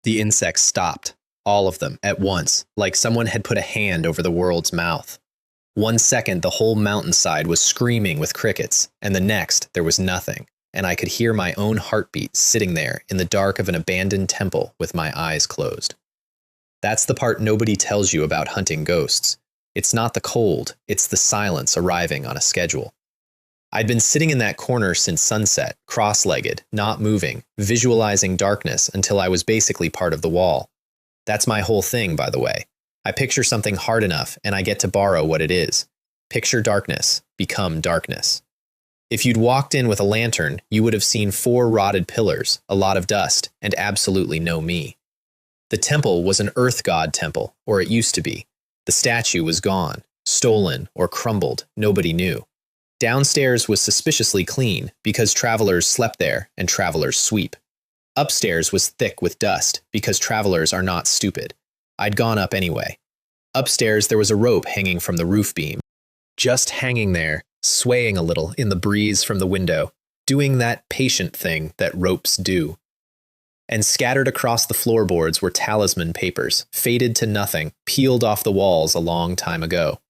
The insects stopped, all of them, at once, like someone had put a hand over the world's mouth. 1 second, the whole mountainside was screaming with crickets, and the next, there was nothing, and I could hear my own heartbeat sitting there in the dark of an abandoned temple with my eyes closed. That's the part nobody tells you about hunting ghosts. It's not the cold, it's the silence arriving on a schedule. I'd been sitting in that corner since sunset, cross-legged, not moving, visualizing darkness until I was basically part of the wall. That's my whole thing, by the way. I picture something hard enough, and I get to borrow what it is. Picture darkness, become darkness. If you'd walked in with a lantern, you would have seen 4 rotted pillars, a lot of dust, and absolutely no me. The temple was an earth god temple, or it used to be. The statue was gone, stolen, or crumbled, nobody knew. Downstairs was suspiciously clean, because travelers slept there, and travelers sweep. Upstairs was thick with dust, because travelers are not stupid. I'd gone up anyway. Upstairs there was a rope hanging from the roof beam. Just hanging there, swaying a little in the breeze from the window, doing that patient thing that ropes do. And scattered across the floorboards were talisman papers, faded to nothing, peeled off the walls a long time ago.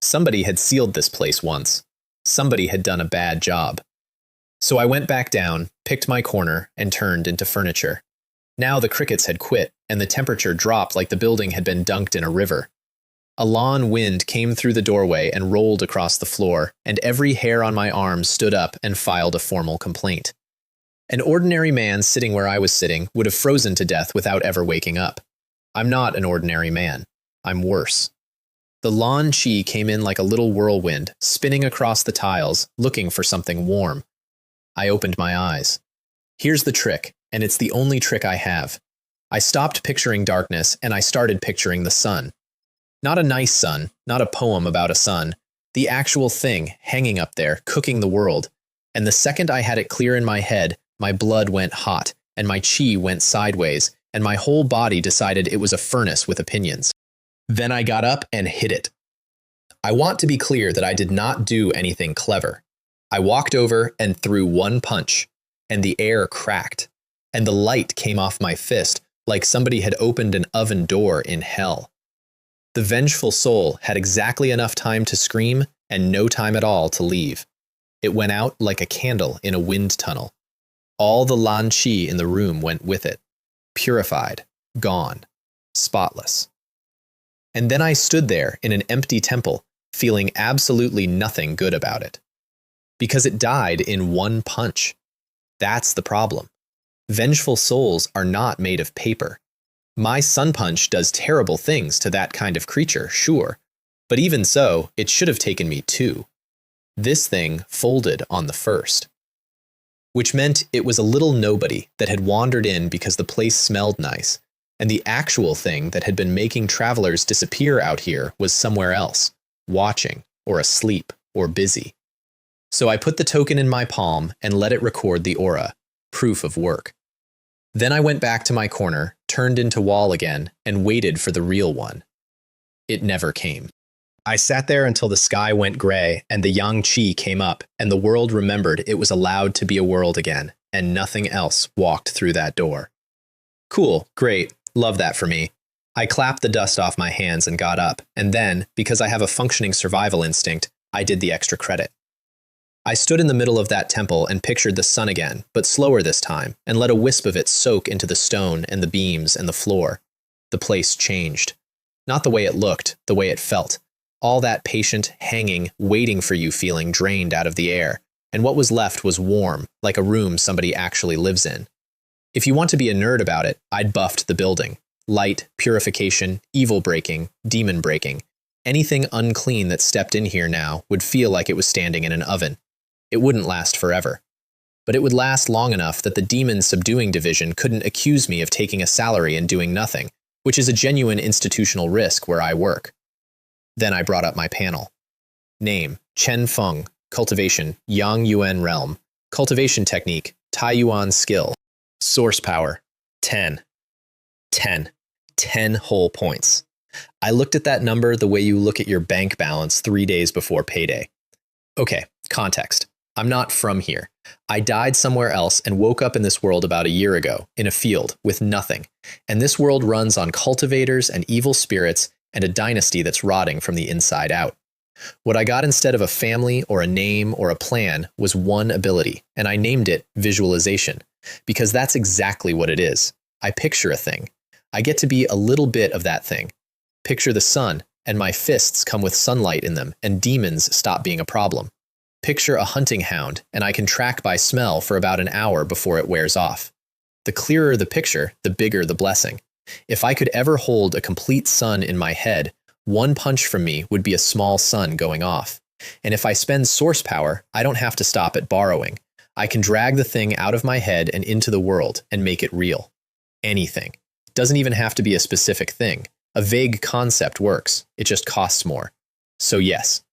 Somebody had sealed this place once. Somebody had done a bad job. So I went back down, picked my corner, and turned into furniture. Now the crickets had quit, and the temperature dropped like the building had been dunked in a river. A lawn wind came through the doorway and rolled across the floor, and every hair on my arm stood up and filed a formal complaint. An ordinary man sitting where I was sitting would have frozen to death without ever waking up. I'm not an ordinary man. I'm worse. The lawn chi came in like a little whirlwind, spinning across the tiles, looking for something warm. I opened my eyes. Here's the trick, and it's the only trick I have. I stopped picturing darkness, and I started picturing the sun. Not a nice sun, not a poem about a sun, the actual thing hanging up there, cooking the world. And the second I had it clear in my head, my blood went hot, and my chi went sideways, and my whole body decided it was a furnace with opinions. Then I got up and hit it. I want to be clear that I did not do anything clever. I walked over and threw one punch, and the air cracked, and the light came off my fist like somebody had opened an oven door in hell. The vengeful soul had exactly enough time to scream and no time at all to leave. It went out like a candle in a wind tunnel. All the lan chi in the room went with it. Purified, gone, spotless. And then I stood there in an empty temple, feeling absolutely nothing good about it. Because it died in one punch. That's the problem. Vengeful souls are not made of paper. My sun punch does terrible things to that kind of creature, sure. But even so, it should have taken me 2. This thing folded on the first. Which meant it was a little nobody that had wandered in because the place smelled nice, and the actual thing that had been making travelers disappear out here was somewhere else, watching, or asleep, or busy. So I put the token in my palm and let it record the aura, proof of work. Then I went back to my corner, turned into wall again, and waited for the real one. It never came. I sat there until the sky went gray and the yang chi came up, and the world remembered it was allowed to be a world again, and nothing else walked through that door. Cool, great, love that for me. I clapped the dust off my hands and got up, and then, because I have a functioning survival instinct, I did the extra credit. I stood in the middle of that temple and pictured the sun again, but slower this time, and let a wisp of it soak into the stone and the beams and the floor. The place changed. Not the way it looked, the way it felt. All that patient, hanging, waiting for you feeling drained out of the air, and what was left was warm, like a room somebody actually lives in. If you want to be a nerd about it, I'd buffed the building. Light, purification, evil breaking, demon breaking. Anything unclean that stepped in here now would feel like it was standing in an oven. It wouldn't last forever. But it would last long enough that the Demon Subduing Division couldn't accuse me of taking a salary and doing nothing, which is a genuine institutional risk where I work. Then I brought up my panel. Name, Chen Feng, cultivation, Yang Yuan realm, cultivation technique, Tai Yuan skill, source power, 10. 10. 10 whole points. I looked at that number the way you look at your bank balance 3 days before payday. Okay, context. I'm not from here. I died somewhere else and woke up in this world about a year ago, in a field, with nothing. And this world runs on cultivators and evil spirits and a dynasty that's rotting from the inside out. What I got instead of a family or a name or a plan was one ability, and I named it visualization, because that's exactly what it is. I picture a thing. I get to be a little bit of that thing. Picture the sun, and my fists come with sunlight in them, and demons stop being a problem. Picture a hunting hound, and I can track by smell for about an hour before it wears off. The clearer the picture, the bigger the blessing. If I could ever hold a complete sun in my head, one punch from me would be a small sun going off. And if I spend source power, I don't have to stop at borrowing. I can drag the thing out of my head and into the world and make it real. Anything. Doesn't even have to be a specific thing. A vague concept works. It just costs more. So yes.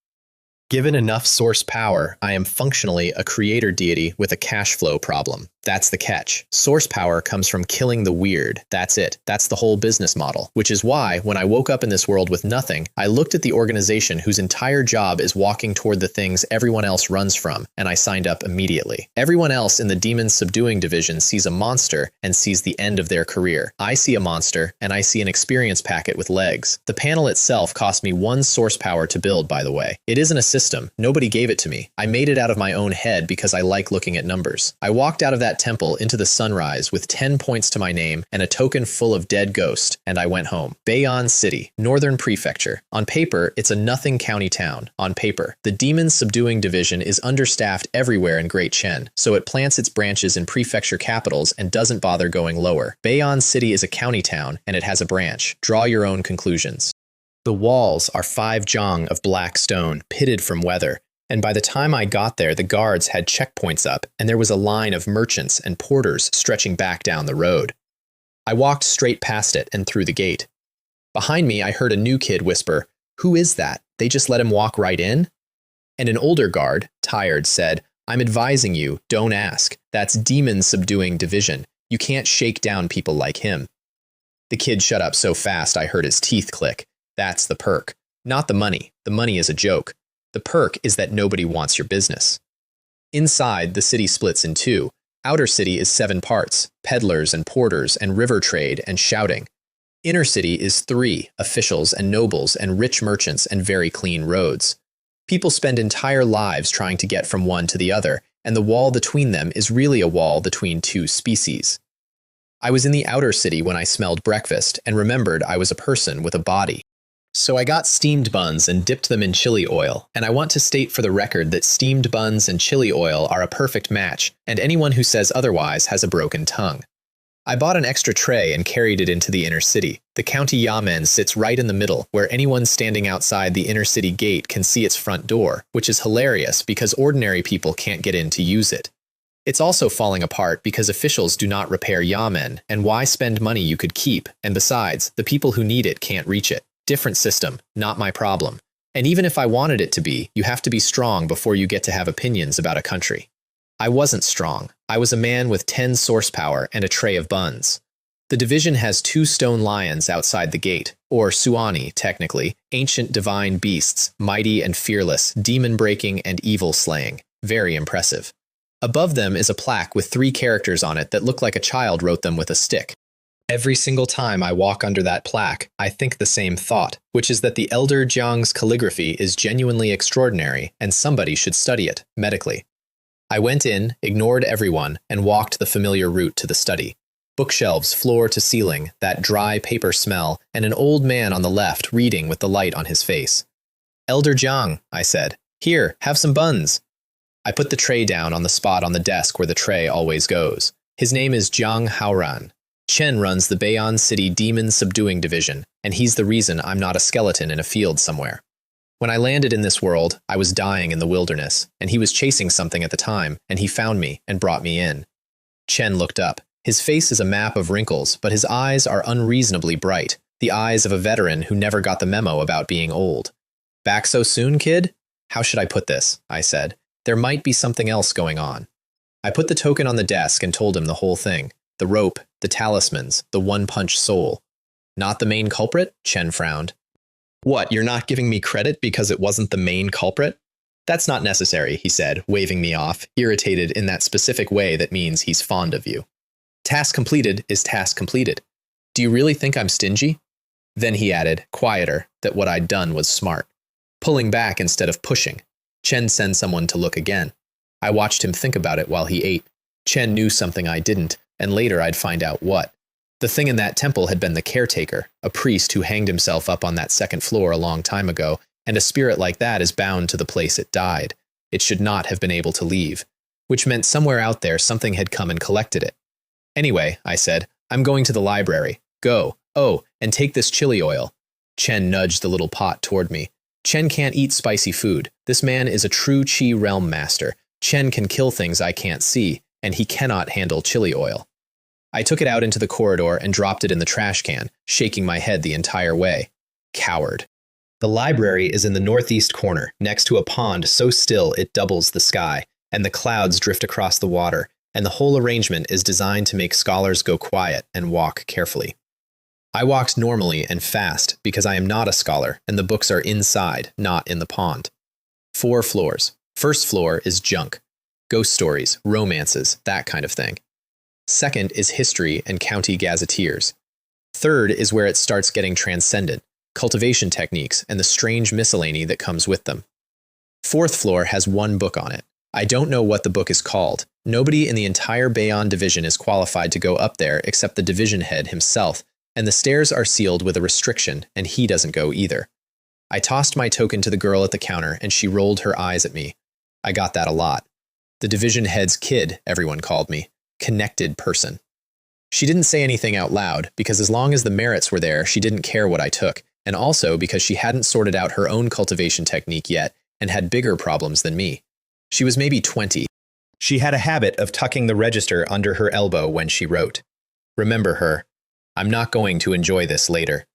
Given enough source power, I am functionally a creator deity with a cash flow problem. That's the catch. Source power comes from killing the weird. That's it. That's the whole business model. Which is why, when I woke up in this world with nothing, I looked at the organization whose entire job is walking toward the things everyone else runs from, and I signed up immediately. Everyone else in the Demon Subduing Division sees a monster and sees the end of their career. I see a monster, and I see an experience packet with legs. The panel itself cost me 1 source power to build, by the way. It isn't a system. Nobody gave it to me. I made it out of my own head because I like looking at numbers. I walked out of that temple into the sunrise with 10 points to my name and a token full of dead ghost, and I went home. Bayon City, Northern Prefecture. On paper, it's a nothing county town. On paper. The Demon Subduing Division is understaffed everywhere in Great Chen, so it plants its branches in prefecture capitals and doesn't bother going lower. Bayon City is a county town, and it has a branch. Draw your own conclusions. The walls are 5 jong of black stone, pitted from weather, and by the time I got there, the guards had checkpoints up, and there was a line of merchants and porters stretching back down the road. I walked straight past it and through the gate. Behind me, I heard a new kid whisper, "Who is that? They just let him walk right in?" And an older guard, tired, said, "I'm advising you, don't ask. That's Demon Subduing Division. You can't shake down people like him." The kid shut up so fast I heard his teeth click. That's the perk. Not the money. The money is a joke. The perk is that nobody wants your business. Inside, the city splits in 2. Outer city is 7 parts, peddlers and porters and river trade and shouting. Inner city is 3, officials and nobles and rich merchants and very clean roads. People spend entire lives trying to get from one to the other, and the wall between them is really a wall between 2 species. I was in the outer city when I smelled breakfast and remembered I was a person with a body. So I got steamed buns and dipped them in chili oil, and I want to state for the record that steamed buns and chili oil are a perfect match, and anyone who says otherwise has a broken tongue. I bought an extra tray and carried it into the inner city. The county yamen sits right in the middle, where anyone standing outside the inner city gate can see its front door, which is hilarious because ordinary people can't get in to use it. It's also falling apart because officials do not repair yamen, and why spend money you could keep, and besides, the people who need it can't reach it. Different system, not my problem. And even if I wanted it to be, you have to be strong before you get to have opinions about a country. I wasn't strong. I was a man with 10 source power and a tray of buns. The division has 2 stone lions outside the gate, or suani, technically, ancient divine beasts, mighty and fearless, demon-breaking and evil-slaying. Very impressive. Above them is a plaque with 3 characters on it that look like a child wrote them with a stick. Every single time I walk under that plaque, I think the same thought, which is that the Elder Jiang's calligraphy is genuinely extraordinary and somebody should study it, medically. I went in, ignored everyone, and walked the familiar route to the study. Bookshelves floor to ceiling, that dry paper smell, and an old man on the left reading with the light on his face. "Elder Jiang," I said. "Here, have some buns." I put the tray down on the spot on the desk where the tray always goes. His name is Jiang Haoran. Chen runs the Bayon City Demon Subduing Division, and he's the reason I'm not a skeleton in a field somewhere. When I landed in this world, I was dying in the wilderness, and he was chasing something at the time, and he found me and brought me in. Chen looked up. His face is a map of wrinkles, but his eyes are unreasonably bright, the eyes of a veteran who never got the memo about being old. "Back so soon, kid?" "How should I put this?" I said. "There might be something else going on." I put the token on the desk and told him the whole thing. The rope, the talismans, the one-punch soul. "Not the main culprit?" Chen frowned. "What, you're not giving me credit because it wasn't the main culprit?" That's not necessary, he said, waving me off, irritated in that specific way that means he's fond of you. Task completed is task completed. Do you really think I'm stingy? Then he added, quieter, that what I'd done was smart. Pulling back instead of pushing. Chen send someone to look again. I watched him think about it while he ate. Chen knew something I didn't, and later I'd find out what. The thing in that temple had been the caretaker, a priest who hanged himself up on that second floor a long time ago, and a spirit like that is bound to the place it died. It should not have been able to leave, which meant somewhere out there something had come and collected it. Anyway, I said, I'm going to the library. Go. Oh, and take this chili oil. Chen nudged the little pot toward me. Chen can't eat spicy food. This man is a true Qi realm master. Chen can kill things I can't see, and he cannot handle chili oil. I took it out into the corridor and dropped it in the trash can, shaking my head the entire way. Coward. The library is in the northeast corner, next to a pond so still it doubles the sky, and the clouds drift across the water, and the whole arrangement is designed to make scholars go quiet and walk carefully. I walked normally and fast because I am not a scholar, and the books are inside, not in the pond. 4 floors. First floor is junk. Ghost stories, romances, that kind of thing. Second is history and county gazetteers. Third is where it starts getting transcendent, cultivation techniques, and the strange miscellany that comes with them. 4th floor has 1 book on it. I don't know what the book is called. Nobody in the entire Bayon division is qualified to go up there except the division head himself, and the stairs are sealed with a restriction, and he doesn't go either. I tossed my token to the girl at the counter, and she rolled her eyes at me. I got that a lot. The division head's kid, everyone called me. Connected person. She didn't say anything out loud, because as long as the merits were there, she didn't care what I took, and also because she hadn't sorted out her own cultivation technique yet, and had bigger problems than me. She was maybe 20. She had a habit of tucking the register under her elbow when she wrote. Remember her. I'm not going to enjoy this later.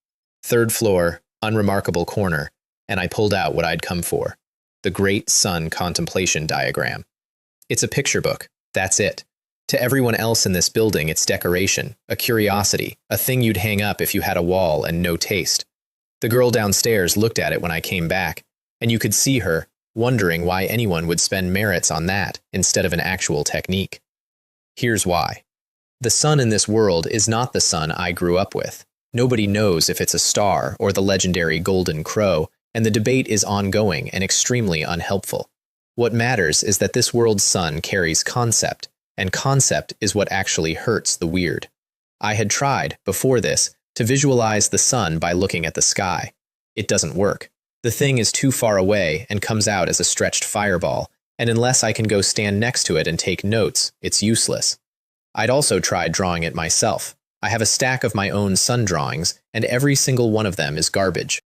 3rd floor, unremarkable corner, and I pulled out what I'd come for. The Great Sun Contemplation Diagram. It's a picture book. That's it. To everyone else in this building, it's decoration, a curiosity, a thing you'd hang up if you had a wall and no taste. The girl downstairs looked at it when I came back, and you could see her, wondering why anyone would spend merits on that instead of an actual technique. Here's why. The sun in this world is not the sun I grew up with. Nobody knows if it's a star or the legendary golden crow, and the debate is ongoing and extremely unhelpful. What matters is that this world's sun carries concept, and concept is what actually hurts the weird. I had tried, before this, to visualize the sun by looking at the sky. It doesn't work. The thing is too far away and comes out as a stretched fireball, and unless I can go stand next to it and take notes, it's useless. I'd also tried drawing it myself. I have a stack of my own sun drawings, and every single one of them is garbage.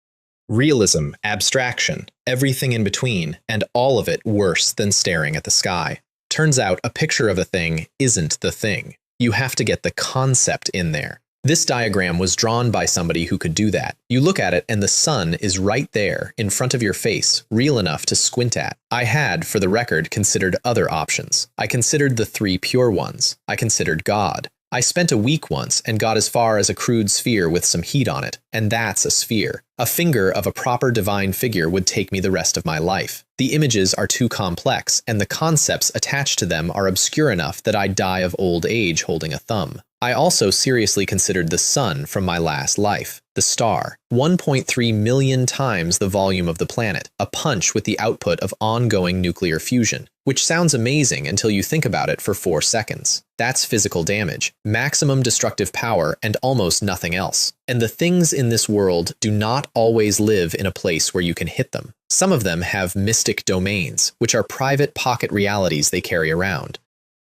Realism, abstraction, everything in between, and all of it worse than staring at the sky. Turns out a picture of a thing isn't the thing. You have to get the concept in there. This diagram was drawn by somebody who could do that. You look at it and the sun is right there, in front of your face, real enough to squint at. I had, for the record, considered other options. I considered the 3 pure ones. I considered God. I spent a week once and got as far as a crude sphere with some heat on it, and that's a sphere. A finger of a proper divine figure would take me the rest of my life. The images are too complex, and the concepts attached to them are obscure enough that I'd die of old age holding a thumb. I also seriously considered the sun from my last life, the star, 1.3 million times the volume of the planet, a punch with the output of ongoing nuclear fusion, which sounds amazing until you think about it for 4 seconds. That's physical damage, maximum destructive power, and almost nothing else. And the things in this world do not always live in a place where you can hit them. Some of them have mystic domains, which are private pocket realities they carry around.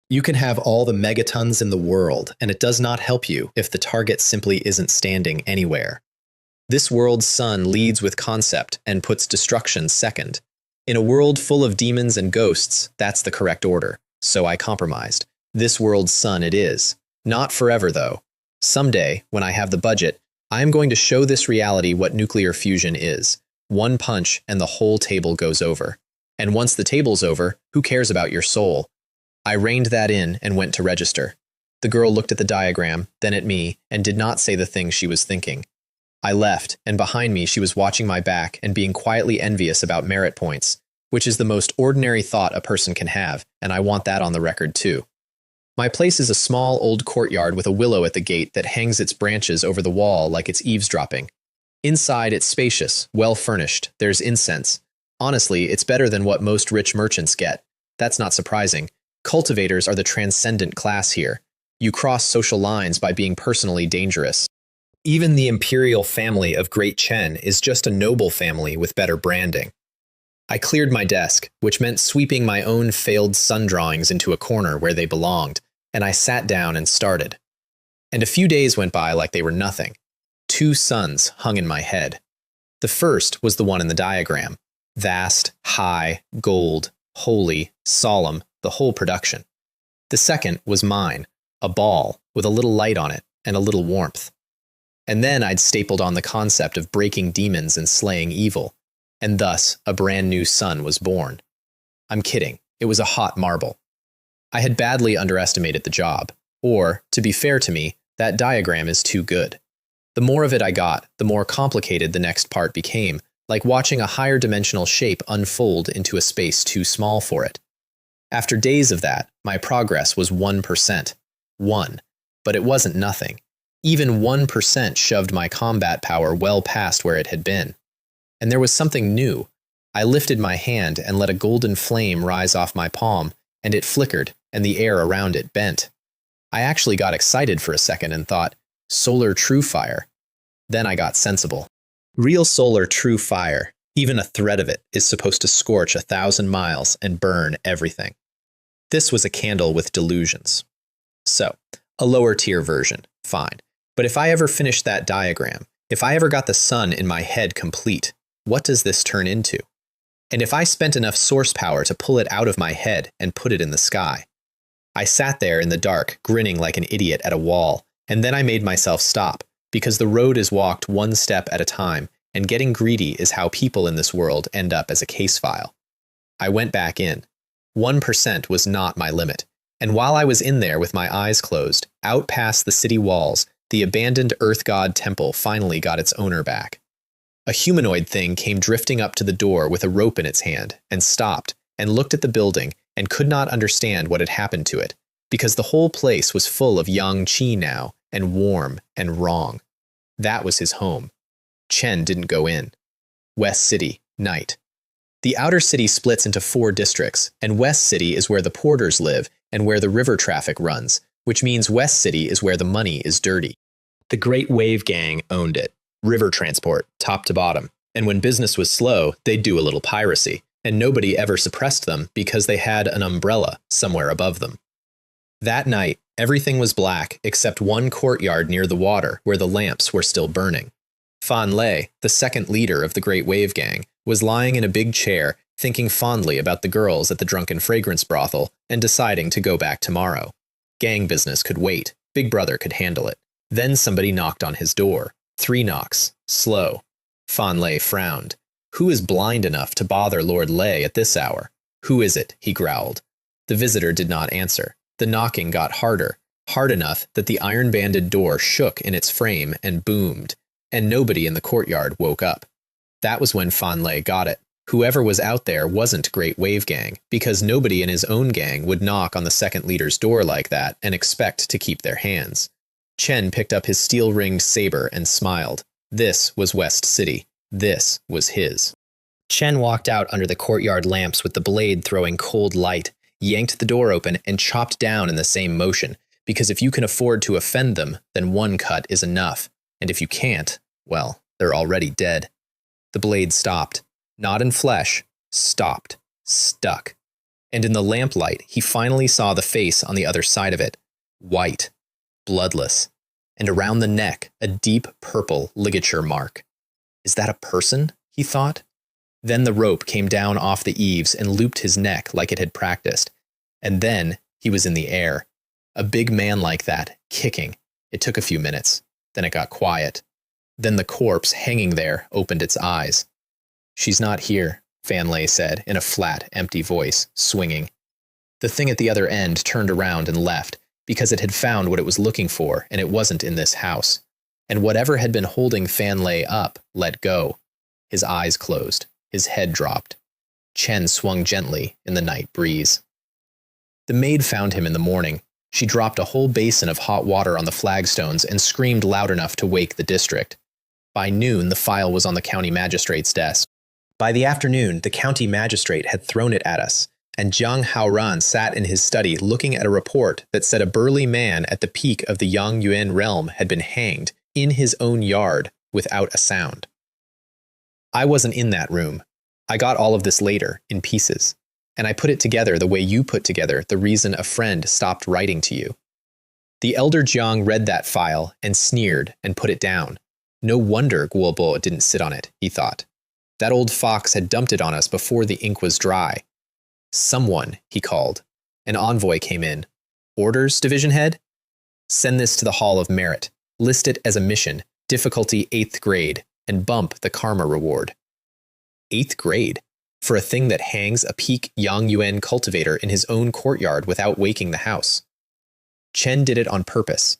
You can have all the megatons in the world, and it does not help you if the target simply isn't standing anywhere. This world's sun leads with concept and puts destruction second. In a world full of demons and ghosts, that's the correct order, so I compromised. This world's sun it is. Not forever, though. Someday, when I have the budget, I am going to show this reality what nuclear fusion is. 1 punch and the whole table goes over. And once the table's over, who cares about your soul? I reined that in and went to register. The girl looked at the diagram, then at me, and did not say the thing she was thinking. I left, and behind me she was watching my back and being quietly envious about merit points. which is the most ordinary thought a person can have, and I want that on the record too. My place is a small old courtyard with a willow at the gate that hangs its branches over the wall like it's eavesdropping. Inside, it's spacious, well-furnished, there's incense. Honestly, it's better than what most rich merchants get. That's not surprising. Cultivators are the transcendent class here. You cross social lines by being personally dangerous. Even the imperial family of Great Chen is just a noble family with better branding. I cleared my desk, which meant sweeping my own failed sun drawings into a corner where they belonged, and I sat down and started. And a few days went by like they were nothing. 2 suns hung in my head. The first was the one in the diagram. Vast, high, gold, holy, solemn, the whole production. The second was mine, a ball with a little light on it and a little warmth. And then I'd stapled on the concept of breaking demons and slaying evil, and thus a brand new sun was born. I'm kidding, it was a hot marble. I had badly underestimated the job, or, to be fair to me, that diagram is too good. The more of it I got, the more complicated the next part became, like watching a higher dimensional shape unfold into a space too small for it. After days of that, my progress was 1%. 1. But it wasn't nothing. Even 1% shoved my combat power well past where it had been. And there was something new. I lifted my hand and let a golden flame rise off my palm, and it flickered, and the air around it bent. I actually got excited for a second and thought, solar true fire. Then I got sensible. Real solar true fire, even a thread of it, is supposed to scorch 1,000 miles and burn everything. This was a candle with delusions. So, a lower tier version, fine. But if I ever finished that diagram, if I ever got the sun in my head complete, what does this turn into? And if I spent enough source power to pull it out of my head and put it in the sky? I sat there in the dark, grinning like an idiot at a wall, and then I made myself stop, because the road is walked one step at a time, and getting greedy is how people in this world end up as a case file. I went back in. 1% was not my limit, and while I was in there with my eyes closed, out past the city walls, the abandoned Earth God temple finally got its owner back. A humanoid thing came drifting up to the door with a rope in its hand, and stopped, and looked at the building, and could not understand what had happened to it, because the whole place was full of yang qi now, and warm, and wrong. That was his home. Chen didn't go in. West City, night. The outer city splits into 4 districts, and West City is where the porters live, and where the river traffic runs, which means West City is where the money is dirty. The Great Wave Gang owned it. River transport, top to bottom. And when business was slow, they'd do a little piracy, and nobody ever suppressed them because they had an umbrella somewhere above them. That night, everything was black except one courtyard near the water where the lamps were still burning. Fan Lei, the second leader of the Great Wave Gang, was lying in a big chair, thinking fondly about the girls at the Drunken Fragrance brothel and deciding to go back tomorrow. Gang business could wait. Big Brother could handle it. Then somebody knocked on his door. 3 knocks. Slow. Fan Lei frowned. Who is blind enough to bother Lord Lei at this hour? Who is it? He growled. The visitor did not answer. The knocking got harder, hard enough that the iron-banded door shook in its frame and boomed, and nobody in the courtyard woke up. That was when Fan Lei got it. Whoever was out there wasn't Great Wave Gang, because nobody in his own gang would knock on the second leader's door like that and expect to keep their hands. Chen picked up his steel-ringed saber and smiled. This was West City. This was his. Chen walked out under the courtyard lamps with the blade throwing cold light, yanked the door open, and chopped down in the same motion, because if you can afford to offend them, then one cut is enough, and if you can't, well, they're already dead. The blade stopped. Not in flesh. Stopped. Stuck. And in the lamplight, he finally saw the face on the other side of it. White. Bloodless. And around the neck, a deep purple ligature mark. Is that a person? He thought. Then the rope came down off the eaves and looped his neck like it had practiced. And then he was in the air. A big man like that, kicking. It took a few minutes. Then it got quiet. Then the corpse hanging there opened its eyes. She's not here, Fan Lei said in a flat, empty voice, swinging. The thing at the other end turned around and left, because it had found what it was looking for, and it wasn't in this house. And whatever had been holding Fan Lei up let go. His eyes closed. His head dropped. Chen swung gently in the night breeze. The maid found him in the morning. She dropped a whole basin of hot water on the flagstones and screamed loud enough to wake the district. By noon, the file was on the county magistrate's desk. By the afternoon, the county magistrate had thrown it at us, and Jiang Haoran sat in his study looking at a report that said a burly man at the peak of the Yang Yuan realm had been hanged in his own yard without a sound. I wasn't in that room. I got all of this later, in pieces, and I put it together the way you put together the reason a friend stopped writing to you. The elder Jiang read that file and sneered and put it down. No wonder Guobo didn't sit on it, he thought. That old fox had dumped it on us before the ink was dry. Someone, he called. An envoy came in. Orders, division head? Send this to the Hall of Merit. List it as a mission, difficulty 8th grade, and bump the karma reward. 8th grade? For a thing that hangs a peak Yang Yuan cultivator in his own courtyard without waking the house. Chen did it on purpose.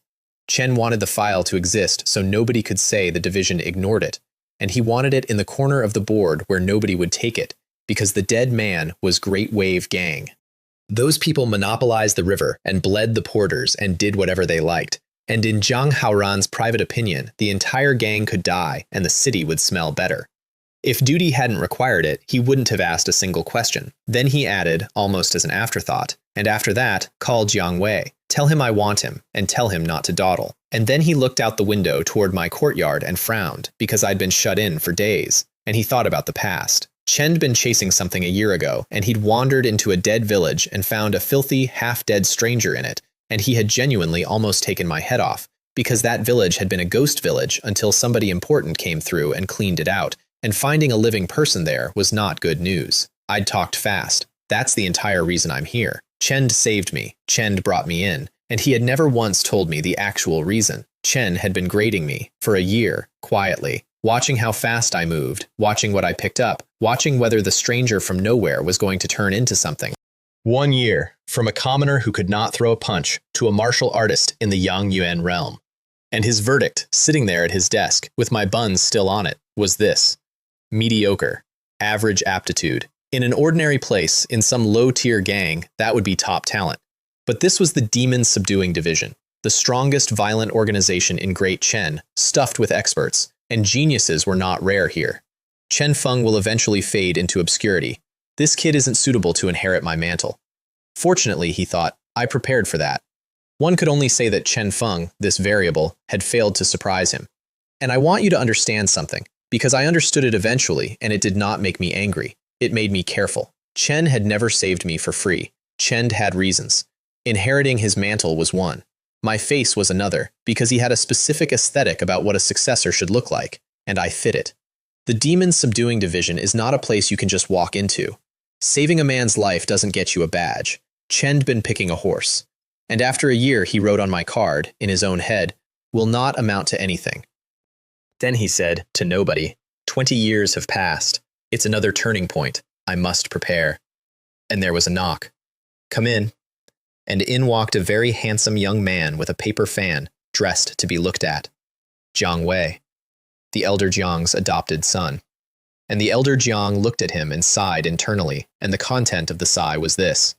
Chen wanted the file to exist so nobody could say the division ignored it, and he wanted it in the corner of the board where nobody would take it, because the dead man was Great Wave Gang. Those people monopolized the river and bled the porters and did whatever they liked, and in Jiang Haoran's private opinion, the entire gang could die and the city would smell better. If duty hadn't required it, he wouldn't have asked a single question. Then he added, almost as an afterthought, and after that, call Jiang Wei. Tell him I want him, and tell him not to dawdle. And then he looked out the window toward my courtyard and frowned, because I'd been shut in for days, and he thought about the past. Chen'd been chasing something a year ago, and he'd wandered into a dead village and found a filthy, half-dead stranger in it, and he had genuinely almost taken my head off, because that village had been a ghost village until somebody important came through and cleaned it out, and finding a living person there was not good news. I'd talked fast. That's the entire reason I'm here. Chen saved me. Chen brought me in, and he had never once told me the actual reason. Chen had been grading me for a year, quietly, watching how fast I moved, watching what I picked up, watching whether the stranger from nowhere was going to turn into something. 1 year, from a commoner who could not throw a punch to a martial artist in the Yang Yuan realm. And his verdict, sitting there at his desk, with my buns still on it, was this. Mediocre. Average aptitude. In an ordinary place, in some low-tier gang, that would be top talent. But this was the Demon Subduing Division, the strongest violent organization in Great Chen, stuffed with experts, and geniuses were not rare here. Chen Feng will eventually fade into obscurity. This kid isn't suitable to inherit my mantle. Fortunately, he thought, I prepared for that. One could only say that Chen Feng, this variable, had failed to surprise him. And I want you to understand something, because I understood it eventually, and it did not make me angry. It made me careful. Chen had never saved me for free. Chen had reasons. Inheriting his mantle was one. My face was another, because he had a specific aesthetic about what a successor should look like, and I fit it. The Demon Subduing Division is not a place you can just walk into. Saving a man's life doesn't get you a badge. Chen'd been picking a horse. And after a year, he wrote on my card, in his own head, will not amount to anything. Then he said, to nobody, 20 years have passed. It's another turning point. I must prepare. And there was a knock. Come in. And in walked a very handsome young man with a paper fan, dressed to be looked at. Jiang Wei, the elder Jiang's adopted son. And the elder Jiang looked at him and sighed internally, and the content of the sigh was this.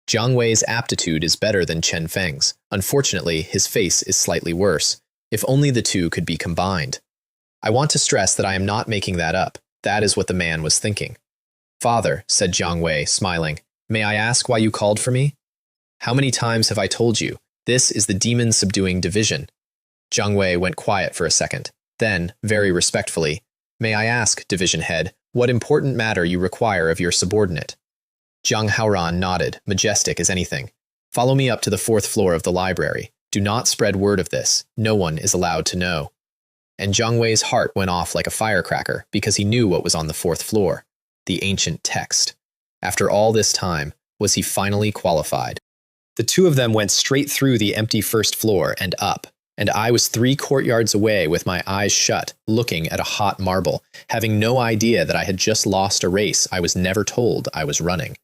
Jiang Wei's aptitude is better than Chen Feng's. Unfortunately, his face is slightly worse. If only the two could be combined. I want to stress that I am not making that up. That is what the man was thinking. Father, said Jiang Wei, smiling, may I ask why you called for me? How many times have I told you? This is the Demon Subduing Division. Jiang Wei went quiet for a second. Then, very respectfully, may I ask, division head, what important matter you require of your subordinate? Jiang Haoran nodded, majestic as anything. Follow me up to the 4th floor of the library. Do not spread word of this. No one is allowed to know. And Jiang Wei's heart went off like a firecracker because he knew what was on the 4th floor. The ancient text. After all this time, was he finally qualified? The two of them went straight through the empty 1st floor and up, and I was 3 courtyards away with my eyes shut, looking at a hot marble, having no idea that I had just lost a race I was never told I was running.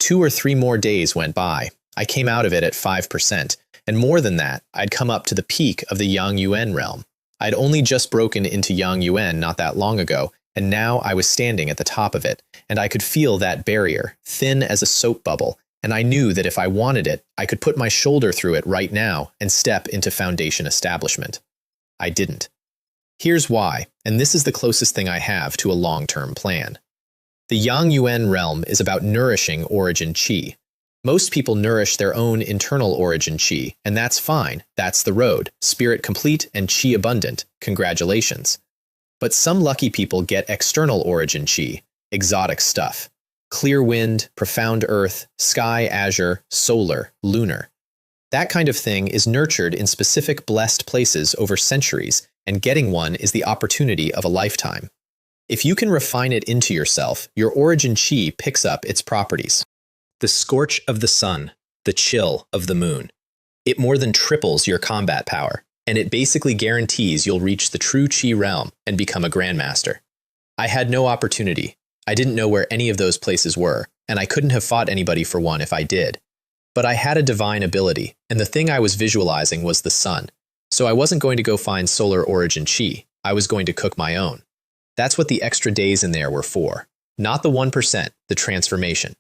2 or 3 more days went by. I came out of it at 5%, and more than that, I'd come up to the peak of the Yang Yuan realm. I'd only just broken into Yang Yuan not that long ago, and now I was standing at the top of it, and I could feel that barrier, thin as a soap bubble, and I knew that if I wanted it, I could put my shoulder through it right now and step into Foundation establishment. I didn't. Here's why, and this is the closest thing I have to a long-term plan. The Yang Yuan realm is about nourishing origin qi. Most people nourish their own internal origin qi, and that's fine. That's the road. Spirit complete and qi abundant. Congratulations. But some lucky people get external origin qi, exotic stuff. Clear wind, profound earth, sky azure, solar, lunar. That kind of thing is nurtured in specific blessed places over centuries, and getting one is the opportunity of a lifetime. If you can refine it into yourself, your origin qi picks up its properties. The scorch of the sun, the chill of the moon. It more than triples your combat power, and it basically guarantees you'll reach the true qi realm and become a grandmaster. I had no opportunity. I didn't know where any of those places were, and I couldn't have fought anybody for one if I did. But I had a divine ability, and the thing I was visualizing was the sun. So I wasn't going to go find solar origin qi. I was going to cook my own. That's what the extra days in there were for. Not the 1%, the transformation.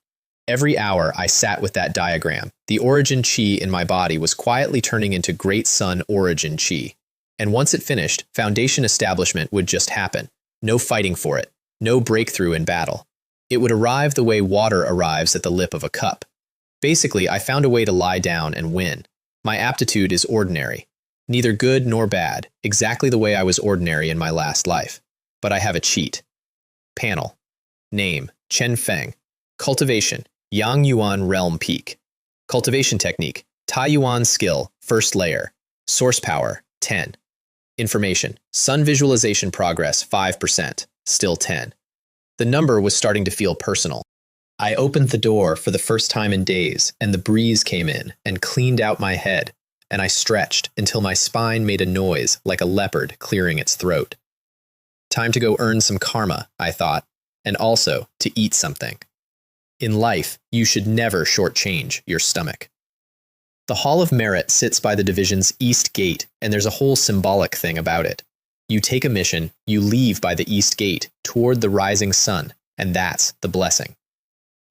Every hour I sat with that diagram, the origin qi in my body was quietly turning into great sun origin qi. And once it finished, Foundation establishment would just happen. No fighting for it. No breakthrough in battle. It would arrive the way water arrives at the lip of a cup. Basically, I found a way to lie down and win. My aptitude is ordinary. Neither good nor bad, exactly the way I was ordinary in my last life. But I have a cheat. Panel. Name, Chen Feng. Cultivation, Yang Yuan Realm Peak. Cultivation technique, Tai Yuan skill, first layer. Source power, 10. Information, sun visualization progress, 5%, still 10. The number was starting to feel personal. I opened the door for the first time in days, and the breeze came in and cleaned out my head, and I stretched until my spine made a noise like a leopard clearing its throat. Time to go earn some karma, I thought, and also to eat something. In life, you should never shortchange your stomach. The Hall of Merit sits by the division's east gate, and there's a whole symbolic thing about it. You take a mission, you leave by the east gate toward the rising sun, and that's the blessing.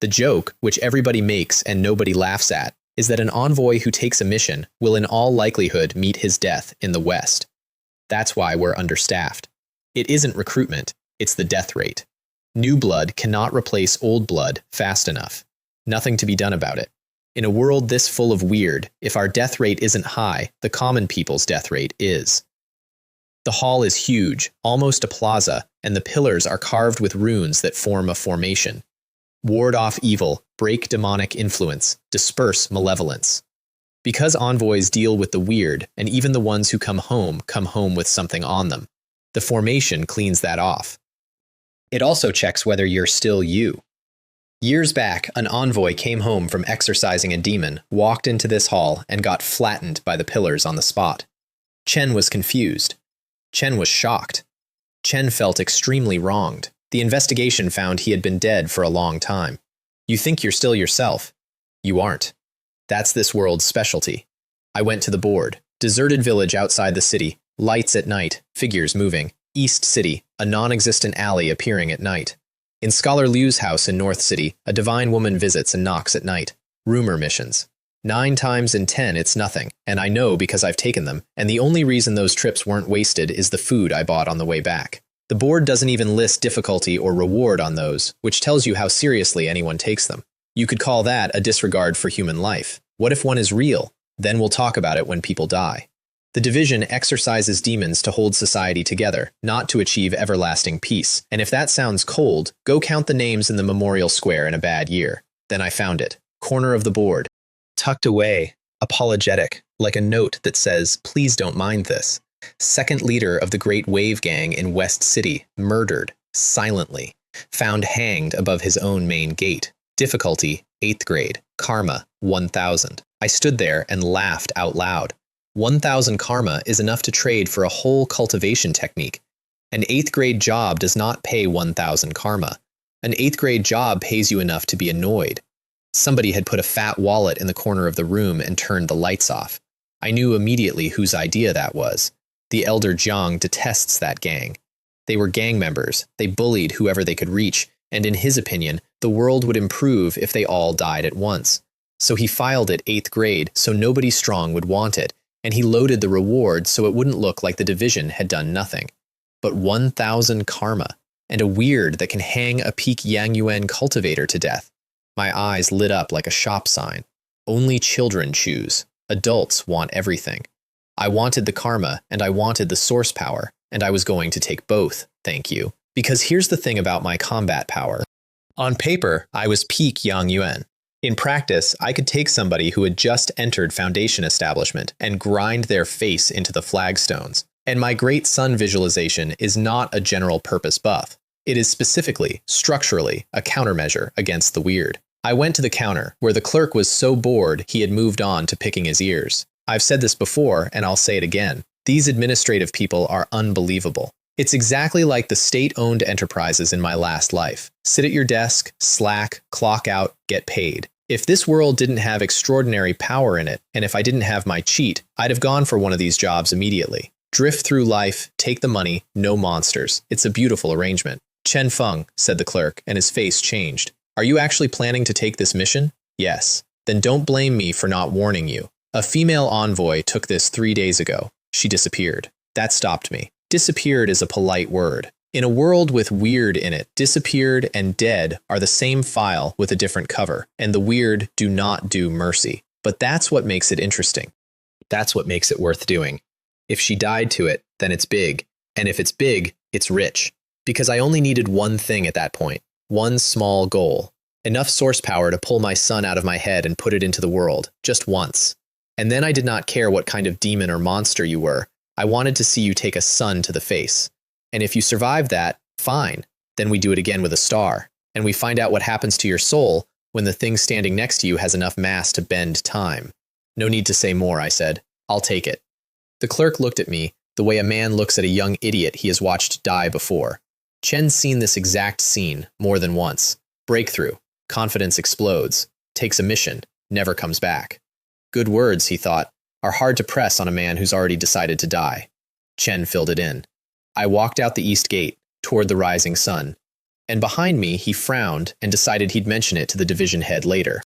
The joke, which everybody makes and nobody laughs at, is that an envoy who takes a mission will in all likelihood meet his death in the west. That's why we're understaffed. It isn't recruitment, it's the death rate. New blood cannot replace old blood fast enough. Nothing to be done about it. In a world this full of weird, if our death rate isn't high, the common people's death rate is. The hall is huge, almost a plaza, and the pillars are carved with runes that form a formation. Ward off evil, break demonic influence, disperse malevolence. Because envoys deal with the weird, and even the ones who come home with something on them. The formation cleans that off. It also checks whether you're still you. Years back, an envoy came home from exorcising a demon, walked into this hall, and got flattened by the pillars on the spot. Chen was confused. Chen was shocked. Chen felt extremely wronged. The investigation found he had been dead for a long time. You think you're still yourself. You aren't. That's this world's specialty. I went to the board. Deserted village outside the city. Lights at night, figures moving. East City, a non-existent alley appearing at night. In Scholar Liu's house in North City, a divine woman visits and knocks at night. Rumor missions. 9 times in 10 it's nothing, and I know because I've taken them, and the only reason those trips weren't wasted is the food I bought on the way back. The board doesn't even list difficulty or reward on those, which tells you how seriously anyone takes them. You could call that a disregard for human life. What if one is real? Then we'll talk about it when people die. The division exorcises demons to hold society together, not to achieve everlasting peace. And if that sounds cold, go count the names in the memorial square in a bad year. Then I found it. Corner of the board. Tucked away. Apologetic. Like a note that says, please don't mind this. Second leader of the Great Wave Gang in West City. Murdered. Silently. Found hanged above his own main gate. Difficulty, 8th grade. Karma, 1,000. I stood there and laughed out loud. 1,000 karma is enough to trade for a whole cultivation technique. An 8th grade job does not pay 1,000 karma. An 8th grade job pays you enough to be annoyed. Somebody had put a fat wallet in the corner of the room and turned the lights off. I knew immediately whose idea that was. The elder Jiang detests that gang. They were gang members, they bullied whoever they could reach, and in his opinion, the world would improve if they all died at once. So he filed it 8th grade so nobody strong would want it, and he loaded the reward so it wouldn't look like the division had done nothing. But 1,000 karma, and a weird that can hang a peak Yang Yuan cultivator to death. My eyes lit up like a shop sign. Only children choose. Adults want everything. I wanted the karma, and I wanted the source power, and I was going to take both, thank you. Because here's the thing about my combat power. On paper, I was peak Yang Yuan. In practice, I could take somebody who had just entered Foundation Establishment and grind their face into the flagstones. And my Great Sun visualization is not a general purpose buff. It is specifically, structurally, a countermeasure against the weird. I went to the counter, where the clerk was so bored he had moved on to picking his ears. I've said this before, and I'll say it again. These administrative people are unbelievable. It's exactly like the state-owned enterprises in my last life. Sit at your desk, slack, clock out, get paid. If this world didn't have extraordinary power in it, and if I didn't have my cheat, I'd have gone for one of these jobs immediately. Drift through life, take the money, no monsters. It's a beautiful arrangement. Chen Feng, said the clerk, and his face changed. Are you actually planning to take this mission? Yes. Then don't blame me for not warning you. A female envoy took this 3 days ago. She disappeared. That stopped me. Disappeared is a polite word. In a world with weird in it, disappeared and dead are the same file with a different cover, and the weird do not do mercy. But that's what makes it interesting. That's what makes it worth doing. If she died to it, then it's big. And if it's big, it's rich. Because I only needed one thing at that point. One small goal. Enough source power to pull my son out of my head and put it into the world. Just once. And then I did not care what kind of demon or monster you were. I wanted to see you take a sun to the face. And if you survive that, fine. Then we do it again with a star. And we find out what happens to your soul when the thing standing next to you has enough mass to bend time. No need to say more, I said. I'll take it. The clerk looked at me the way a man looks at a young idiot he has watched die before. Chen's seen this exact scene more than once. Breakthrough. Confidence explodes. Takes a mission. Never comes back. Good words, he thought, are hard to press on a man who's already decided to die. Chen filled it in. I walked out the east gate, toward the rising sun. And behind me, he frowned and decided he'd mention it to the division head later.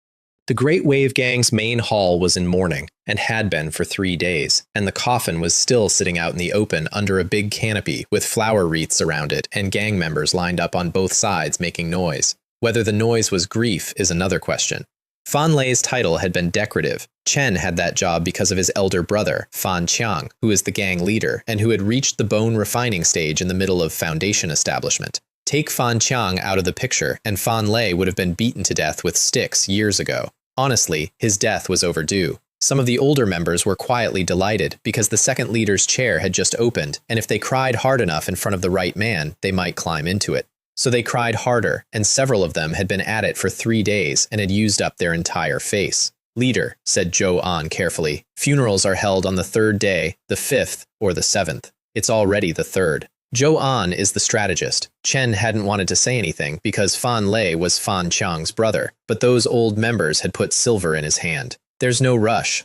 The Great Wave Gang's main hall was in mourning, and had been for 3 days, and the coffin was still sitting out in the open under a big canopy with flower wreaths around it and gang members lined up on both sides making noise. Whether the noise was grief is another question. Fan Lei's title had been decorative. Chen had that job because of his elder brother, Fan Qiang, who is the gang leader, and who had reached the bone refining stage in the middle of Foundation Establishment. Take Fan Qiang out of the picture, and Fan Lei would have been beaten to death with sticks years ago. Honestly, his death was overdue. Some of the older members were quietly delighted because the second leader's chair had just opened, and if they cried hard enough in front of the right man, they might climb into it. So they cried harder, and several of them had been at it for 3 days and had used up their entire face. Leader, said Zhou An carefully, funerals are held on the 3rd day, the 5th, or the 7th. It's already the 3rd. Zhou An is the strategist. Chen hadn't wanted to say anything because Fan Lei was Fan Qiang's brother, but those old members had put silver in his hand. There's no rush.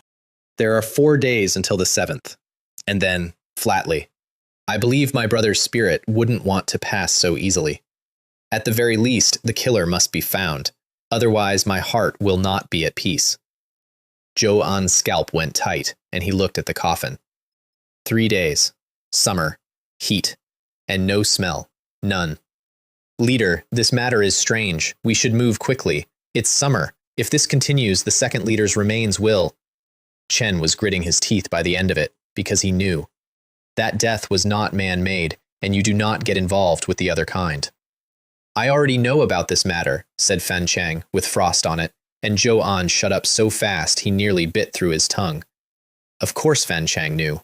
There are 4 days until the 7th. And then, flatly, I believe my brother's spirit wouldn't want to pass so easily. At the very least, the killer must be found. Otherwise, my heart will not be at peace. Zhou An's scalp went tight, and he looked at the coffin. 3 days. Summer. Heat. And no smell. None. Leader, this matter is strange. We should move quickly. It's summer. If this continues, the second leader's remains will. Chen was gritting his teeth by the end of it, because he knew. That death was not man-made, and you do not get involved with the other kind. I already know about this matter, said Fan Qiang, with frost on it, and Zhou An shut up so fast he nearly bit through his tongue. Of course Fan Qiang knew.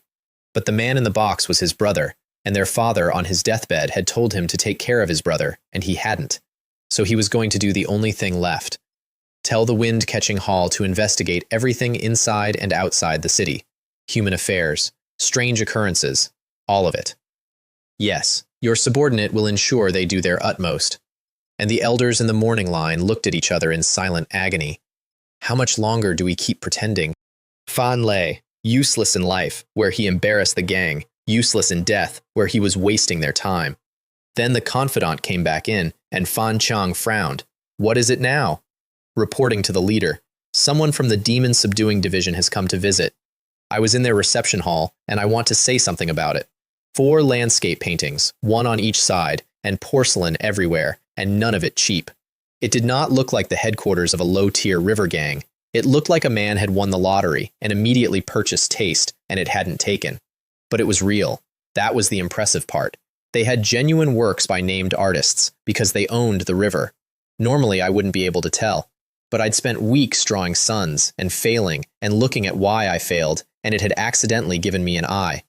But the man in the box was his brother, and their father on his deathbed had told him to take care of his brother, and he hadn't. So he was going to do the only thing left. Tell the wind-catching hall to investigate everything inside and outside the city. Human affairs, strange occurrences, all of it. Yes, your subordinate will ensure they do their utmost. And the elders in the mourning line looked at each other in silent agony. How much longer do we keep pretending? Fan Lei, useless in life, where he embarrassed the gang, useless in death, where he was wasting their time. Then the confidant came back in, and Fan Chang frowned. What is it now? Reporting to the leader. Someone from the Demon Subduing Division has come to visit. I was in their reception hall, and I want to say something about it. 4 landscape paintings, 1 on each side, and porcelain everywhere, and none of it cheap. It did not look like the headquarters of a low-tier river gang. It looked like a man had won the lottery and immediately purchased taste, and it hadn't taken. But it was real. That was the impressive part. They had genuine works by named artists, because they owned the river. Normally, I wouldn't be able to tell. But I'd spent weeks drawing suns, and failing, and looking at why I failed, and it had accidentally given me an eye.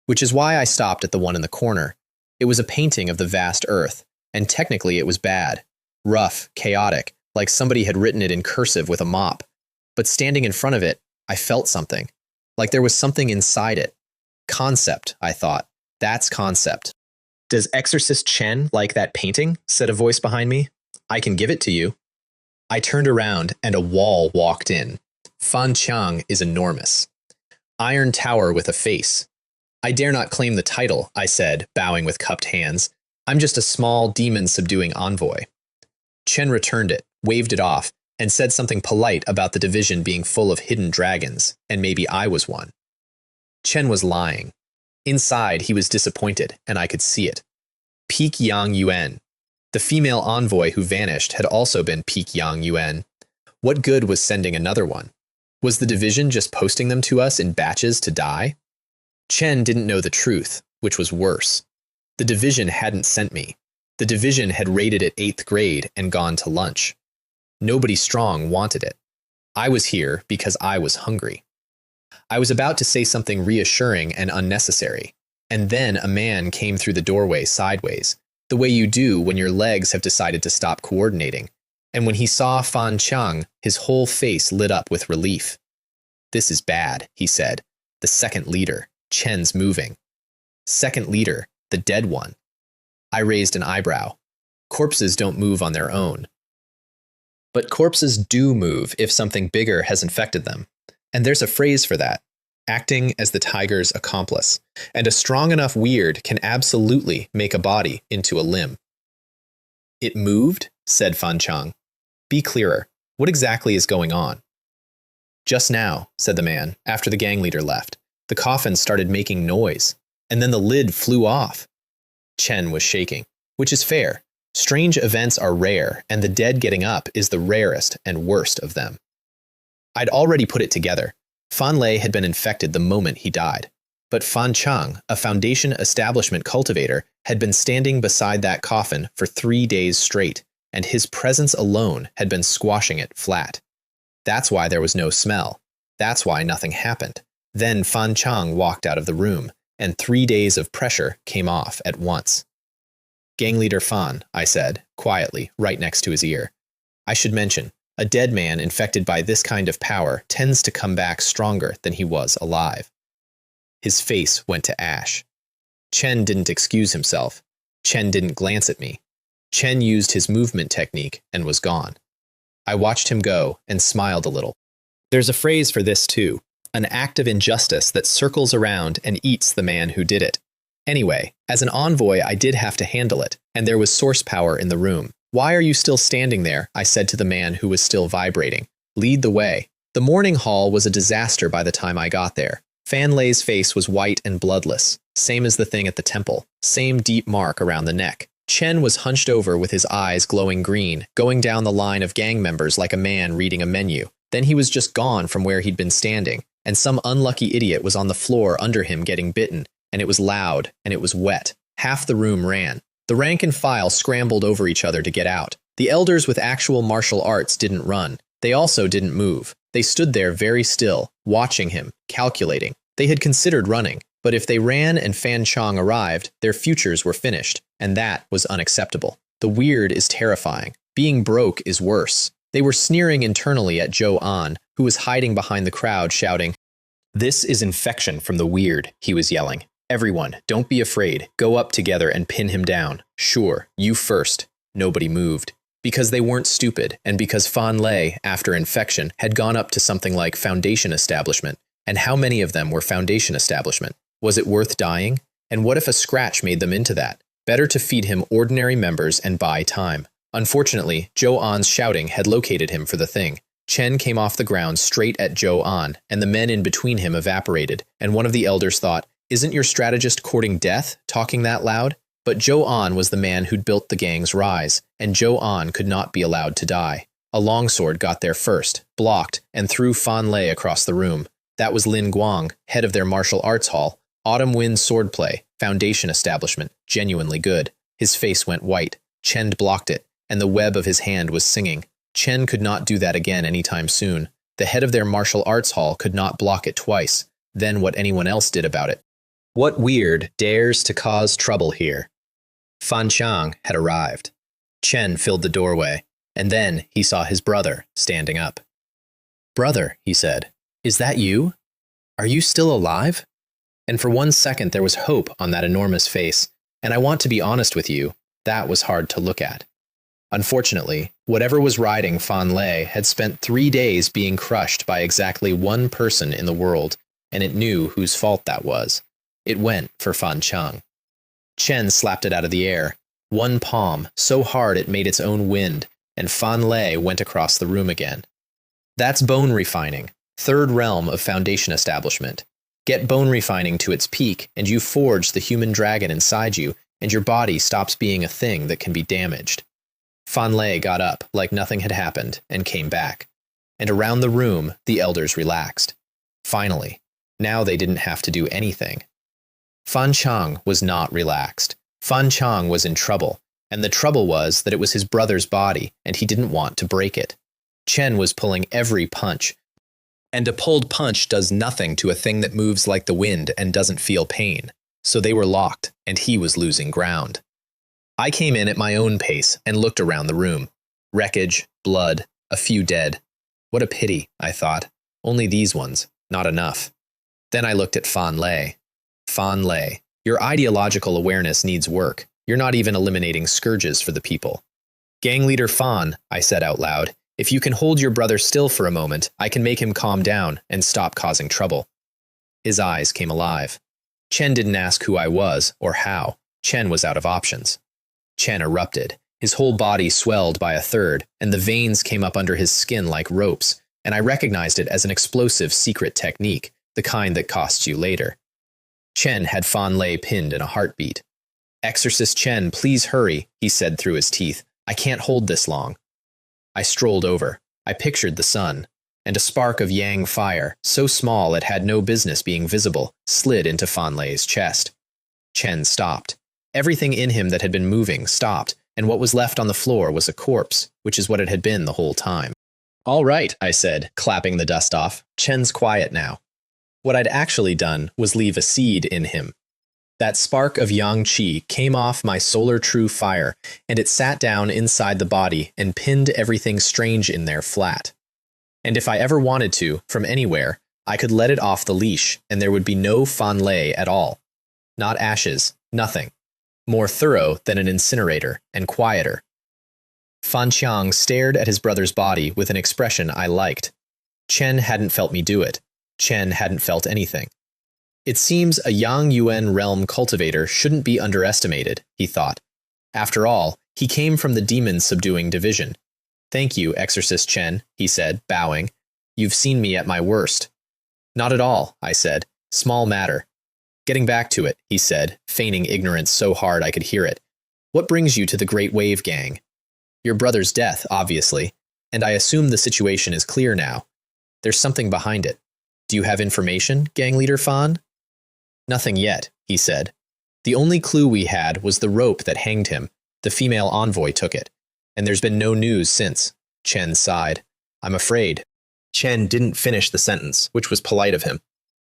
Which is why I stopped at the one in the corner. It was a painting of the vast earth, and technically it was bad. Rough, chaotic, like somebody had written it in cursive with a mop. But standing in front of it, I felt something. Like there was something inside it. Concept, I thought. That's concept. Does Exorcist Chen like that painting? Said a voice behind me. I can give it to you. I turned around and a wall walked in. Fan Chang is enormous. Iron tower with a face. I dare not claim the title, I said, bowing with cupped hands. I'm just a small demon-subduing envoy. Chen returned it, waved it off, and said something polite about the division being full of hidden dragons, and maybe I was one. Chen was lying. Inside, he was disappointed, and I could see it. Peak Yang Yuan. The female envoy who vanished had also been Peak Yang Yuan. What good was sending another one? Was the division just posting them to us in batches to die? Chen didn't know the truth, which was worse. The division hadn't sent me. The division had raided at 8th grade and gone to lunch. Nobody strong wanted it. I was here because I was hungry. I was about to say something reassuring and unnecessary, and then a man came through the doorway sideways, the way you do when your legs have decided to stop coordinating, and when he saw Fan Chang, his whole face lit up with relief. This is bad, he said. The second leader, Chen's moving. Second leader, the dead one. I raised an eyebrow. Corpses don't move on their own. But corpses do move if something bigger has infected them. And there's a phrase for that. Acting as the tiger's accomplice, and a strong enough weird can absolutely make a body into a limb. It moved, said Fan Chang. Be clearer. What exactly is going on? Just now, said the man, after the gang leader left. The coffin started making noise, and then the lid flew off. Chen was shaking, which is fair. Strange events are rare, and the dead getting up is the rarest and worst of them. I'd already put it together. Fan Lei had been infected the moment he died. But Fan Chang, a Foundation establishment cultivator, had been standing beside that coffin for 3 days straight, and his presence alone had been squashing it flat. That's why there was no smell. That's why nothing happened. Then Fan Chang walked out of the room, and 3 days of pressure came off at once. Gang leader Fan, I said, quietly, right next to his ear. I should mention, a dead man infected by this kind of power tends to come back stronger than he was alive. His face went to ash. Chen didn't excuse himself. Chen didn't glance at me. Chen used his movement technique and was gone. I watched him go and smiled a little. There's a phrase for this too, an act of injustice that circles around and eats the man who did it. Anyway, as an envoy, I did have to handle it, and there was source power in the room. Why are you still standing there? I said to the man who was still vibrating. Lead the way. The morning hall was a disaster by the time I got there. Fan Lei's face was white and bloodless, same as the thing at the temple, same deep mark around the neck. Chen was hunched over with his eyes glowing green, going down the line of gang members like a man reading a menu. Then he was just gone from where he'd been standing, and some unlucky idiot was on the floor under him getting bitten, and it was loud, and it was wet. Half the room ran. The rank and file scrambled over each other to get out. The elders with actual martial arts didn't run. They also didn't move. They stood there very still, watching him, calculating. They had considered running, but if they ran and Fan Chang arrived, their futures were finished, and that was unacceptable. The weird is terrifying. Being broke is worse. They were sneering internally at Zhou An, who was hiding behind the crowd, shouting, "This is infection from the weird," he was yelling. "Everyone, don't be afraid. Go up together and pin him down. Sure, you first." Nobody moved. Because they weren't stupid, and because Fan Lei, after infection, had gone up to something like Foundation Establishment. And how many of them were Foundation Establishment? Was it worth dying? And what if a scratch made them into that? Better to feed him ordinary members and buy time. Unfortunately, Zhou An's shouting had located him for the thing. Chen came off the ground straight at Zhou An, and the men in between him evaporated, and one of the elders thought, "Isn't your strategist courting death, talking that loud?" But Zhou An was the man who'd built the gang's rise, and Zhou An could not be allowed to die. A longsword got there first, blocked, and threw Fan Lei across the room. That was Lin Guang, head of their martial arts hall. Autumn Wind swordplay, foundation establishment, genuinely good. His face went white. Chen blocked it, and the web of his hand was singing. Chen could not do that again anytime soon. The head of their martial arts hall could not block it twice, then what anyone else did about it. What weird dares to cause trouble here? Fan Qiang had arrived. Chen filled the doorway, and then he saw his brother standing up. "Brother," he said, "is that you? Are you still alive?" And for 1 second there was hope on that enormous face, and I want to be honest with you, that was hard to look at. Unfortunately, whatever was riding Fan Lei had spent 3 days being crushed by exactly one person in the world, and it knew whose fault that was. It went for Fan Qiang. Chen slapped it out of the air, one palm, so hard it made its own wind, and Fan Lei went across the room again. That's bone refining, third realm of foundation establishment. Get bone refining to its peak, and you forge the human dragon inside you, and your body stops being a thing that can be damaged. Fan Lei got up like nothing had happened and came back. And around the room, the elders relaxed. Finally, now they didn't have to do anything. Fan Qiang was not relaxed. Fan Qiang was in trouble, and the trouble was that it was his brother's body, and he didn't want to break it. Chen was pulling every punch, and a pulled punch does nothing to a thing that moves like the wind and doesn't feel pain. So they were locked, and he was losing ground. I came in at my own pace and looked around the room. Wreckage, blood, a few dead. What a pity, I thought. Only these ones, not enough. Then I looked at Fan Lei. Fan Lei, your ideological awareness needs work. You're not even eliminating scourges for the people. Gang leader Fan, I said out loud, if you can hold your brother still for a moment, I can make him calm down and stop causing trouble. His eyes came alive. Chen didn't ask who I was or how. Chen was out of options. Chen erupted. His whole body swelled by a third, and the veins came up under his skin like ropes, and I recognized it as an explosive secret technique, the kind that costs you later. Chen had Fan Lei pinned in a heartbeat. "Exorcist Chen, please hurry," he said through his teeth. "I can't hold this long." I strolled over. I pictured the sun, and a spark of yang fire, so small it had no business being visible, slid into Fan Lei's chest. Chen stopped. Everything in him that had been moving stopped, and what was left on the floor was a corpse, which is what it had been the whole time. "All right," I said, clapping the dust off. "Chen's quiet now." What I'd actually done was leave a seed in him. That spark of yang qi came off my solar true fire, and it sat down inside the body and pinned everything strange in there flat. And if I ever wanted to, from anywhere, I could let it off the leash, and there would be no Fan Lei at all. Not ashes, nothing. More thorough than an incinerator, and quieter. Fan Qiang stared at his brother's body with an expression I liked. Chen hadn't felt me do it. Chen hadn't felt anything. It seems a Yang Yuan realm cultivator shouldn't be underestimated, he thought. After all, he came from the Demon Subduing Division. "Thank you, Exorcist Chen," he said, bowing. "You've seen me at my worst." "Not at all," I said. "Small matter." "Getting back to it," he said, feigning ignorance so hard I could hear it. "What brings you to the Great Wave Gang?" "Your brother's death, obviously, and I assume the situation is clear now. There's something behind it. Do you have information, Gang Leader Fan?" "Nothing yet," he said. "The only clue we had was the rope that hanged him. The female envoy took it. And there's been no news since." Chen sighed. "I'm afraid." Chen didn't finish the sentence, which was polite of him.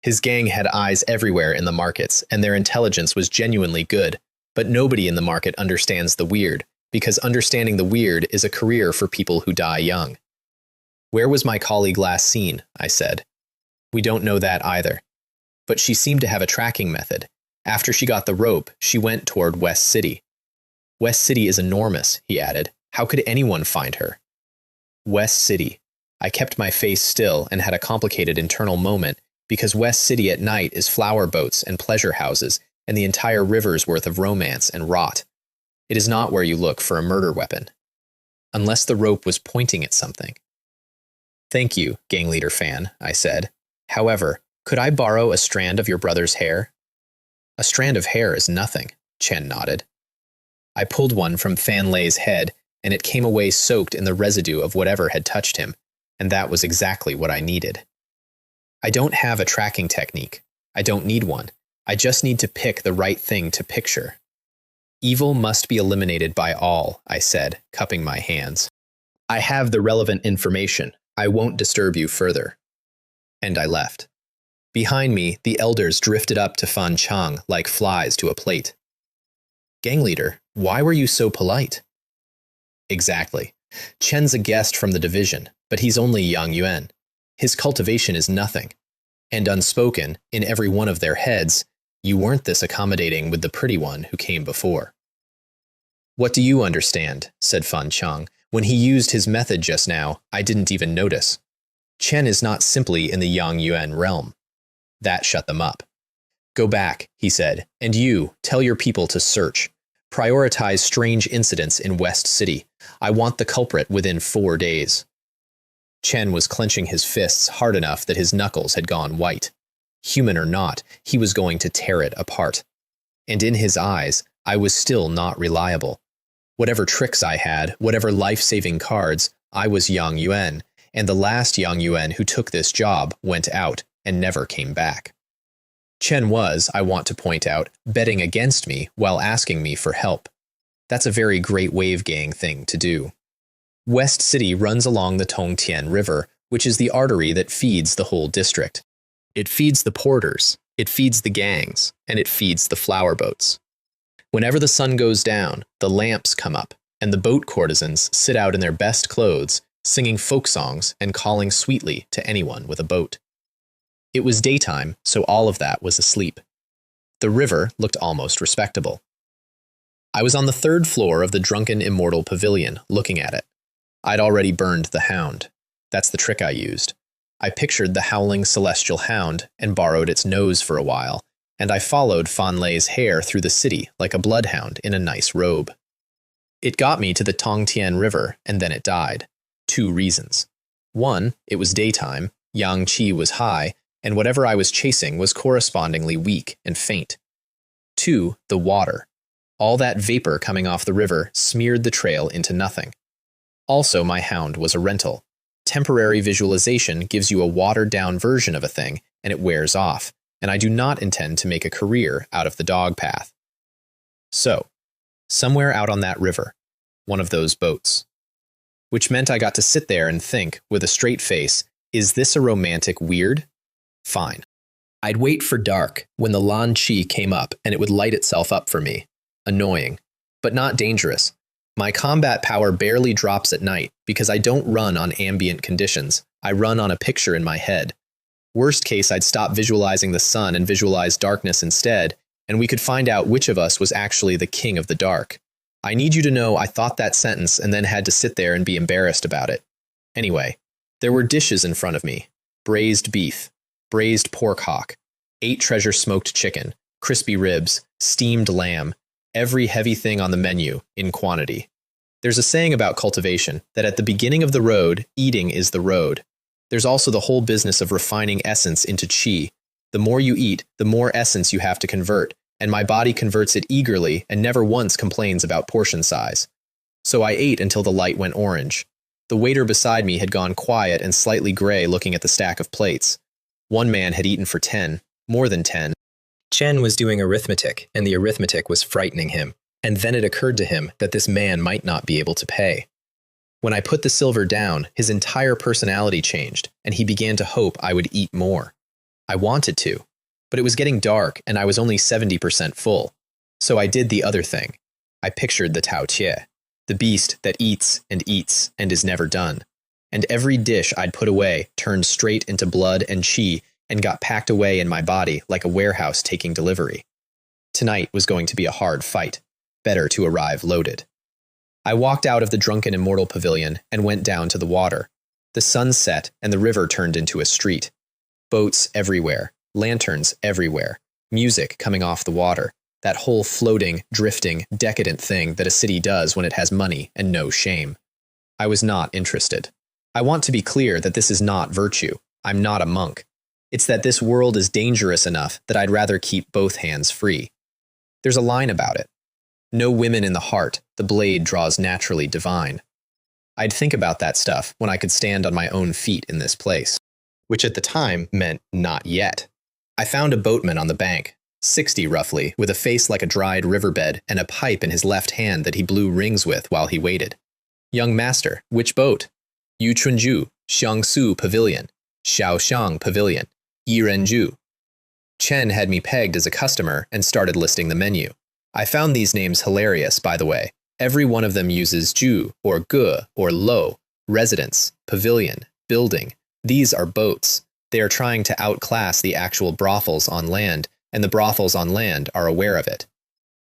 His gang had eyes everywhere in the markets, and their intelligence was genuinely good. But nobody in the market understands the weird, because understanding the weird is a career for people who die young. "Where was my colleague last seen?" I said. "We don't know that either. But she seemed to have a tracking method. After she got the rope, she went toward West City." "West City is enormous," he added. "How could anyone find her?" West City. I kept my face still and had a complicated internal moment, because West City at night is flower boats and pleasure houses, and the entire river's worth of romance and rot. It is not where you look for a murder weapon. Unless the rope was pointing at something. Thank you, gang leader Fan, I said. However, could I borrow a strand of your brother's hair? A strand of hair is nothing, Chen nodded. I pulled one from Fan Lei's head, and it came away soaked in the residue of whatever had touched him, and that was exactly what I needed. I don't have a tracking technique. I don't need one. I just need to pick the right thing to picture. Evil must be eliminated by all, I said, cupping my hands. I have the relevant information. I won't disturb you further. And I left. Behind me, the elders drifted up to Fan Chang like flies to a plate. Gang leader, why were you so polite? Exactly. Chen's a guest from the division, but he's only Yang Yuan. His cultivation is nothing. And unspoken, in every one of their heads, you weren't this accommodating with the pretty one who came before. What do you understand? Said Fan Chang. When he used his method just now, I didn't even notice. Chen is not simply in the Yang Yuan realm. That shut them up. Go back, he said, and you, tell your people to search. Prioritize strange incidents in West City. I want the culprit within 4 days. Chen was clenching his fists hard enough that his knuckles had gone white. Human or not, he was going to tear it apart. And in his eyes, I was still not reliable. Whatever tricks I had, whatever life-saving cards, I was Yang Yuan, and the last Yang Yuan who took this job went out and never came back. Chen was, I want to point out, betting against me while asking me for help. That's a very Great Wave Gang thing to do. West City runs along the Tongtian River, which is the artery that feeds the whole district. It feeds the porters, it feeds the gangs, and it feeds the flower boats. Whenever the sun goes down, the lamps come up, and the boat courtesans sit out in their best clothes, singing folk songs and calling sweetly to anyone with a boat. It was daytime, so all of that was asleep. The river looked almost respectable. I was on the 3rd floor of the Drunken Immortal Pavilion, looking at it. I'd already burned the hound. That's the trick I used. I pictured the howling celestial hound and borrowed its nose for a while, and I followed Fan Lei's hair through the city like a bloodhound in a nice robe. It got me to the Tongtian River, and then it died. 2 reasons. 1, it was daytime, Yang Qi was high, and whatever I was chasing was correspondingly weak and faint. 2, the water. All that vapor coming off the river smeared the trail into nothing. Also, my hound was a rental. Temporary visualization gives you a watered-down version of a thing, and it wears off, and I do not intend to make a career out of the dog path. So, somewhere out on that river, one of those boats. Which meant I got to sit there and think, with a straight face, is this a romantic weird? Fine. I'd wait for dark, when the Lan Qi came up, and it would light itself up for me. Annoying, but not dangerous. My combat power barely drops at night because I don't run on ambient conditions. I run on a picture in my head. Worst case, I'd stop visualizing the sun and visualize darkness instead, and we could find out which of us was actually the king of the dark. I need you to know I thought that sentence and then had to sit there and be embarrassed about it. Anyway, there were dishes in front of me. Braised beef, braised pork hock, 8 treasure smoked chicken, crispy ribs, steamed lamb, every heavy thing on the menu, in quantity. There's a saying about cultivation, that at the beginning of the road, eating is the road. There's also the whole business of refining essence into qi. The more you eat, the more essence you have to convert, and my body converts it eagerly and never once complains about portion size. So I ate until the light went orange. The waiter beside me had gone quiet and slightly gray looking at the stack of plates. One man had eaten for 10, more than 10. Chen was doing arithmetic, and the arithmetic was frightening him. And then it occurred to him that this man might not be able to pay. When I put the silver down, his entire personality changed, and he began to hope I would eat more. I wanted to, but it was getting dark, and I was only 70% full. So I did the other thing. I pictured the Tao Tie, the beast that eats and is never done. And every dish I'd put away turned straight into blood and qi and got packed away in my body like a warehouse taking delivery. Tonight was going to be a hard fight. Better to arrive loaded. I walked out of the Drunken Immortal Pavilion and went down to the water. The sun set and the river turned into a street. Boats everywhere, lanterns everywhere, music coming off the water, That whole floating, drifting, decadent thing that a city does when it has money and no shame. I was not interested. I want to be clear that this is not virtue. I'm not a monk. It's that this world is dangerous enough that I'd rather keep both hands free. There's a line about it. No women in the heart, the blade draws naturally divine. I'd think about that stuff when I could stand on my own feet in this place, which at the time meant not yet. I found a boatman on the bank, 60 roughly, with a face like a dried riverbed and a pipe in his left hand that he blew rings with while he waited. Young master, which boat? Yu Chunju, Xiangsu Pavilion, Shaoxiang Pavilion, Yirenju. Chen had me pegged as a customer and started listing the menu. I found these names hilarious, by the way. Every one of them uses ju, or ge, or lo, residence, pavilion, building. These are boats. They are trying to outclass the actual brothels on land, and the brothels on land are aware of it.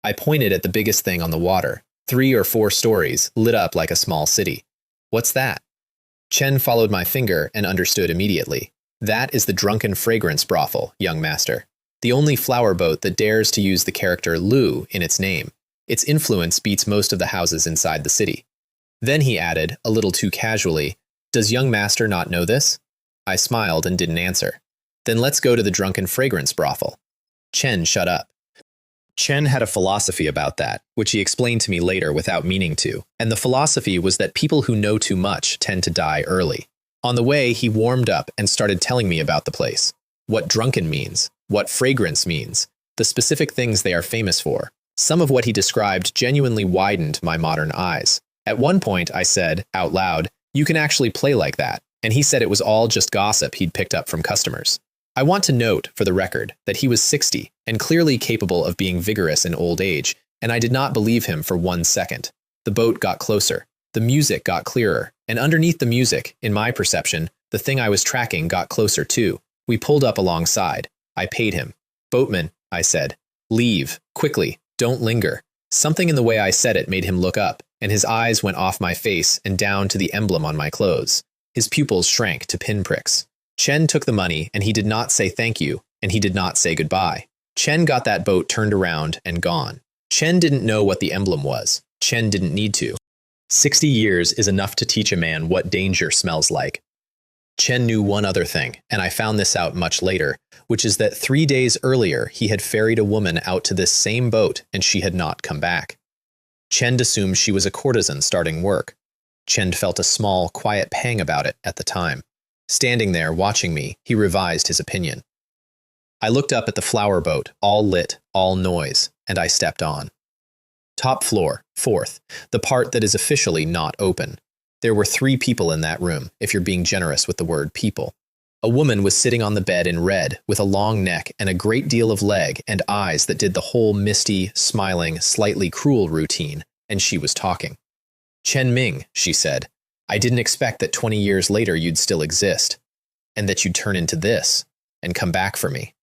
I pointed at the biggest thing on the water, 3 or 4 stories, lit up like a small city. What's that? Chen followed my finger and understood immediately. That is the Drunken Fragrance Brothel, young master. The only flower boat that dares to use the character Lu in its name. Its influence beats most of the houses inside the city. Then he added, a little too casually, "Does young master not know this?" I smiled and didn't answer. "Then let's go to the Drunken Fragrance Brothel." Chen shut up. Chen had a philosophy about that, which he explained to me later without meaning to, and the philosophy was that people who know too much tend to die early. On the way, he warmed up and started telling me about the place. What drunken means, what fragrance means, the specific things they are famous for. Some of what he described genuinely widened my modern eyes. At one point, I said, out loud, "You can actually play like that," and he said it was all just gossip he'd picked up from customers. I want to note, for the record, that he was 60 and clearly capable of being vigorous in old age, and I did not believe him for 1 second. The boat got closer. The music got clearer, and underneath the music, in my perception, the thing I was tracking got closer too. We pulled up alongside. I paid him. "Boatman," I said, "leave, quickly, don't linger." Something in the way I said it made him look up, and his eyes went off my face and down to the emblem on my clothes. His pupils shrank to pinpricks. Chen took the money, and he did not say thank you, and he did not say goodbye. Chen got that boat turned around and gone. Chen didn't know what the emblem was. Chen didn't need to. 60 years is enough to teach a man what danger smells like. Chen knew one other thing, and I found this out much later, which is that 3 days earlier he had ferried a woman out to this same boat and she had not come back. Chen assumed she was a courtesan starting work. Chen felt a small, quiet pang about it at the time. Standing there, watching me, he revised his opinion. I looked up at the flower boat, all lit, all noise, and I stepped on. Top floor, 4th, the part that is officially not open. There were 3 people in that room, if you're being generous with the word people. A woman was sitting on the bed in red, with a long neck and a great deal of leg and eyes that did the whole misty, smiling, slightly cruel routine, and she was talking. "Chen Ming," she said, "I didn't expect that 20 years later you'd still exist, and that you'd turn into this, and come back for me."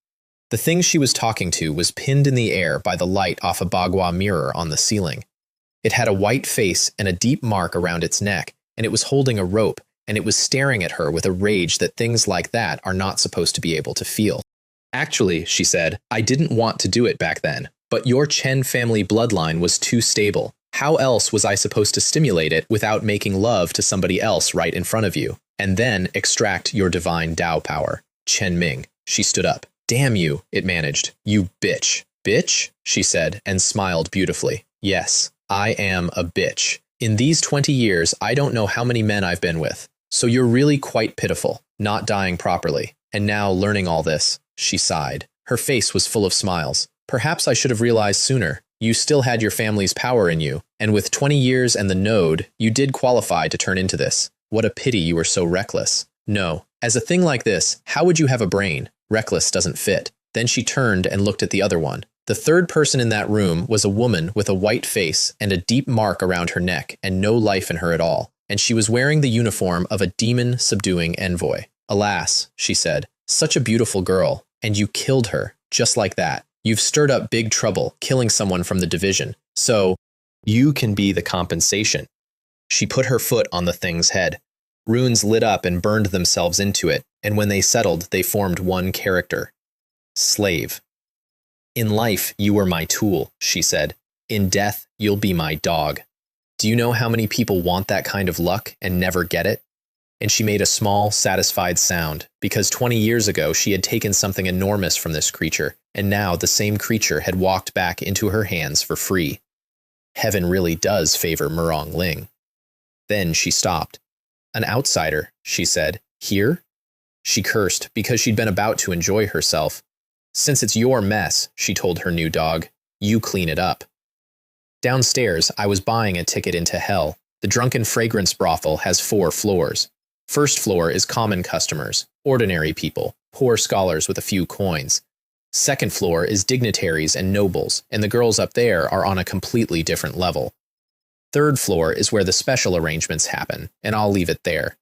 The thing she was talking to was pinned in the air by the light off a bagua mirror on the ceiling. It had a white face and a deep mark around its neck, and it was holding a rope, and it was staring at her with a rage that things like that are not supposed to be able to feel. "Actually," she said, "I didn't want to do it back then, but your Chen family bloodline was too stable. How else was I supposed to stimulate it without making love to somebody else right in front of you, and then extract your divine Tao power?" Chen Ming. She stood up. "Damn you," it managed. "You bitch." "Bitch?" she said, and smiled beautifully. "Yes, I am a bitch. In these 20 years, I don't know how many men I've been with. So you're really quite pitiful, not dying properly. And now learning all this." She sighed. Her face was full of smiles. "Perhaps I should have realized sooner. You still had your family's power in you, and with 20 years and the node, you did qualify to turn into this. What a pity you were so reckless. No, as a thing like this, how would you have a brain? Reckless doesn't fit." Then she turned and looked at the other one. The third person in that room was a woman with a white face and a deep mark around her neck and no life in her at all, and she was wearing the uniform of a demon subduing envoy. "Alas," she said, "such a beautiful girl, and you killed her, just like that. You've stirred up big trouble, killing someone from the division. So, you can be the compensation." She put her foot on the thing's head. Runes lit up and burned themselves into it, and when they settled, they formed one character. Slave. In life, you were my tool, she said. In death, you'll be my dog. Do you know how many people want that kind of luck and never get it? And she made a small, satisfied sound, because 20 years ago she had taken something enormous from this creature, and now the same creature had walked back into her hands for free. Heaven really does favor Murong Ling. Then she stopped. An outsider, she said. Here? She cursed, because she'd been about to enjoy herself. Since it's your mess, she told her new dog, you clean it up. Downstairs, I was buying a ticket into hell. The drunken fragrance brothel has 4 floors. First floor is common customers, ordinary people, poor scholars with a few coins. Second floor is dignitaries and nobles, and the girls up there are on a completely different level. Third floor is where the special arrangements happen, and I'll leave it there.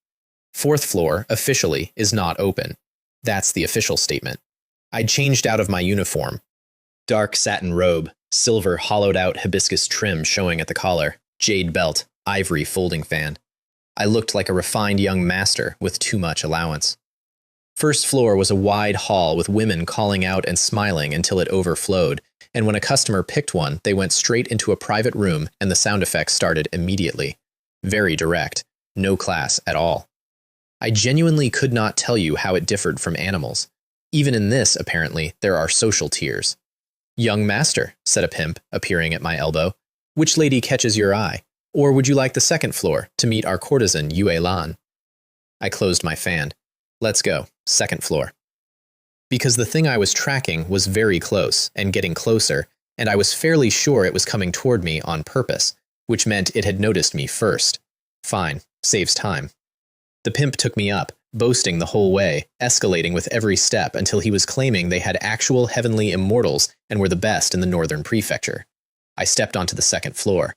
Fourth floor, officially, is not open. That's the official statement. I'd changed out of my uniform. Dark satin robe, silver hollowed-out hibiscus trim showing at the collar, jade belt, ivory folding fan. I looked like a refined young master with too much allowance. First floor was a wide hall with women calling out and smiling until it overflowed, and when a customer picked one, they went straight into a private room and the sound effects started immediately. Very direct, no class at all. I genuinely could not tell you how it differed from animals. Even in this, apparently, there are social tiers. Young master, said a pimp, appearing at my elbow, which lady catches your eye? Or would you like the second floor to meet our courtesan Yue Lan? I closed my fan. Let's go, second floor. Because the thing I was tracking was very close and getting closer, and I was fairly sure it was coming toward me on purpose, which meant it had noticed me first. Fine, saves time. The pimp took me up, boasting the whole way, escalating with every step until he was claiming they had actual heavenly immortals and were the best in the northern prefecture. I stepped onto the second floor,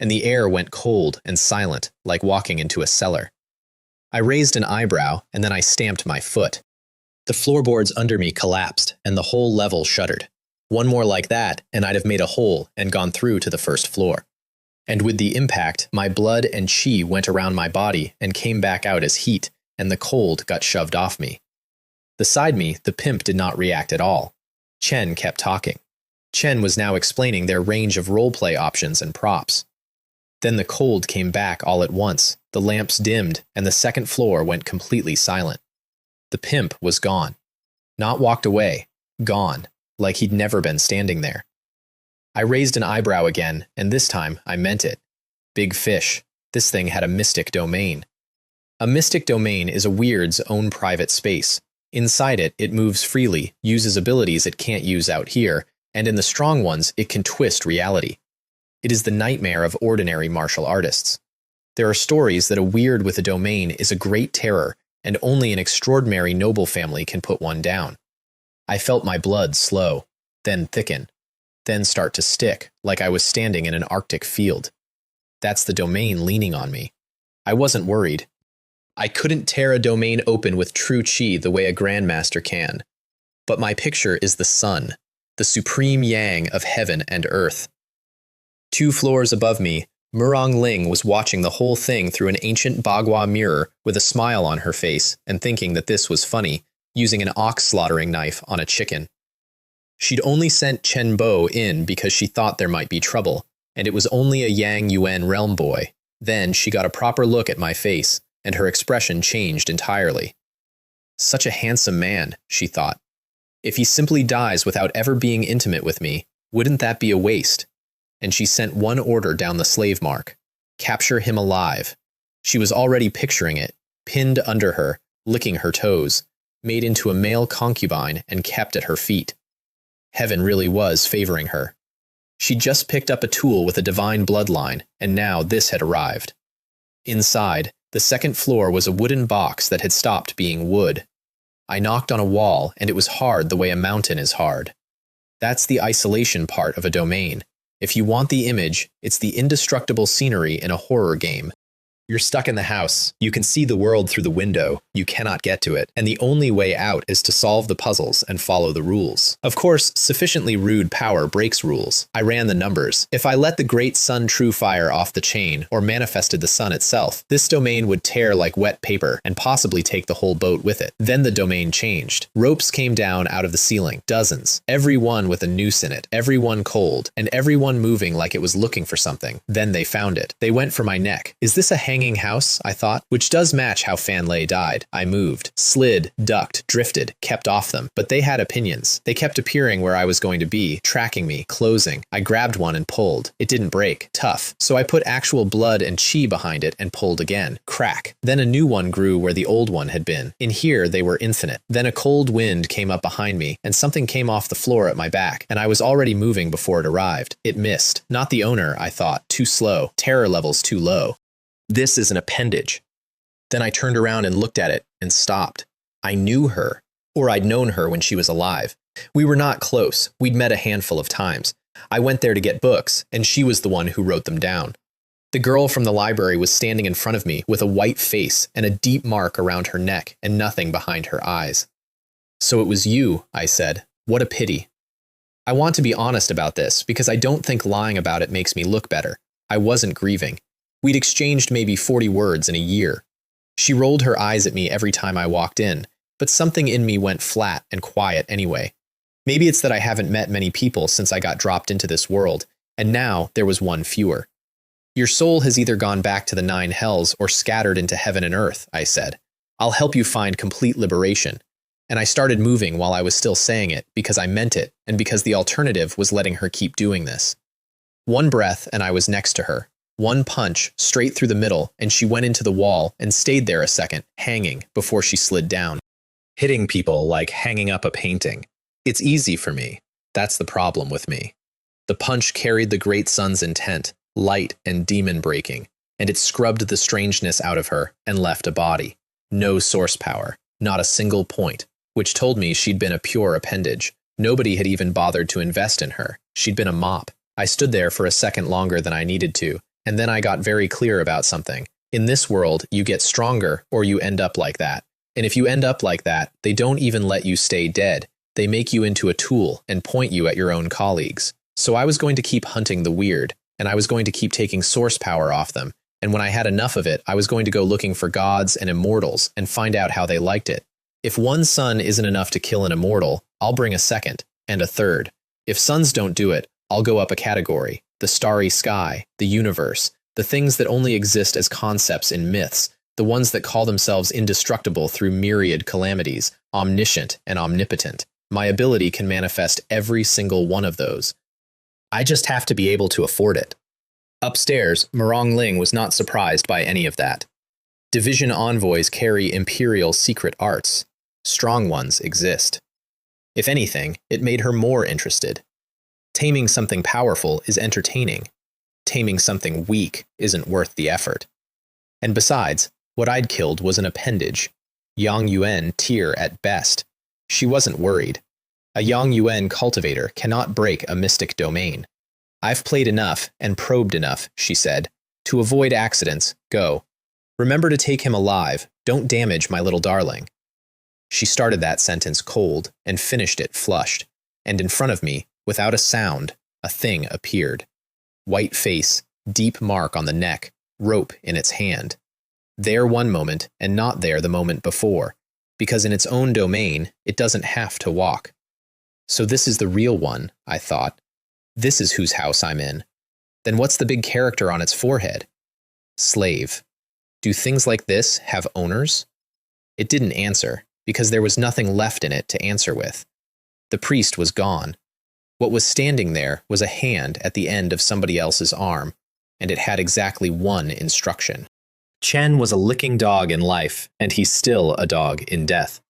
and the air went cold and silent, like walking into a cellar. I raised an eyebrow, and then I stamped my foot. The floorboards under me collapsed, and the whole level shuddered. One more like that, and I'd have made a hole and gone through to the first floor. And with the impact, my blood and chi went around my body and came back out as heat, and the cold got shoved off me. Beside me, the pimp did not react at all. Chen kept talking. Chen was now explaining their range of roleplay options and props. Then the cold came back all at once, the lamps dimmed, and the second floor went completely silent. The pimp was gone. Not walked away, gone, like he'd never been standing there. I raised an eyebrow again, and this time I meant it. Big fish. This thing had a mystic domain. A mystic domain is a weird's own private space. Inside it, it moves freely, uses abilities it can't use out here, and in the strong ones, it can twist reality. It is the nightmare of ordinary martial artists. There are stories that a weird with a domain is a great terror, and only an extraordinary noble family can put one down. I felt my blood slow, then thicken, then start to stick, like I was standing in an Arctic field. That's the domain leaning on me. I wasn't worried. I couldn't tear a domain open with true chi the way a grandmaster can. But my picture is the sun, the supreme yang of heaven and earth. 2 floors above me, Murong Ling was watching the whole thing through an ancient bagua mirror with a smile on her face and thinking that this was funny, using an ox slaughtering knife on a chicken. She'd only sent Chen Bo in because she thought there might be trouble, and it was only a Yang Yuan realm boy. Then she got a proper look at my face, and her expression changed entirely. Such a handsome man, she thought. If he simply dies without ever being intimate with me, wouldn't that be a waste? And she sent one order down the slave mark. Capture him alive. She was already picturing it, pinned under her, licking her toes, made into a male concubine and kept at her feet. Heaven really was favoring her. She'd just picked up a tool with a divine bloodline, and now this had arrived. Inside, the second floor was a wooden box that had stopped being wood. I knocked on a wall, and it was hard the way a mountain is hard. That's the isolation part of a domain. If you want the image, it's the indestructible scenery in a horror game. You're stuck in the house. You can see the world through the window. You cannot get to it. And the only way out is to solve the puzzles and follow the rules. Of course, sufficiently rude power breaks rules. I ran the numbers. If I let the great sun true fire off the chain, or manifested the sun itself, this domain would tear like wet paper and possibly take the whole boat with it. Then the domain changed. Ropes came down out of the ceiling. Dozens. Every one with a noose in it. Every one cold. And every one moving like it was looking for something. Then they found it. They went for my neck. Is this a hanging house? I thought. Which does match how Fan Lei died. I moved, slid, ducked, drifted, kept off them. But they had opinions. They kept appearing where I was going to be, tracking me, closing. I grabbed one and pulled. It didn't break. Tough. So I put actual blood and chi behind it and pulled again. Crack. Then a new one grew where the old one had been. In here, they were infinite. Then a cold wind came up behind me, and something came off the floor at my back, and I was already moving before it arrived. It missed. Not the owner, I thought. Too slow. Terror levels too low. This is an appendage. Then I turned around and looked at it and stopped. I knew her, or I'd known her when she was alive. We were not close. We'd met a handful of times. I went there to get books, and she was the one who wrote them down. The girl from the library was standing in front of me with a white face and a deep mark around her neck and nothing behind her eyes. So it was you, I said. What a pity. I want to be honest about this because I don't think lying about it makes me look better. I wasn't grieving. We'd exchanged maybe 40 words in a year. She rolled her eyes at me every time I walked in, but something in me went flat and quiet anyway. Maybe it's that I haven't met many people since I got dropped into this world, and now there was one fewer. Your soul has either gone back to the 9 hells or scattered into heaven and earth, I said. I'll help you find complete liberation. And I started moving while I was still saying it because I meant it and because the alternative was letting her keep doing this. One breath and I was next to her. One punch, straight through the middle, and she went into the wall and stayed there a second, hanging, before she slid down. Hitting people like hanging up a painting. It's easy for me. That's the problem with me. The punch carried the great sun's intent, light and demon breaking, and it scrubbed the strangeness out of her and left a body. No source power, not a single point, which told me she'd been a pure appendage. Nobody had even bothered to invest in her. She'd been a mop. I stood there for a second longer than I needed to, and then I got very clear about something. In this world, you get stronger or you end up like that. And if you end up like that, they don't even let you stay dead. They make you into a tool and point you at your own colleagues. So I was going to keep hunting the weird, and I was going to keep taking source power off them. And when I had enough of it, I was going to go looking for gods and immortals and find out how they liked it. If one sun isn't enough to kill an immortal, I'll bring a second and a third. If suns don't do it, I'll go up a category. The starry sky, the universe, the things that only exist as concepts in myths, the ones that call themselves indestructible through myriad calamities, omniscient and omnipotent. My ability can manifest every single one of those. I just have to be able to afford it. Upstairs, Morong Ling was not surprised by any of that. Division envoys carry imperial secret arts. Strong ones exist. If anything, it made her more interested. Taming something powerful is entertaining. Taming something weak isn't worth the effort. And besides, what I'd killed was an appendage. Yang Yuan tier at best. She wasn't worried. A Yang Yuan cultivator cannot break a mystic domain. I've played enough and probed enough, she said. To avoid accidents, go. Remember to take him alive. Don't damage my little darling. She started that sentence cold and finished it flushed. And in front of me, without a sound, a thing appeared. White face, deep mark on the neck, rope in its hand. There one moment and not there the moment before, because in its own domain, it doesn't have to walk. So this is the real one, I thought. This is whose house I'm in. Then what's the big character on its forehead? Slave. Do things like this have owners? It didn't answer, because there was nothing left in it to answer with. The priest was gone. What was standing there was a hand at the end of somebody else's arm, and it had exactly one instruction. Chen was a licking dog in life, and he's still a dog in death.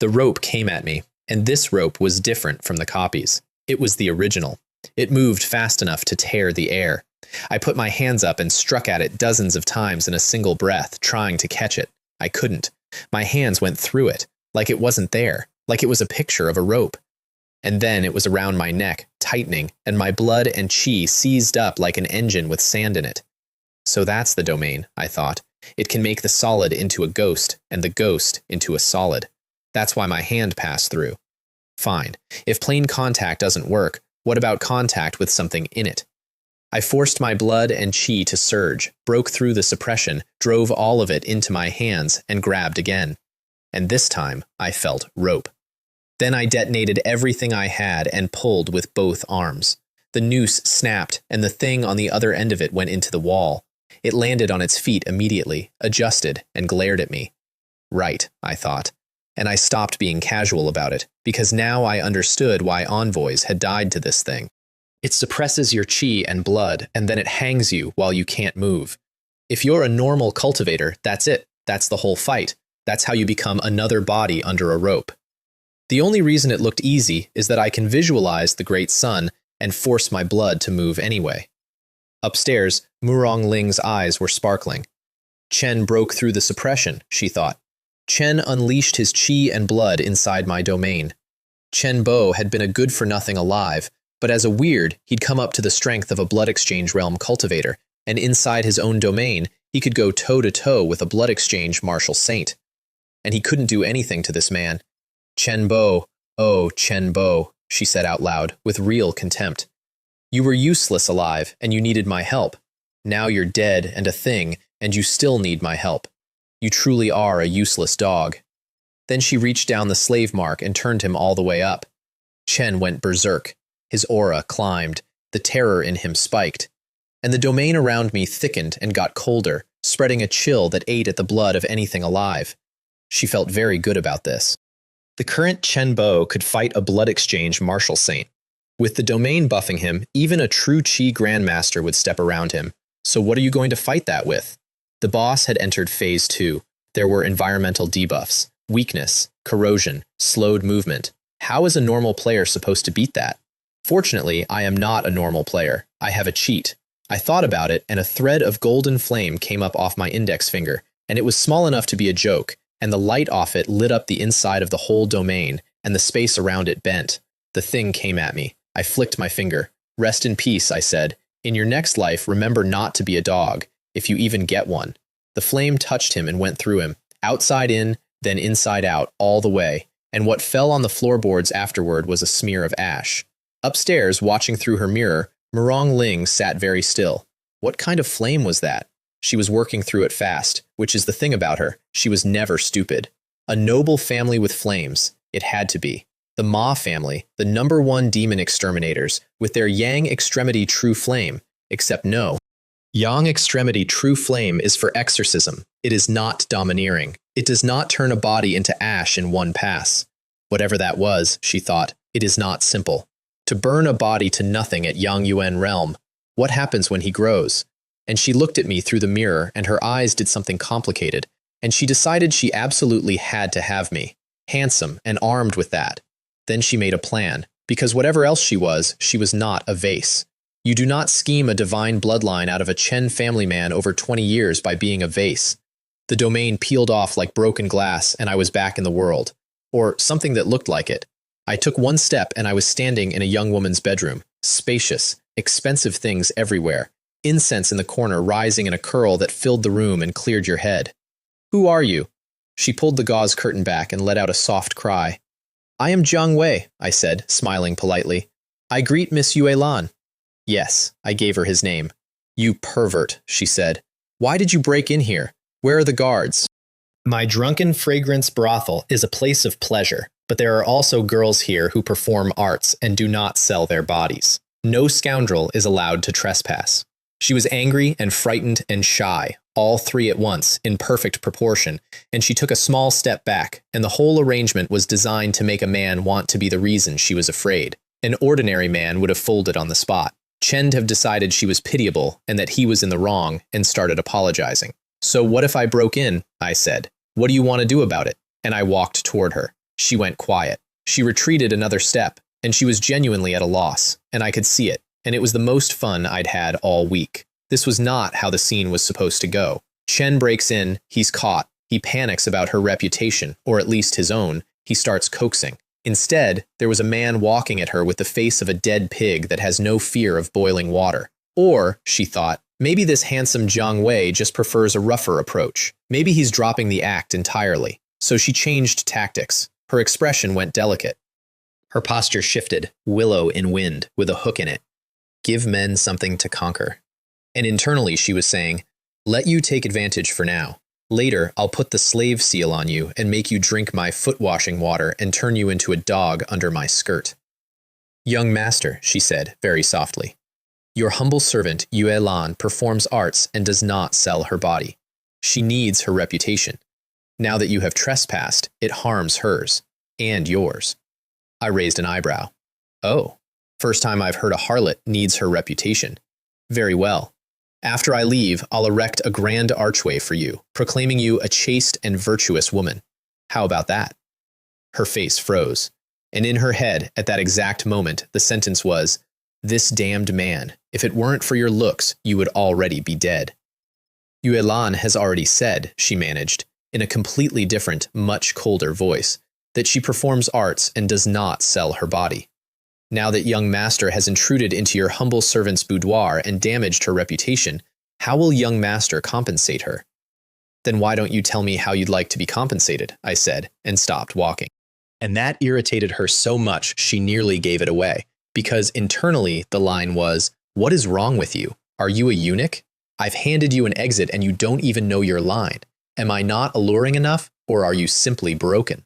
The rope came at me, and this rope was different from the copies. It was the original. It moved fast enough to tear the air. I put my hands up and struck at it dozens of times in a single breath, trying to catch it. I couldn't. My hands went through it, like it wasn't there, like it was a picture of a rope. And then it was around my neck, tightening, and my blood and chi seized up like an engine with sand in it. So that's the domain, I thought. It can make the solid into a ghost, and the ghost into a solid. That's why my hand passed through. Fine. If plain contact doesn't work, what about contact with something in it? I forced my blood and chi to surge, broke through the suppression, drove all of it into my hands, and grabbed again. And this time, I felt rope. Then I detonated everything I had and pulled with both arms. The noose snapped, and the thing on the other end of it went into the wall. It landed on its feet immediately, adjusted, and glared at me. Right, I thought. And I stopped being casual about it, because now I understood why envoys had died to this thing. It suppresses your chi and blood, and then it hangs you while you can't move. If you're a normal cultivator, that's it. That's the whole fight. That's how you become another body under a rope. The only reason it looked easy is that I can visualize the great sun and force my blood to move anyway. Upstairs, Murong Ling's eyes were sparkling. Chen broke through the suppression, she thought. Chen unleashed his chi and blood inside my domain. Chen Bo had been a good-for-nothing alive, but as a weird, he'd come up to the strength of a blood exchange realm cultivator, and inside his own domain, he could go toe-to-toe with a blood exchange martial saint. And he couldn't do anything to this man. Chen Bo, oh, Chen Bo, she said out loud, with real contempt. You were useless alive, and you needed my help. Now you're dead and a thing, and you still need my help. You truly are a useless dog. Then she reached down the slave mark and turned him all the way up. Chen went berserk. His aura climbed. The terror in him spiked. And the domain around me thickened and got colder, spreading a chill that ate at the blood of anything alive. She felt very good about this. The current Chen Bo could fight a blood exchange martial saint. With the domain buffing him, even a true Chi Grandmaster would step around him. So what are you going to fight that with? The boss had entered Phase 2. There were environmental debuffs, weakness, corrosion, slowed movement. How is a normal player supposed to beat that? Fortunately, I am not a normal player. I have a cheat. I thought about it, and a thread of golden flame came up off my index finger, and it was small enough to be a joke, and the light off it lit up the inside of the whole domain, and the space around it bent. The thing came at me. I flicked my finger. Rest in peace, I said. In your next life, remember not to be a dog, if you even get one. The flame touched him and went through him, outside in, then inside out, all the way, and what fell on the floorboards afterward was a smear of ash. Upstairs, watching through her mirror, Murong Ling sat very still. What kind of flame was that? She was working through it fast, which is the thing about her. She was never stupid. A noble family with flames. It had to be. The Ma family, the #1 demon exterminators, with their Yang Extremity True Flame. Except no. Yang Extremity True Flame is for exorcism. It is not domineering. It does not turn a body into ash in one pass. Whatever that was, she thought, it is not simple. To burn a body to nothing at Yang Yuan realm. What happens when he grows? And she looked at me through the mirror, and her eyes did something complicated, and she decided she absolutely had to have me. Handsome and armed with that. Then she made a plan, because whatever else she was not a vase. You do not scheme a divine bloodline out of a Chen family man over 20 years by being a vase. The domain peeled off like broken glass, and I was back in the world. Or something that looked like it. I took one step, and I was standing in a young woman's bedroom. Spacious, expensive things everywhere. Incense in the corner rising in a curl that filled the room and cleared your head. Who are you? She pulled the gauze curtain back and let out a soft cry. I am Jiang Wei, I said, smiling politely. I greet Miss Yue Lan. Yes, I gave her his name. You pervert, she said. Why did you break in here? Where are the guards? My drunken fragrance brothel is a place of pleasure, but there are also girls here who perform arts and do not sell their bodies. No scoundrel is allowed to trespass. She was angry and frightened and shy, all three at once, in perfect proportion, and she took a small step back, and the whole arrangement was designed to make a man want to be the reason she was afraid. An ordinary man would have folded on the spot. Chend have decided she was pitiable and that he was in the wrong and started apologizing. So what if I broke in? I said. What do you want to do about it? And I walked toward her. She went quiet. She retreated another step, and she was genuinely at a loss, and I could see it, and it was the most fun I'd had all week. This was not how the scene was supposed to go. Chen breaks in, he's caught, he panics about her reputation, or at least his own, he starts coaxing. Instead, there was a man walking at her with the face of a dead pig that has no fear of boiling water. Or, she thought, Maybe this handsome Jiang Wei just prefers a rougher approach. Maybe he's dropping the act entirely. So she changed tactics. Her expression went delicate. Her posture shifted, willow in wind, with a hook in it. Give men something to conquer. And internally she was saying, let you take advantage for now. Later, I'll put the slave seal on you and make you drink my foot-washing water and turn you into a dog under my skirt. Young master, she said, very softly. Your humble servant, Yue Lan, performs arts and does not sell her body. She needs her reputation. Now that you have trespassed, it harms hers. And yours. I raised an eyebrow. Oh, first time I've heard a harlot needs her reputation. Very well. After I leave, I'll erect a grand archway for you, proclaiming you a chaste and virtuous woman. How about that? Her face froze, and in her head, at that exact moment, the sentence was, this damned man, if it weren't for your looks, you would already be dead. Yue Lan has already said, she managed, in a completely different, much colder voice, that she performs arts and does not sell her body. Now that young master has intruded into your humble servant's boudoir and damaged her reputation, how will young master compensate her? Then why don't you tell me how you'd like to be compensated, I said, and stopped walking. And that irritated her so much she nearly gave it away, because internally the line was, what is wrong with you? Are you a eunuch? I've handed you an exit and you don't even know your line. Am I not alluring enough, or are you simply broken?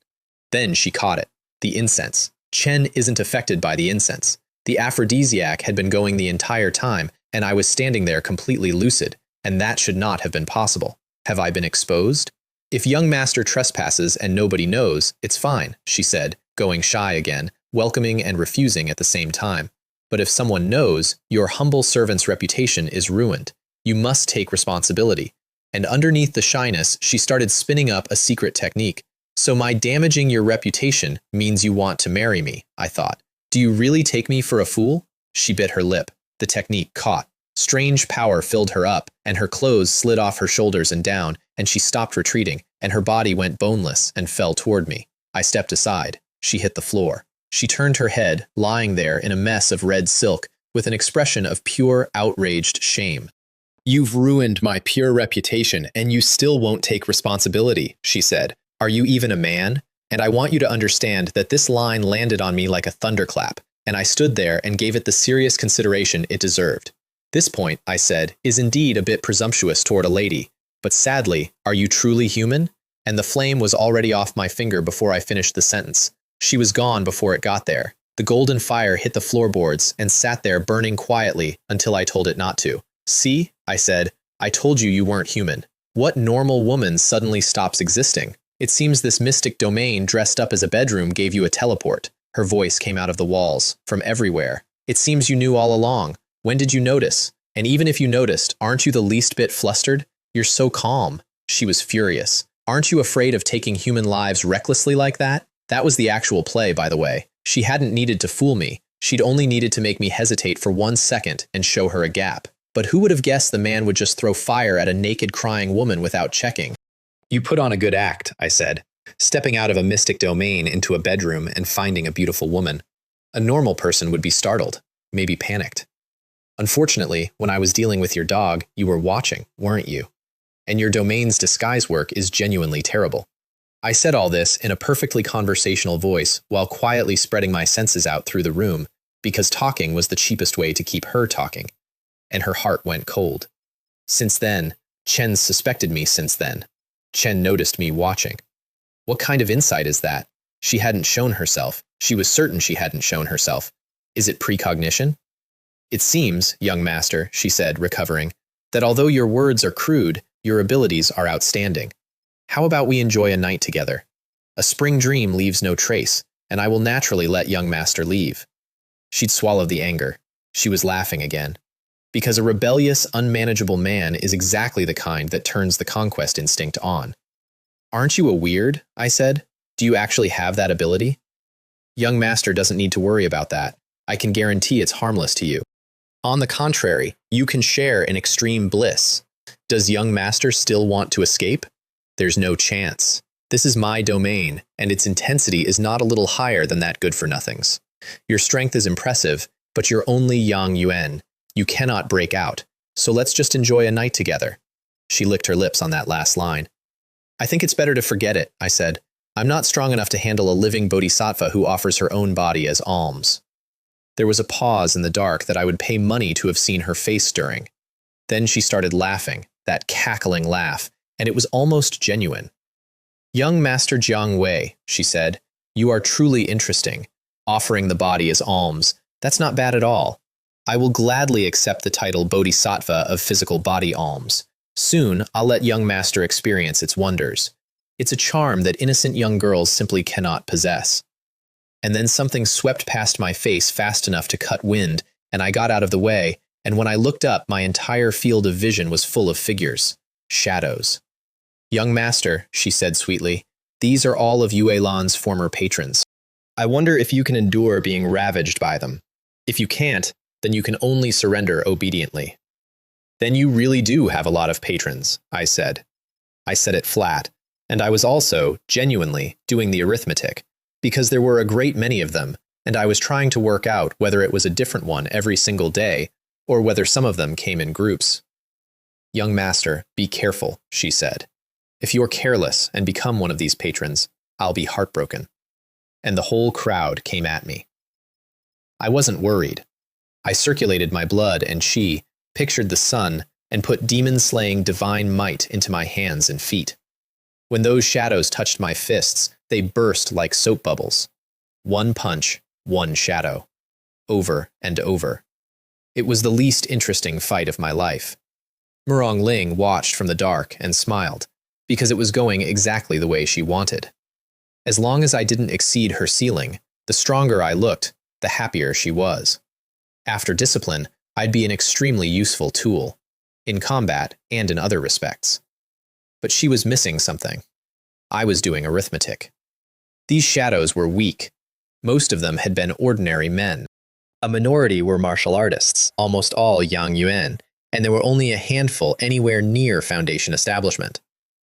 Then she caught it. The incense. Chen isn't affected by the incense. The aphrodisiac had been going the entire time, and I was standing there completely lucid, and that should not have been possible. Have I been exposed? If young master trespasses and nobody knows, it's fine, she said, going shy again, welcoming and refusing at the same time. But if someone knows, your humble servant's reputation is ruined. You must take responsibility. And underneath the shyness, she started spinning up a secret technique. So my damaging your reputation means you want to marry me, I thought. Do you really take me for a fool? She bit her lip. The technique caught. Strange power filled her up, and her clothes slid off her shoulders and down, and she stopped retreating, and her body went boneless and fell toward me. I stepped aside. She hit the floor. She turned her head, lying there in a mess of red silk, with an expression of pure, outraged shame. You've ruined my pure reputation, and you still won't take responsibility, she said. Are you even a man? And I want you to understand that this line landed on me like a thunderclap, and I stood there and gave it the serious consideration it deserved. This point, I said, is indeed a bit presumptuous toward a lady, but sadly, are you truly human? And the flame was already off my finger before I finished the sentence. She was gone before it got there. The golden fire hit the floorboards and sat there burning quietly until I told it not to. See, I said, I told you weren't human. What normal woman suddenly stops existing? It seems this mystic domain dressed up as a bedroom gave you a teleport. Her voice came out of the walls, from everywhere. It seems you knew all along. When did you notice? And even if you noticed, aren't you the least bit flustered? You're so calm. She was furious. Aren't you afraid of taking human lives recklessly like that? That was the actual play, by the way. She hadn't needed to fool me. She'd only needed to make me hesitate for 1 second and show her a gap. But who would have guessed the man would just throw fire at a naked crying woman without checking? You put on a good act, I said, stepping out of a mystic domain into a bedroom and finding a beautiful woman. A normal person would be startled, maybe panicked. Unfortunately, when I was dealing with your dog, you were watching, weren't you? And your domain's disguise work is genuinely terrible. I said all this in a perfectly conversational voice while quietly spreading my senses out through the room, because talking was the cheapest way to keep her talking. And her heart went cold. Since then, Chen suspected me since then. Chen noticed me watching. What kind of insight is that? She hadn't shown herself. She was certain she hadn't shown herself. Is it precognition? It seems, young master, she said, recovering, that although your words are crude, your abilities are outstanding. How about we enjoy a night together? A spring dream leaves no trace, and I will naturally let young master leave. She'd swallowed the anger. She was laughing again. Because a rebellious, unmanageable man is exactly the kind that turns the conquest instinct on. Aren't you a weird? I said. Do you actually have that ability? Young master doesn't need to worry about that. I can guarantee it's harmless to you. On the contrary, you can share in extreme bliss. Does young master still want to escape? There's no chance. This is my domain, and its intensity is not a little higher than that good-for-nothings. Your strength is impressive, but you're only Yang Yuan. You cannot break out. so let's just enjoy a night together. She licked her lips on that last line. I think it's better to forget it, I said. I'm not strong enough to handle a living bodhisattva who offers her own body as alms. There was a pause in the dark that I would pay money to have seen her face during. Then she started laughing, that cackling laugh, and it was almost genuine. Young Master Jiang Wei, she said, you are truly interesting. Offering the body as alms, that's not bad at all. I will gladly accept the title Bodhisattva of physical body alms. Soon, I'll let young master experience its wonders. It's a charm that innocent young girls simply cannot possess. And then something swept past my face fast enough to cut wind, and I got out of the way, and when I looked up, my entire field of vision was full of figures, shadows. Young master, she said sweetly, these are all of Yue Lan's former patrons. I wonder if you can endure being ravaged by them. If you can't, then you can only surrender obediently. Then you really do have a lot of patrons, I said. I said it flat, and I was also, genuinely, doing the arithmetic, because there were a great many of them, and I was trying to work out whether it was a different one every single day, or whether some of them came in groups. Young master, be careful, she said. If you're careless and become one of these patrons, I'll be heartbroken. And the whole crowd came at me. I wasn't worried. I circulated my blood and chi, pictured the sun, and put demon-slaying divine might into my hands and feet. When those shadows touched my fists, they burst like soap bubbles. One punch, one shadow. Over and over. It was the least interesting fight of my life. Murong Ling watched from the dark and smiled, because it was going exactly the way she wanted. As long as I didn't exceed her ceiling, the stronger I looked, the happier she was. After discipline, I'd be an extremely useful tool, in combat and in other respects. But she was missing something. I was doing arithmetic. These shadows were weak. Most of them had been ordinary men. A minority were martial artists, almost all Yang Yuan, and there were only a handful anywhere near Foundation establishment.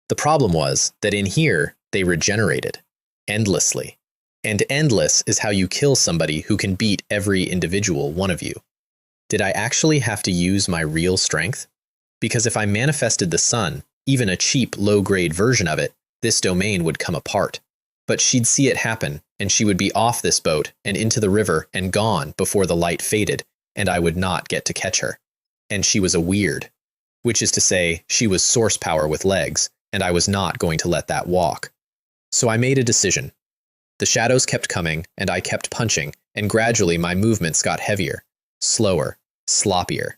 The problem was that in here, they regenerated. Endlessly. And endless is how you kill somebody who can beat every individual one of you. Did I actually have to use my real strength? Because if I manifested the sun, even a cheap, low-grade version of it, this domain would come apart. But she'd see it happen, and she would be off this boat and into the river and gone before the light faded, and I would not get to catch her. And she was a weird. Which is to say, she was source power with legs, and I was not going to let that walk. So I made a decision. The shadows kept coming, and I kept punching, and gradually my movements got heavier, slower, sloppier.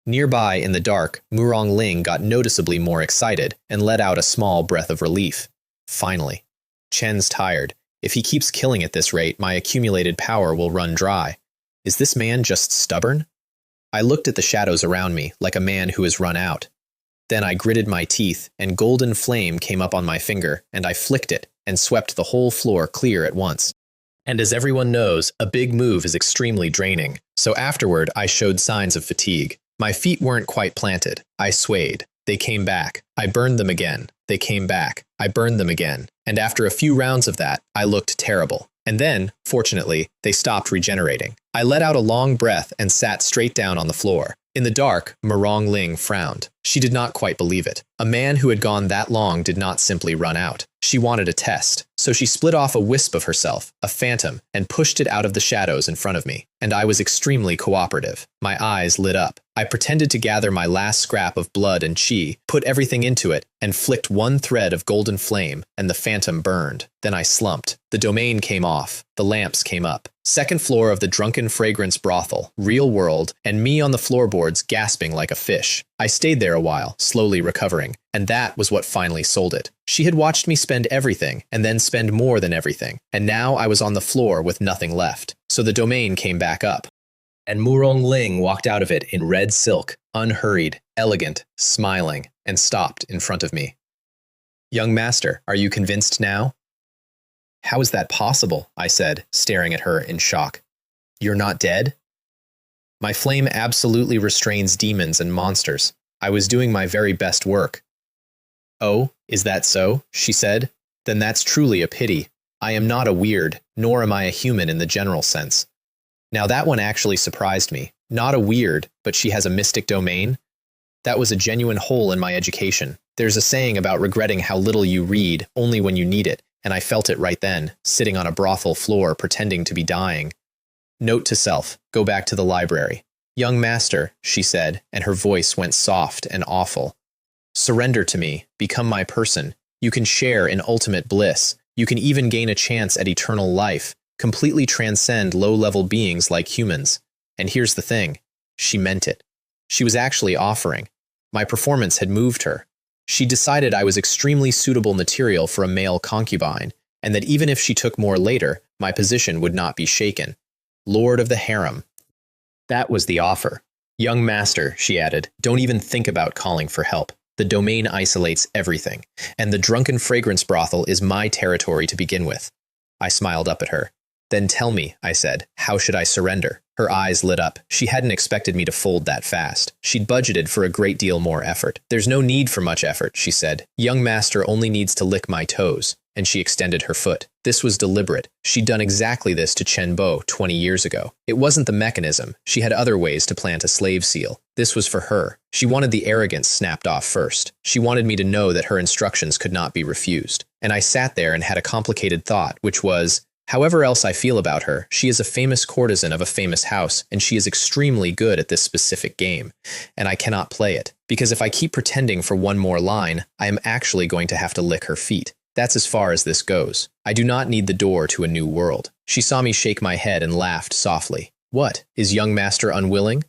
Nearby in the dark, Murong Ling got noticeably more excited and let out a small breath of relief. Finally. Chen's tired. If he keeps killing at this rate, my accumulated power will run dry. Is this man just stubborn? I looked at the shadows around me like a man who has run out. Then I gritted my teeth, and golden flame came up on my finger, and I flicked it and swept the whole floor clear at once. And as everyone knows, a big move is extremely draining, so afterward I showed signs of fatigue. My feet weren't quite planted. I swayed. They came back. I burned them again. They came back. I burned them again. And after a few rounds of that, I looked terrible. And then, fortunately, they stopped regenerating. I let out a long breath and sat straight down on the floor. In the dark, Murong Ling frowned. She did not quite believe it. A man who had gone that long did not simply run out. She wanted a test, so she split off a wisp of herself, a phantom, and pushed it out of the shadows in front of me. And I was extremely cooperative. My eyes lit up. I pretended to gather my last scrap of blood and chi, put everything into it, and flicked one thread of golden flame, and the phantom burned. Then I slumped. The domain came off. The lamps came up. Second floor of the drunken fragrance brothel, real world, and me on the floorboards gasping like a fish. I stayed there a while, slowly recovering, and that was what finally sold it. She had watched me spend everything, and then spend more than everything, and now I was on the floor with nothing left. So the domain came back up. And Murong Ling walked out of it in red silk, unhurried, elegant, smiling, and stopped in front of me. Young master, are you convinced now? How is that possible? I said, staring at her in shock. You're not dead? My flame absolutely restrains demons and monsters. I was doing my very best work. Oh, is that so? She said. Then that's truly a pity. I am not a weird, nor am I a human in the general sense. Now that one actually surprised me. Not a weird, but she has a mystic domain? That was a genuine hole in my education. There's a saying about regretting how little you read, only when you need it, and I felt it right then, sitting on a brothel floor pretending to be dying. Note to self, go back to the library. Young master, she said, and her voice went soft and awful. Surrender to me, become my person. You can share in ultimate bliss. You can even gain a chance at eternal life, completely transcend low-level beings like humans. And here's the thing, she meant it. She was actually offering. My performance had moved her. She decided I was extremely suitable material for a male concubine, and that even if she took more later, my position would not be shaken. Lord of the harem. That was the offer. Young master, she added, don't even think about calling for help. The domain isolates everything, and the drunken fragrance brothel is my territory to begin with. I smiled up at her. Then tell me, I said, how should I surrender? Her eyes lit up. She hadn't expected me to fold that fast. She'd budgeted for a great deal more effort. There's no need for much effort, she said. Young master only needs to lick my toes. And she extended her foot. This was deliberate. She'd done exactly this to Chen Bo 20 years ago. It wasn't the mechanism. She had other ways to plant a slave seal. This was for her. She wanted the arrogance snapped off first. She wanted me to know that her instructions could not be refused. And I sat there and had a complicated thought, which was, however else I feel about her, she is a famous courtesan of a famous house, and she is extremely good at this specific game. And I cannot play it, because if I keep pretending for one more line, I am actually going to have to lick her feet. That's as far as this goes. I do not need the door to a new world. She saw me shake my head and laughed softly. What? Is young master unwilling?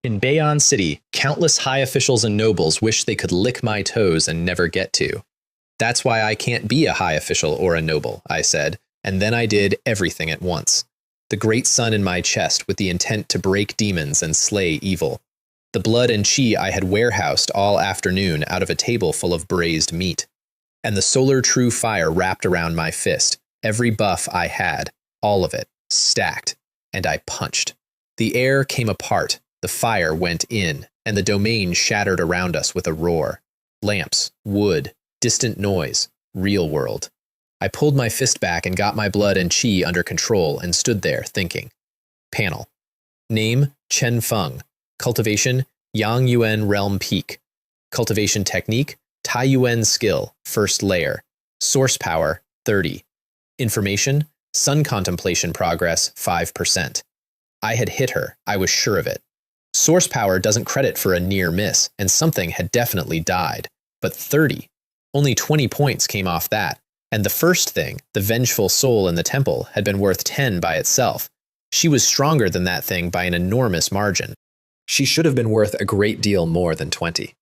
In Bayon City, countless high officials and nobles wish they could lick my toes and never get to. That's why I can't be a high official or a noble, I said, and then I did everything at once. The great sun in my chest with the intent to break demons and slay evil. The blood and chi I had warehoused all afternoon out of a table full of braised meat. And the solar true fire wrapped around my fist, every buff I had, all of it, stacked, and I punched. The air came apart, the fire went in, and the domain shattered around us with a roar. Lamps, wood, distant noise, real world. I pulled my fist back and got my blood and chi under control and stood there thinking. Panel. Name, Chen Feng. Cultivation, Yang Yuan Realm Peak. Cultivation technique, Tai Yuan skill, first layer. Source power, 30. Information, sun contemplation progress, 5%. I had hit her, I was sure of it. Source power doesn't credit for a near miss, and something had definitely died. But 30. Only 20 points came off that. And the first thing, the vengeful soul in the temple, had been worth 10 by itself. She was stronger than that thing by an enormous margin. She should have been worth a great deal more than 20.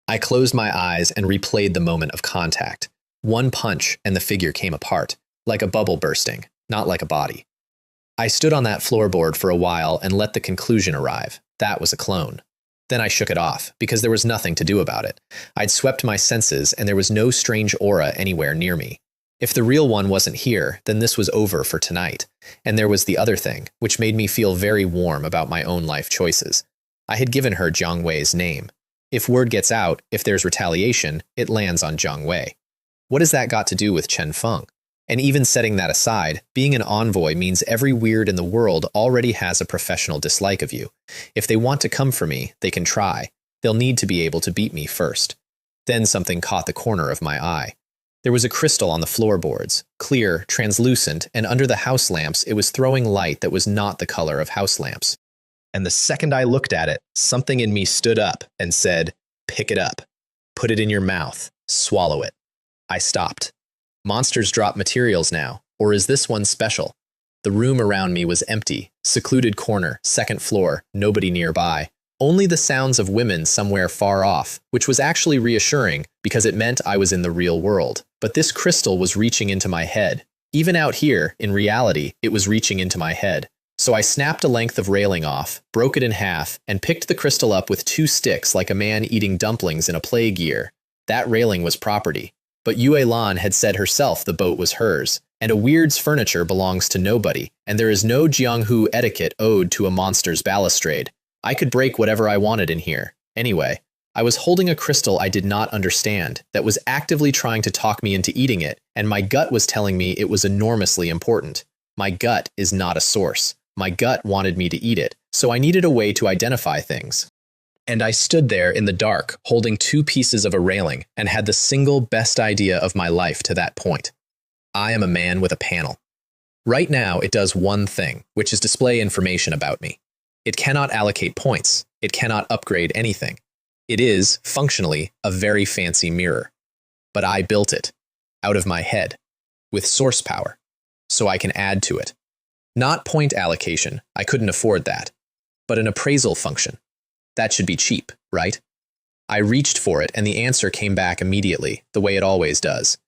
I closed my eyes and replayed the moment of contact. One punch and the figure came apart, like a bubble bursting, not like a body. I stood on that floorboard for a while and let the conclusion arrive. That was a clone. Then I shook it off, because there was nothing to do about it. I'd swept my senses and there was no strange aura anywhere near me. If the real one wasn't here, then this was over for tonight. And there was the other thing, which made me feel very warm about my own life choices. I had given her Jiang Wei's name. If word gets out, if there's retaliation, it lands on Jiang Wei. What has that got to do with Chen Feng? And even setting that aside, being an envoy means every weird in the world already has a professional dislike of you. If they want to come for me, they can try. They'll need to be able to beat me first. Then something caught the corner of my eye. There was a crystal on the floorboards, clear, translucent, and under the house lamps it was throwing light that was not the color of house lamps. And the second I looked at it, something in me stood up and said, pick it up. Put it in your mouth. Swallow it. I stopped. Monsters drop materials now, or is this one special? The room around me was empty, secluded corner, second floor, nobody nearby. Only the sounds of women somewhere far off, which was actually reassuring because it meant I was in the real world. But this crystal was reaching into my head. Even out here, in reality, it was reaching into my head. So I snapped a length of railing off, broke it in half, and picked the crystal up with 2 sticks like a man eating dumplings in a plague year. That railing was property. But Yue Lan had said herself the boat was hers, and a weird's furniture belongs to nobody, and there is no Jianghu etiquette owed to a monster's balustrade. I could break whatever I wanted in here. Anyway, I was holding a crystal I did not understand, that was actively trying to talk me into eating it, and my gut was telling me it was enormously important. My gut is not a source. My gut wanted me to eat it, so I needed a way to identify things. And I stood there in the dark, holding two pieces of a railing, and had the single best idea of my life to that point. I am a man with a panel. Right now, it does one thing, which is display information about me. It cannot allocate points. It cannot upgrade anything. It is, functionally, a very fancy mirror. But I built it, out of my head, with source power, so I can add to it. Not point allocation, I couldn't afford that, but an appraisal function. That should be cheap, right? I reached for it and the answer came back immediately, the way it always does.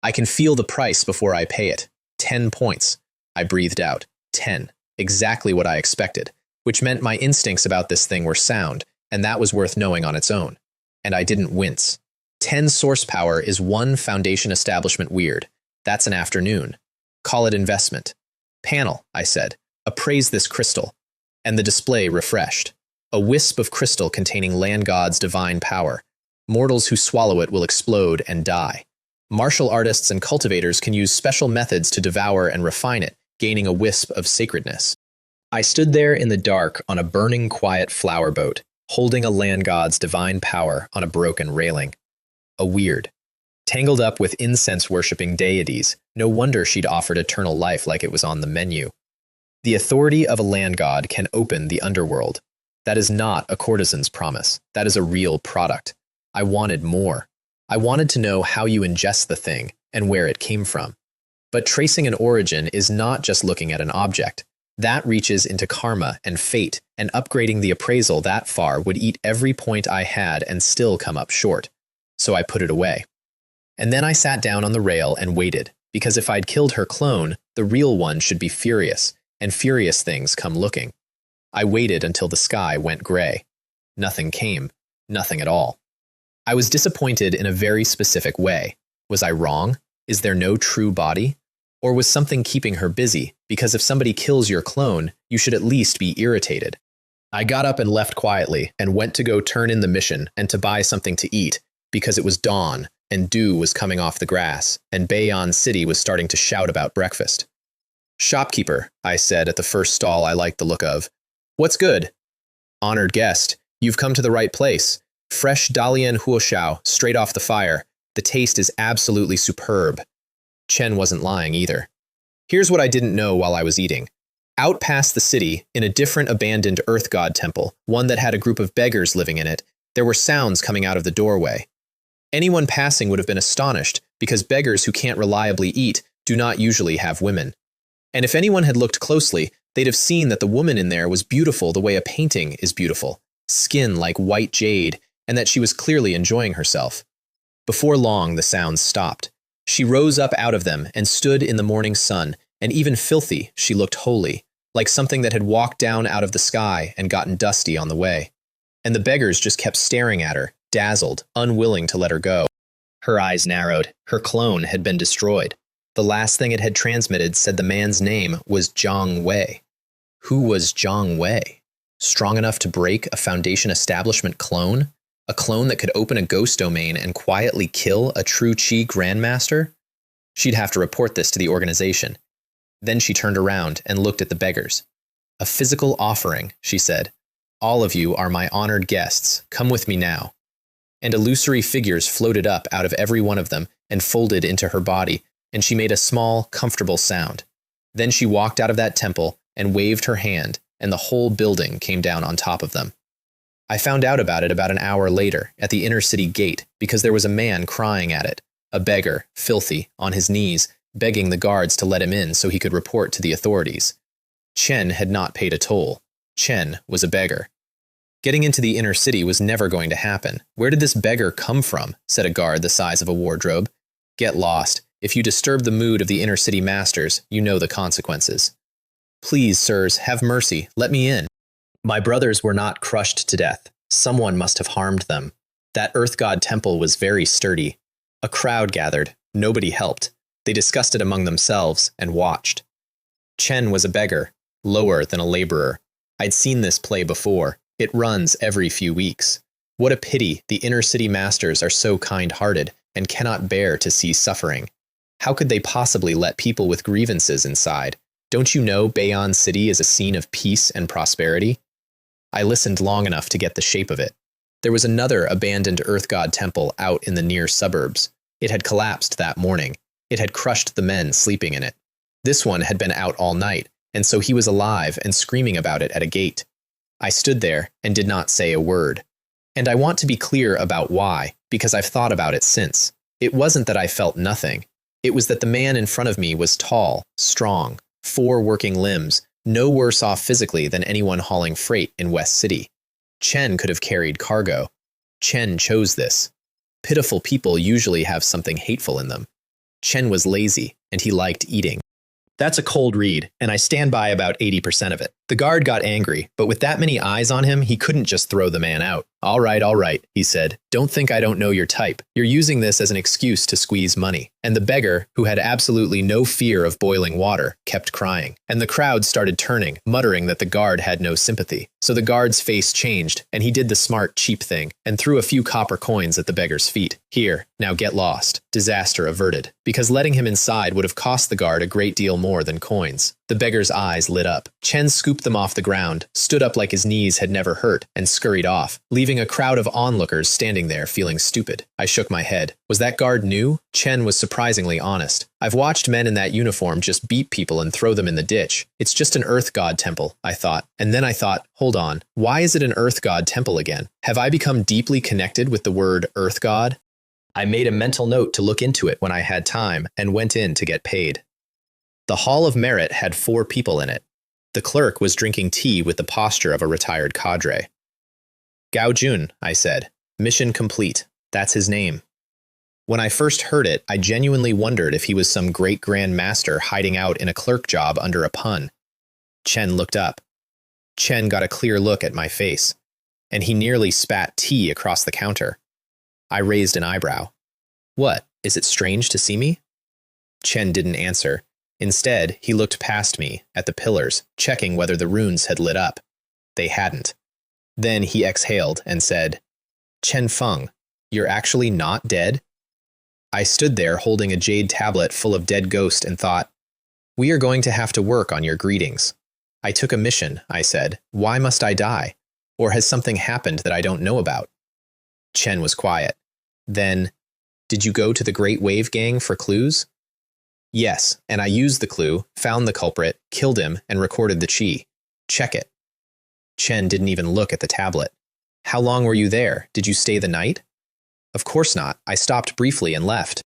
I can feel the price before I pay it. 10 points. I breathed out. 10. Exactly what I expected, which meant my instincts about this thing were sound, and that was worth knowing on its own. And I didn't wince. 10 source power is one foundation establishment weird. That's an afternoon. Call it investment. Panel, I said. Appraise this crystal. And the display refreshed. A wisp of crystal containing land god's divine power. Mortals who swallow it will explode and die. Martial artists and cultivators can use special methods to devour and refine it, gaining a wisp of sacredness. I stood there in the dark on a burning quiet flower boat, holding a land god's divine power on a broken railing. A weird. Tangled up with incense-worshipping deities, no wonder she'd offered eternal life like it was on the menu. The authority of a land god can open the underworld. That is not a courtesan's promise. That is a real product. I wanted more. I wanted to know how you ingest the thing and where it came from. But tracing an origin is not just looking at an object. That reaches into karma and fate, and upgrading the appraisal that far would eat every point I had and still come up short. So I put it away. And then I sat down on the rail and waited, because if I'd killed her clone, the real one should be furious, and furious things come looking. I waited until the sky went gray. Nothing came. Nothing at all. I was disappointed in a very specific way. Was I wrong? Is there no true body? Or was something keeping her busy? Because if somebody kills your clone, you should at least be irritated. I got up and left quietly and went to go turn in the mission and to buy something to eat, because it was dawn and dew was coming off the grass and Bayon City was starting to shout about breakfast. Shopkeeper, I said at the first stall I liked the look of. What's good? Honored guest, you've come to the right place. Fresh Dalian Huoshao, straight off the fire. The taste is absolutely superb. Chen wasn't lying either. Here's what I didn't know while I was eating. Out past the city, in a different abandoned earth god temple, one that had a group of beggars living in it, there were sounds coming out of the doorway. Anyone passing would have been astonished, because beggars who can't reliably eat do not usually have women. And if anyone had looked closely, they'd have seen that the woman in there was beautiful the way a painting is beautiful, skin like white jade, and that she was clearly enjoying herself. Before long, the sounds stopped. She rose up out of them and stood in the morning sun, and even filthy, she looked holy, like something that had walked down out of the sky and gotten dusty on the way. And the beggars just kept staring at her, dazzled, unwilling to let her go. Her eyes narrowed. Her clone had been destroyed. The last thing it had transmitted said the man's name was Zhang Wei. Who was Zhang Wei? Strong enough to break a Foundation establishment clone? A clone that could open a ghost domain and quietly kill a true Qi Grandmaster? She'd have to report this to the organization. Then she turned around and looked at the beggars. A physical offering, she said. All of you are my honored guests. Come with me now. And illusory figures floated up out of every one of them and folded into her body, and she made a small, comfortable sound. Then she walked out of that temple and waved her hand, and the whole building came down on top of them. I found out about it about an hour later at the inner city gate because there was a man crying at it, a beggar, filthy, on his knees, begging the guards to let him in so he could report to the authorities. Chen had not paid a toll. Chen was a beggar. Getting into the inner city was never going to happen. Where did this beggar come from? Said a guard the size of a wardrobe. Get lost. If you disturb the mood of the inner city masters, you know the consequences. Please, sirs, have mercy. Let me in. My brothers were not crushed to death. Someone must have harmed them. That earth god temple was very sturdy. A crowd gathered. Nobody helped. They discussed it among themselves and watched. Chen was a beggar, lower than a laborer. I'd seen this play before. It runs every few weeks. What a pity the inner city masters are so kind-hearted and cannot bear to see suffering. How could they possibly let people with grievances inside? Don't you know Bayon City is a scene of peace and prosperity? I listened long enough to get the shape of it. There was another abandoned earth god temple out in the near suburbs. It had collapsed that morning. It had crushed the men sleeping in it. This one had been out all night, and so he was alive and screaming about it at a gate. I stood there and did not say a word. And I want to be clear about why, because I've thought about it since. It wasn't that I felt nothing. It was that the man in front of me was tall, strong, 4 working limbs, no worse off physically than anyone hauling freight in West City. Chen could have carried cargo. Chen chose this. Pitiful people usually have something hateful in them. Chen was lazy, and he liked eating. That's a cold read, and I stand by about 80% of it. The guard got angry, but with that many eyes on him, he couldn't just throw the man out. All right, he said. Don't think I don't know your type. You're using this as an excuse to squeeze money. And the beggar, who had absolutely no fear of boiling water, kept crying. And the crowd started turning, muttering that the guard had no sympathy. So the guard's face changed, and he did the smart, cheap thing, and threw a few copper coins at the beggar's feet. Here, now get lost. Disaster averted. Because letting him inside would have cost the guard a great deal more than coins. The beggar's eyes lit up. Chen scooped them off the ground, stood up like his knees had never hurt, and scurried off, leaving a crowd of onlookers standing there feeling stupid. I shook my head. Was that guard new? Chen was surprisingly honest. I've watched men in that uniform just beat people and throw them in the ditch. It's just an earth god temple, I thought. And then I thought, hold on, why is it an earth god temple again? Have I become deeply connected with the word earth god? I made a mental note to look into it when I had time and went in to get paid. The Hall of Merit had 4 people in it. The clerk was drinking tea with the posture of a retired cadre. Gao Jun, I said. Mission complete. That's his name. When I first heard it, I genuinely wondered if he was some great grand master hiding out in a clerk job under a pun. Chen looked up. Chen got a clear look at my face, and he nearly spat tea across the counter. I raised an eyebrow. What, is it strange to see me? Chen didn't answer. Instead, he looked past me, at the pillars, checking whether the runes had lit up. They hadn't. Then he exhaled and said, Chen Feng, you're actually not dead? I stood there holding a jade tablet full of dead ghost and thought, we are going to have to work on your greetings. I took a mission, I said. Why must I die? Or has something happened that I don't know about? Chen was quiet. Then, did you go to the Great Wave Gang for clues? Yes, and I used the clue, found the culprit, killed him, and recorded the chi. Check it. Chen didn't even look at the tablet. How long were you there? Did you stay the night? Of course not. I stopped briefly and left.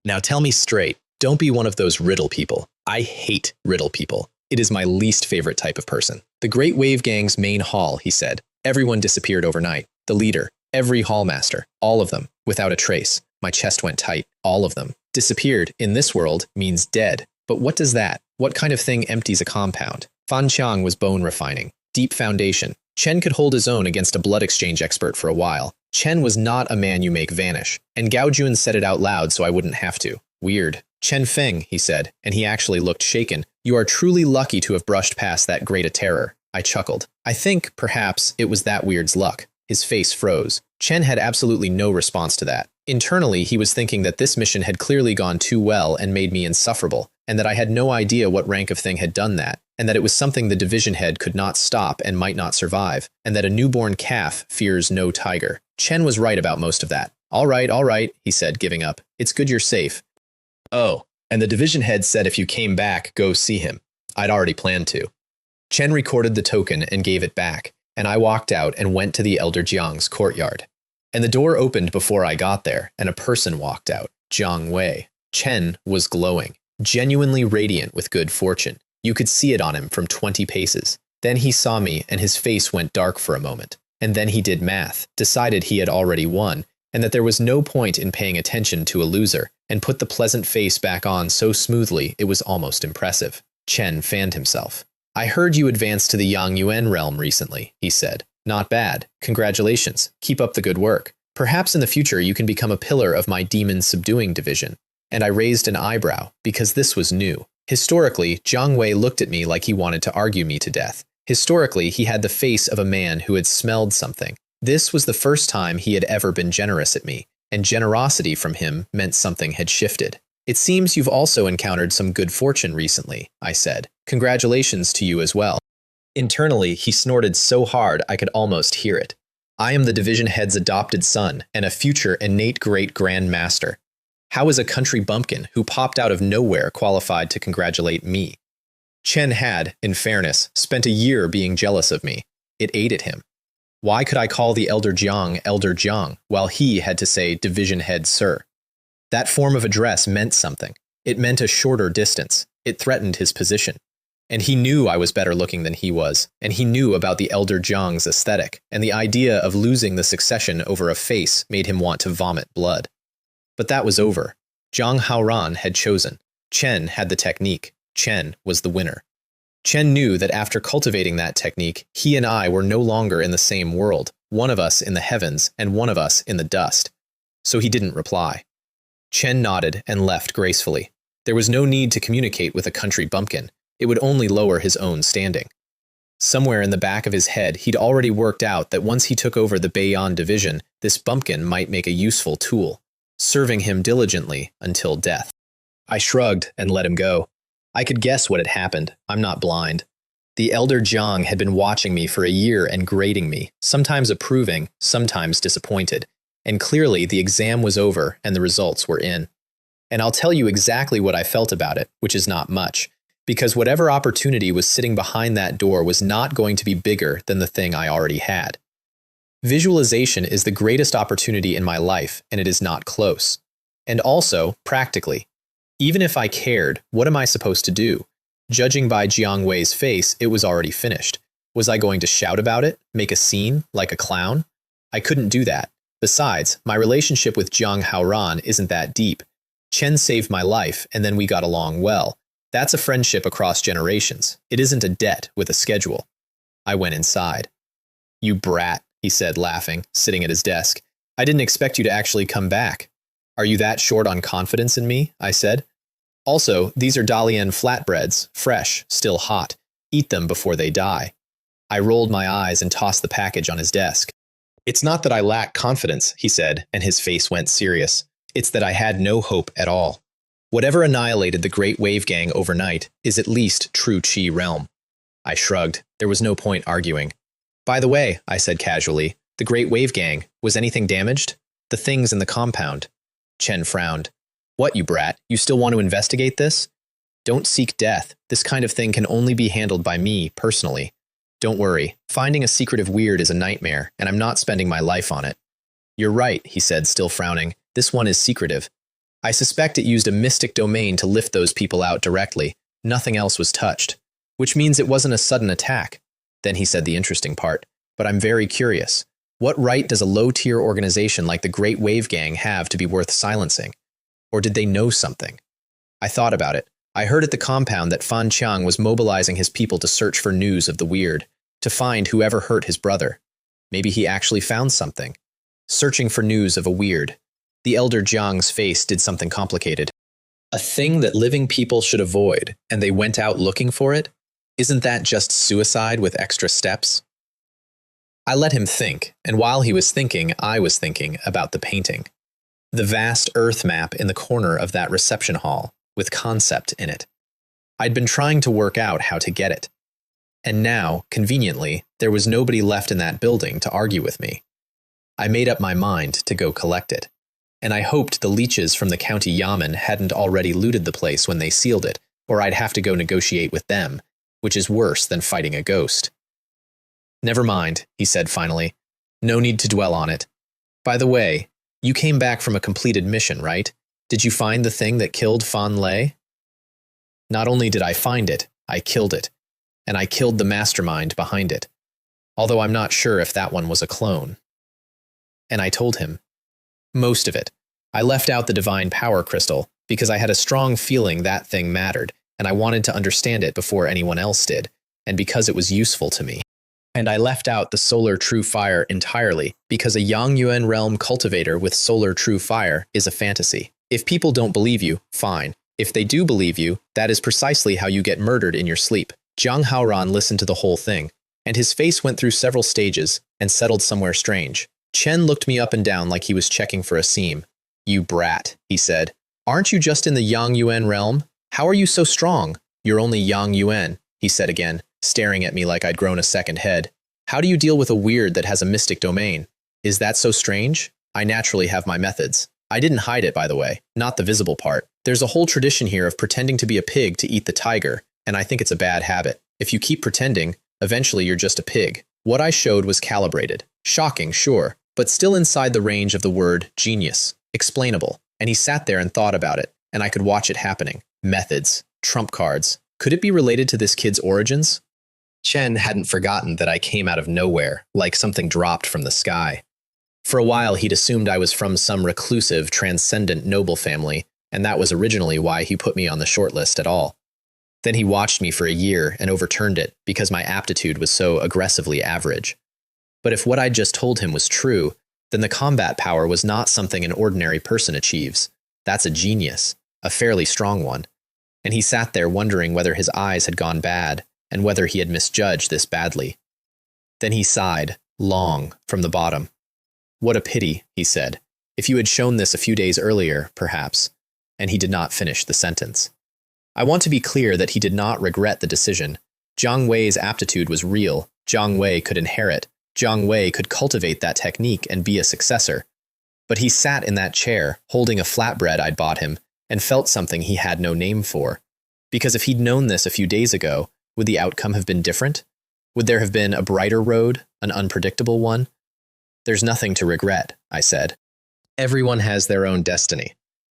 Now tell me straight, don't be one of those riddle people. I hate riddle people. It is my least favorite type of person. The Great Wave Gang's main hall, he said. Everyone disappeared overnight. The leader, every hallmaster, all of them, without a trace. My chest went tight. All of them. Disappeared, in this world, means dead. But what does that? What kind of thing empties a compound? Fan Qiang was bone refining. Deep foundation. Chen could hold his own against a blood exchange expert for a while. Chen was not a man you make vanish. And Gao Jun said it out loud so I wouldn't have to. Weird. Chen Feng, he said, and he actually looked shaken. You are truly lucky to have brushed past that grate of terror. I chuckled. I think, perhaps, it was that weird's luck. His face froze. Chen had absolutely no response to that. Internally, he was thinking that this mission had clearly gone too well and made me insufferable, and that I had no idea what rank of thing had done that, and that it was something the division head could not stop and might not survive, and that a newborn calf fears no tiger. Chen was right about most of that. All right, he said, giving up. It's good you're safe. Oh, and the division head said if you came back, go see him. I'd already planned to. Chen recorded the token and gave it back, and I walked out and went to the Elder Jiang's courtyard. And the door opened before I got there, and a person walked out, Jiang Wei. Chen was glowing, genuinely radiant with good fortune. You could see it on him from 20 paces. Then he saw me, and his face went dark for a moment. And then he did math, decided he had already won, and that there was no point in paying attention to a loser, and put the pleasant face back on so smoothly it was almost impressive. Chen fanned himself. I heard you advanced to the Yang Yuan realm recently, he said. Not bad. Congratulations. Keep up the good work. Perhaps in the future you can become a pillar of my Demon Subduing Division. And I raised an eyebrow, because this was new. Historically, Jiang Wei looked at me like he wanted to argue me to death. Historically, he had the face of a man who had smelled something. This was the first time he had ever been generous at me, and generosity from him meant something had shifted. It seems you've also encountered some good fortune recently, I said. Congratulations to you as well. Internally, he snorted so hard I could almost hear it. I am the division head's adopted son and a future innate great grand master. How is a country bumpkin who popped out of nowhere qualified to congratulate me? Chen had, in fairness, spent a year being jealous of me. It ate at him. Why could I call the Elder Jiang, while he had to say division head sir? That form of address meant something. It meant a shorter distance. It threatened his position. And he knew I was better looking than he was, and he knew about the Elder Jiang's aesthetic, and the idea of losing the succession over a face made him want to vomit blood. But that was over. Jiang Haoran had chosen. Chen had the technique. Chen was the winner. Chen knew that after cultivating that technique, he and I were no longer in the same world, one of us in the heavens and one of us in the dust. So he didn't reply. Chen nodded and left gracefully. There was no need to communicate with a country bumpkin. It would only lower his own standing. Somewhere in the back of his head, he'd already worked out that once he took over the Beiyan division, this bumpkin might make a useful tool, serving him diligently until death. I shrugged and let him go. I could guess what had happened. I'm not blind. The Elder Jiang had been watching me for a year and grading me, sometimes approving, sometimes disappointed. And clearly the exam was over and the results were in. And I'll tell you exactly what I felt about it, which is not much. Because whatever opportunity was sitting behind that door was not going to be bigger than the thing I already had. Visualization is the greatest opportunity in my life, and it is not close. And also, practically. Even if I cared, what am I supposed to do? Judging by Jiang Wei's face, it was already finished. Was I going to shout about it? Make a scene? Like a clown? I couldn't do that. Besides, my relationship with Jiang Haoran isn't that deep. Chen saved my life, and then we got along well. That's a friendship across generations. It isn't a debt with a schedule. I went inside. You brat, he said, laughing, sitting at his desk. I didn't expect you to actually come back. Are you that short on confidence in me? I said. Also, these are Dalian flatbreads, fresh, still hot. Eat them before they die. I rolled my eyes and tossed the package on his desk. It's not that I lack confidence, he said, and his face went serious. It's that I had no hope at all. Whatever annihilated the Great Wave Gang overnight is at least true Qi realm. I shrugged. There was no point arguing. By the way, I said casually, the Great Wave Gang, was anything damaged? The things in the compound. Chen frowned. What, you brat? You still want to investigate this? Don't seek death. This kind of thing can only be handled by me, personally. Don't worry. Finding a secretive weird is a nightmare, and I'm not spending my life on it. You're right, he said, still frowning. This one is secretive. I suspect it used a mystic domain to lift those people out directly. Nothing else was touched. Which means it wasn't a sudden attack. Then he said the interesting part. But I'm very curious. What right does a low-tier organization like the Great Wave Gang have to be worth silencing? Or did they know something? I thought about it. I heard at the compound that Fan Qiang was mobilizing his people to search for news of the weird, to find whoever hurt his brother. Maybe he actually found something. Searching for news of a weird. The Elder Jiang's face did something complicated. A thing that living people should avoid, and they went out looking for it? Isn't that just suicide with extra steps? I let him think, and while he was thinking, I was thinking about the painting. The vast Earth map in the corner of that reception hall, with concept in it. I'd been trying to work out how to get it. And now, conveniently, there was nobody left in that building to argue with me. I made up my mind to go collect it. And I hoped the leeches from the county yamen hadn't already looted the place when they sealed it, or I'd have to go negotiate with them, which is worse than fighting a ghost. Never mind, he said finally. No need to dwell on it. By the way, you came back from a completed mission, right? Did you find the thing that killed Fan Lei? Not only did I find it, I killed it. And I killed the mastermind behind it. Although I'm not sure if that one was a clone. And I told him. Most of it. I left out the divine power crystal because I had a strong feeling that thing mattered, and I wanted to understand it before anyone else did, and because it was useful to me. And I left out the solar true fire entirely because a Yang Yuan realm cultivator with solar true fire is a fantasy. If people don't believe you, fine. If they do believe you, that is precisely how you get murdered in your sleep. Jiang Haoran listened to the whole thing, and his face went through several stages and settled somewhere strange. Chen looked me up and down like he was checking for a seam. You brat, he said. Aren't you just in the Yang Yuan realm? How are you so strong? You're only Yang Yuan, he said again. staring at me like I'd grown a second head. How do you deal with a weird that has a mystic domain? Is that so strange? I naturally have my methods. I didn't hide it, by the way, not the visible part. There's a whole tradition here of pretending to be a pig to eat the tiger, and I think it's a bad habit. If you keep pretending, eventually you're just a pig. What I showed was calibrated. Shocking, sure, but still inside the range of the word genius. Explainable. And he sat there and thought about it, and I could watch it happening. Methods. Trump cards. Could it be related to this kid's origins? Chen hadn't forgotten that I came out of nowhere, like something dropped from the sky. For a while, he'd assumed I was from some reclusive, transcendent noble family, and that was originally why he put me on the shortlist at all. Then he watched me for a year and overturned it because my aptitude was so aggressively average. But if what I'd just told him was true, then the combat power was not something an ordinary person achieves. That's a genius, a fairly strong one. And he sat there wondering whether his eyes had gone bad, and whether he had misjudged this badly. Then he sighed, long, from the bottom. What a pity, he said. If you had shown this a few days earlier, perhaps. And he did not finish the sentence. I want to be clear that he did not regret the decision. Jiang Wei's aptitude was real. Jiang Wei could inherit. Jiang Wei could cultivate that technique and be a successor. But he sat in that chair, holding a flatbread I'd bought him, and felt something he had no name for. Because if he'd known this a few days ago, would the outcome have been different? Would there have been a brighter road, an unpredictable one? There's nothing to regret, I said. Everyone has their own destiny.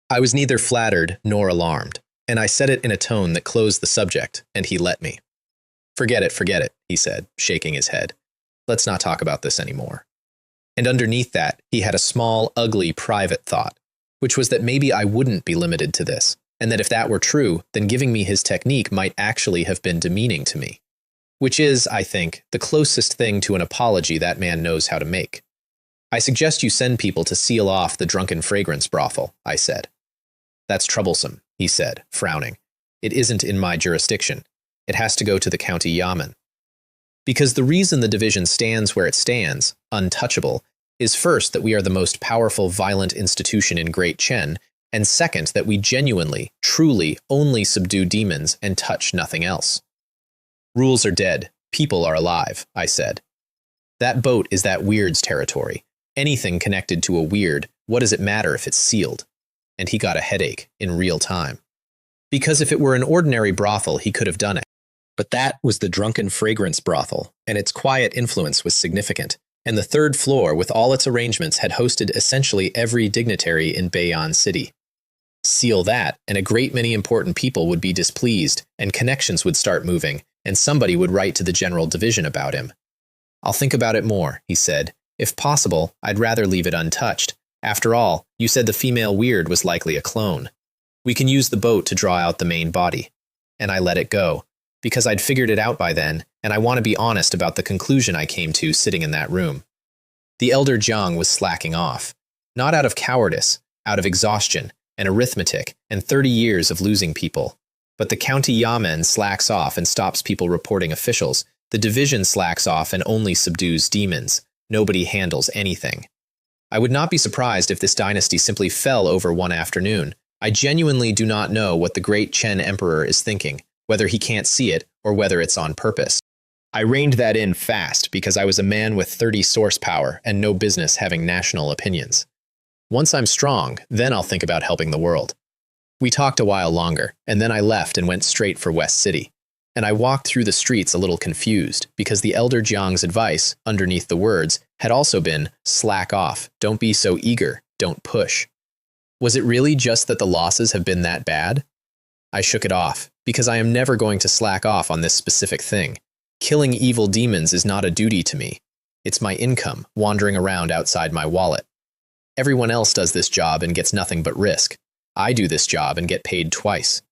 I was neither flattered nor alarmed, and I said it in a tone that closed the subject, and he let me. Forget it, he said, shaking his head. Let's not talk about this anymore. And underneath that, he had a small, ugly, private thought, which was that maybe I wouldn't be limited to this, and that if that were true, then giving me his technique might actually have been demeaning to me. Which is, I think, the closest thing to an apology that man knows how to make. I suggest you send people to seal off the drunken fragrance brothel, I said. That's troublesome, he said, frowning. It isn't in my jurisdiction. It has to go to the county yamen. Because the reason the division stands where it stands, untouchable, is first that we are the most powerful, violent institution in Great Chen, and second that we genuinely, truly only subdue demons and touch nothing else. Rules are dead. People are alive, I said. That boat is that weird's territory. Anything connected to a weird, what does it matter if it's sealed? And he got a headache in real time. Because if it were an ordinary brothel, he could have done it. But that was the drunken fragrance brothel, and its quiet influence was significant. And the third floor, with all its arrangements, had hosted essentially every dignitary in Bei'an City. Seal that, and a great many important people would be displeased, and connections would start moving, and somebody would write to the general division about him. I'll think about it more, he said. If possible, I'd rather leave it untouched. After all, you said the female weird was likely a clone. We can use the boat to draw out the main body. And I let it go, because I'd figured it out by then, and I want to be honest about the conclusion I came to sitting in that room. The elder Jiang was slacking off. Not out of cowardice, out of exhaustion, and arithmetic, and 30 years of losing people. But the county yamen slacks off and stops people reporting officials. The division slacks off and only subdues demons. Nobody handles anything. I would not be surprised if this dynasty simply fell over one afternoon. I genuinely do not know what the great Chen emperor is thinking, whether he can't see it or whether it's on purpose. I reined that in fast because I was a man with 30 source power and no business having national opinions. Once I'm strong, then I'll think about helping the world. We talked a while longer, and then I left and went straight for West City. And I walked through the streets a little confused, because the elder Jiang's advice, underneath the words, had also been, slack off, don't be so eager, don't push. Was it really just that the losses have been that bad? I shook it off, because I am never going to slack off on this specific thing. Killing evil demons is not a duty to me. It's my income, wandering around outside my wallet. Everyone else does this job and gets nothing but risk. I do this job and get paid twice.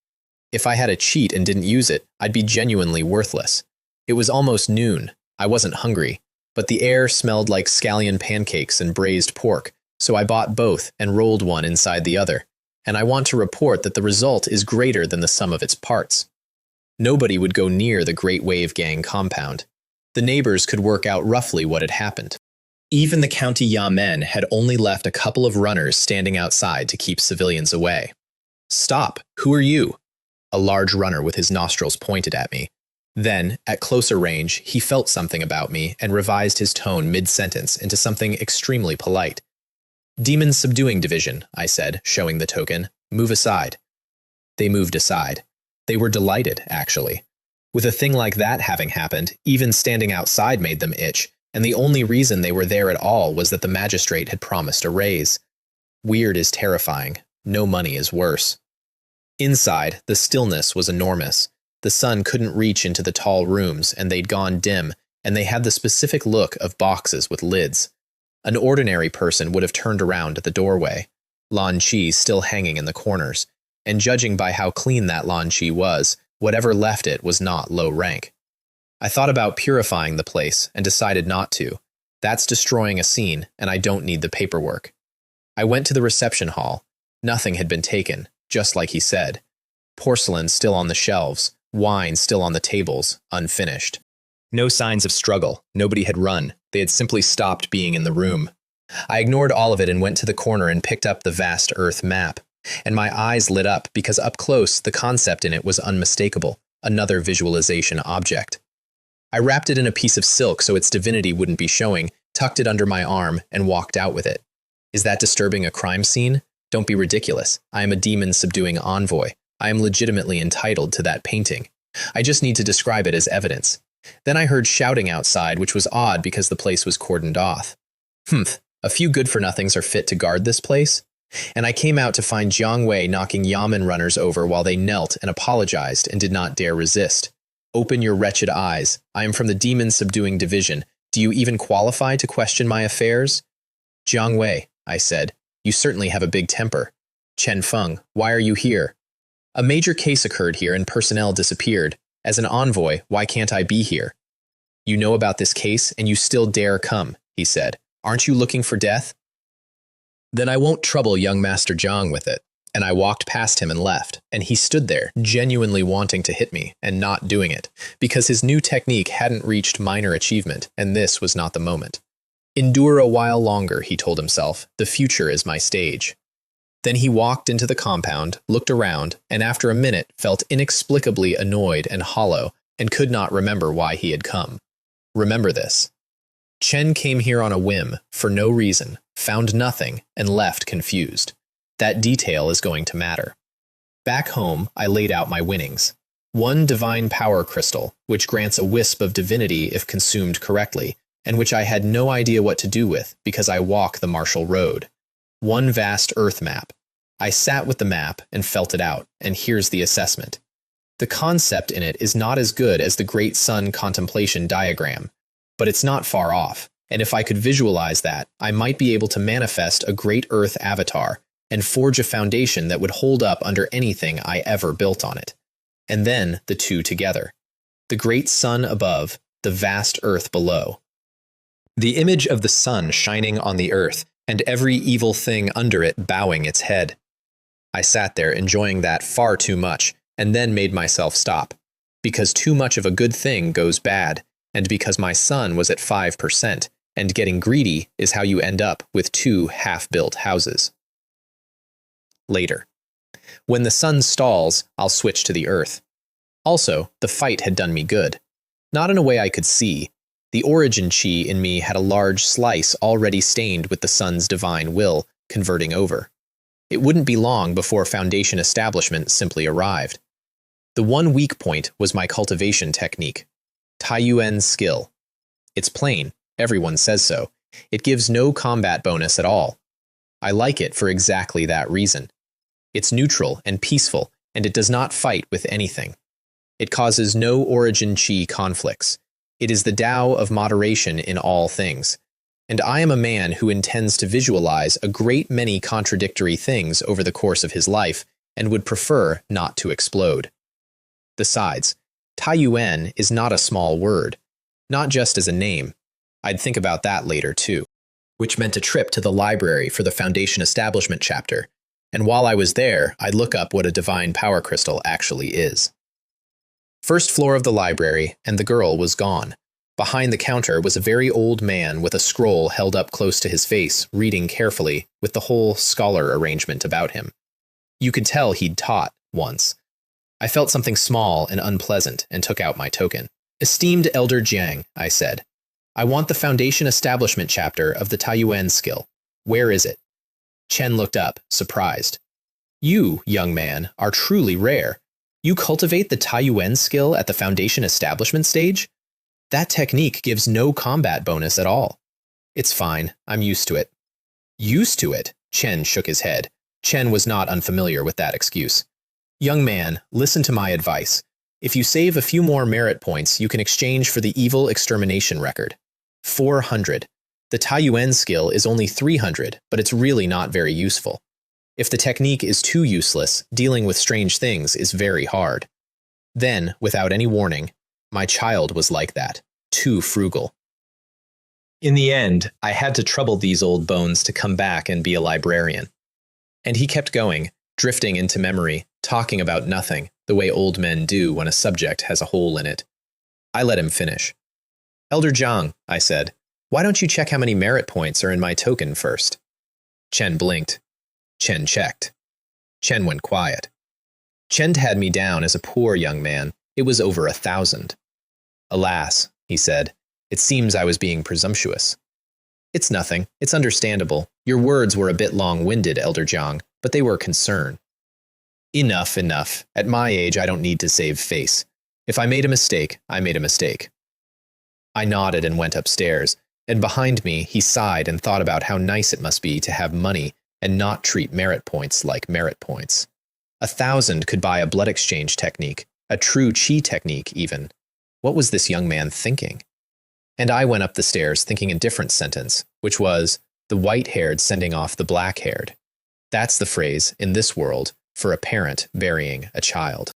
If I had a cheat and didn't use it, I'd be genuinely worthless. It was almost noon. I wasn't hungry, but the air smelled like scallion pancakes and braised pork, so I bought both and rolled one inside the other. And I want to report that the result is greater than the sum of its parts. Nobody would go near the Great Wave Gang compound. The neighbors could work out roughly what had happened. Even the county yamen had only left a couple of runners standing outside to keep civilians away. Stop! Who are you? A large runner with his nostrils pointed at me. Then, at closer range, he felt something about me and revised his tone mid-sentence into something extremely polite. Demon Subduing Division, I said, showing the token. Move aside. They moved aside. They were delighted, actually. With a thing like that having happened, even standing outside made them itch, and the only reason they were there at all was that the magistrate had promised a raise. Weird is terrifying. No money is worse. Inside, the stillness was enormous. The sun couldn't reach into the tall rooms, and they'd gone dim, and they had the specific look of boxes with lids. An ordinary person would have turned around at the doorway, Lan Chi still hanging in the corners, and judging by how clean that Lan Chi was, whatever left it was not low rank. I thought about purifying the place and decided not to. That's destroying a scene, and I don't need the paperwork. I went to the reception hall. Nothing had been taken, just like he said. Porcelain still on the shelves, wine still on the tables, unfinished. No signs of struggle. Nobody had run. They had simply stopped being in the room. I ignored all of it and went to the corner and picked up the vast Earth map. And my eyes lit up because up close, the concept in it was unmistakable, another visualization object. I wrapped it in a piece of silk so its divinity wouldn't be showing, tucked it under my arm, and walked out with it. Is that disturbing a crime scene? Don't be ridiculous. I am a demon subduing envoy. I am legitimately entitled to that painting. I just need to describe it as evidence. Then I heard shouting outside, which was odd because the place was cordoned off. A few good-for-nothings are fit to guard this place? And I came out to find Jiang Wei knocking Yamen runners over while they knelt and apologized and did not dare resist. Open your wretched eyes. I am from the Demon Subduing Division. Do you even qualify to question my affairs? Jiang Wei, I said, you certainly have a big temper. Chen Feng, why are you here? A major case occurred here and personnel disappeared. As an envoy, why can't I be here? You know about this case and you still dare come, he said. Aren't you looking for death? Then I won't trouble young Master Zhang with it. And I walked past him and left, and he stood there, genuinely wanting to hit me, and not doing it, because his new technique hadn't reached minor achievement, and this was not the moment. Endure a while longer, he told himself. The future is my stage. Then he walked into the compound, looked around, and after a minute felt inexplicably annoyed and hollow, and could not remember why he had come. Remember this. Chen came here on a whim, for no reason, found nothing, and left confused. That detail is going to matter. Back home, I laid out my winnings. 1 divine power crystal, which grants a wisp of divinity if consumed correctly, and which I had no idea what to do with because I walk the martial road. 1 vast earth map. I sat with the map and felt it out, and here's the assessment. The concept in it is not as good as the Great Sun contemplation diagram, but it's not far off, and if I could visualize that, I might be able to manifest a great earth avatar and forge a foundation that would hold up under anything I ever built on it. And then the two together. The great sun above, the vast earth below. The image of the sun shining on the earth, and every evil thing under it bowing its head. I sat there enjoying that far too much, and then made myself stop. Because too much of a good thing goes bad, and because my sun was at 5%, and getting greedy is how you end up with 2 half-built houses. Later. When the sun stalls, I'll switch to the earth. Also, the fight had done me good. Not in a way I could see. The origin chi in me had a large slice already stained with the sun's divine will, converting over. It wouldn't be long before foundation establishment simply arrived. The one weak point was my cultivation technique. Taiyuan's skill. It's plain, everyone says so. It gives no combat bonus at all. I like it for exactly that reason. It's neutral and peaceful, and it does not fight with anything. It causes no origin chi conflicts. It is the Tao of moderation in all things. And I am a man who intends to visualize a great many contradictory things over the course of his life, and would prefer not to explode. Besides, Taiyuan is not a small word, not just as a name. I'd think about that later too, which meant a trip to the library for the Foundation Establishment chapter, and while I was there, I'd look up what a divine power crystal actually is. First floor of the library, and the girl was gone. Behind the counter was a very old man with a scroll held up close to his face, reading carefully, with the whole scholar arrangement about him. You could tell he'd taught once. I felt something small and unpleasant and took out my token. Esteemed Elder Jiang, I said, I want the Foundation Establishment chapter of the Taiyuan skill. Where is it? Chen looked up, surprised. You, young man, are truly rare. You cultivate the Taiyuan skill at the Foundation Establishment stage? That technique gives no combat bonus at all. It's fine. I'm used to it. Used to it? Chen shook his head. Chen was not unfamiliar with that excuse. Young man, listen to my advice. If you save a few more merit points, you can exchange for the evil extermination record. 400. The Taiyuan skill is only 300, but it's really not very useful. If the technique is too useless, dealing with strange things is very hard. Then, without any warning, my child was like that, too frugal. In the end, I had to trouble these old bones to come back and be a librarian. And he kept going, drifting into memory, talking about nothing, the way old men do when a subject has a hole in it. I let him finish. Elder Jiang, I said, why don't you check how many merit points are in my token first? Chen blinked. Chen checked. Chen went quiet. Chen had me down as a poor young man. It was over 1,000. Alas, he said, it seems I was being presumptuous. It's nothing. It's understandable. Your words were a bit long-winded, Elder Jiang, but they were concern. Enough, enough. At my age, I don't need to save face. If I made a mistake, I made a mistake. I nodded and went upstairs, and behind me, he sighed and thought about how nice it must be to have money and not treat merit points like merit points. 1,000 could buy a blood exchange technique, a true chi technique even. What was this young man thinking? And I went up the stairs thinking a different sentence, which was, the white-haired sending off the black-haired. That's the phrase, in this world, for a parent burying a child.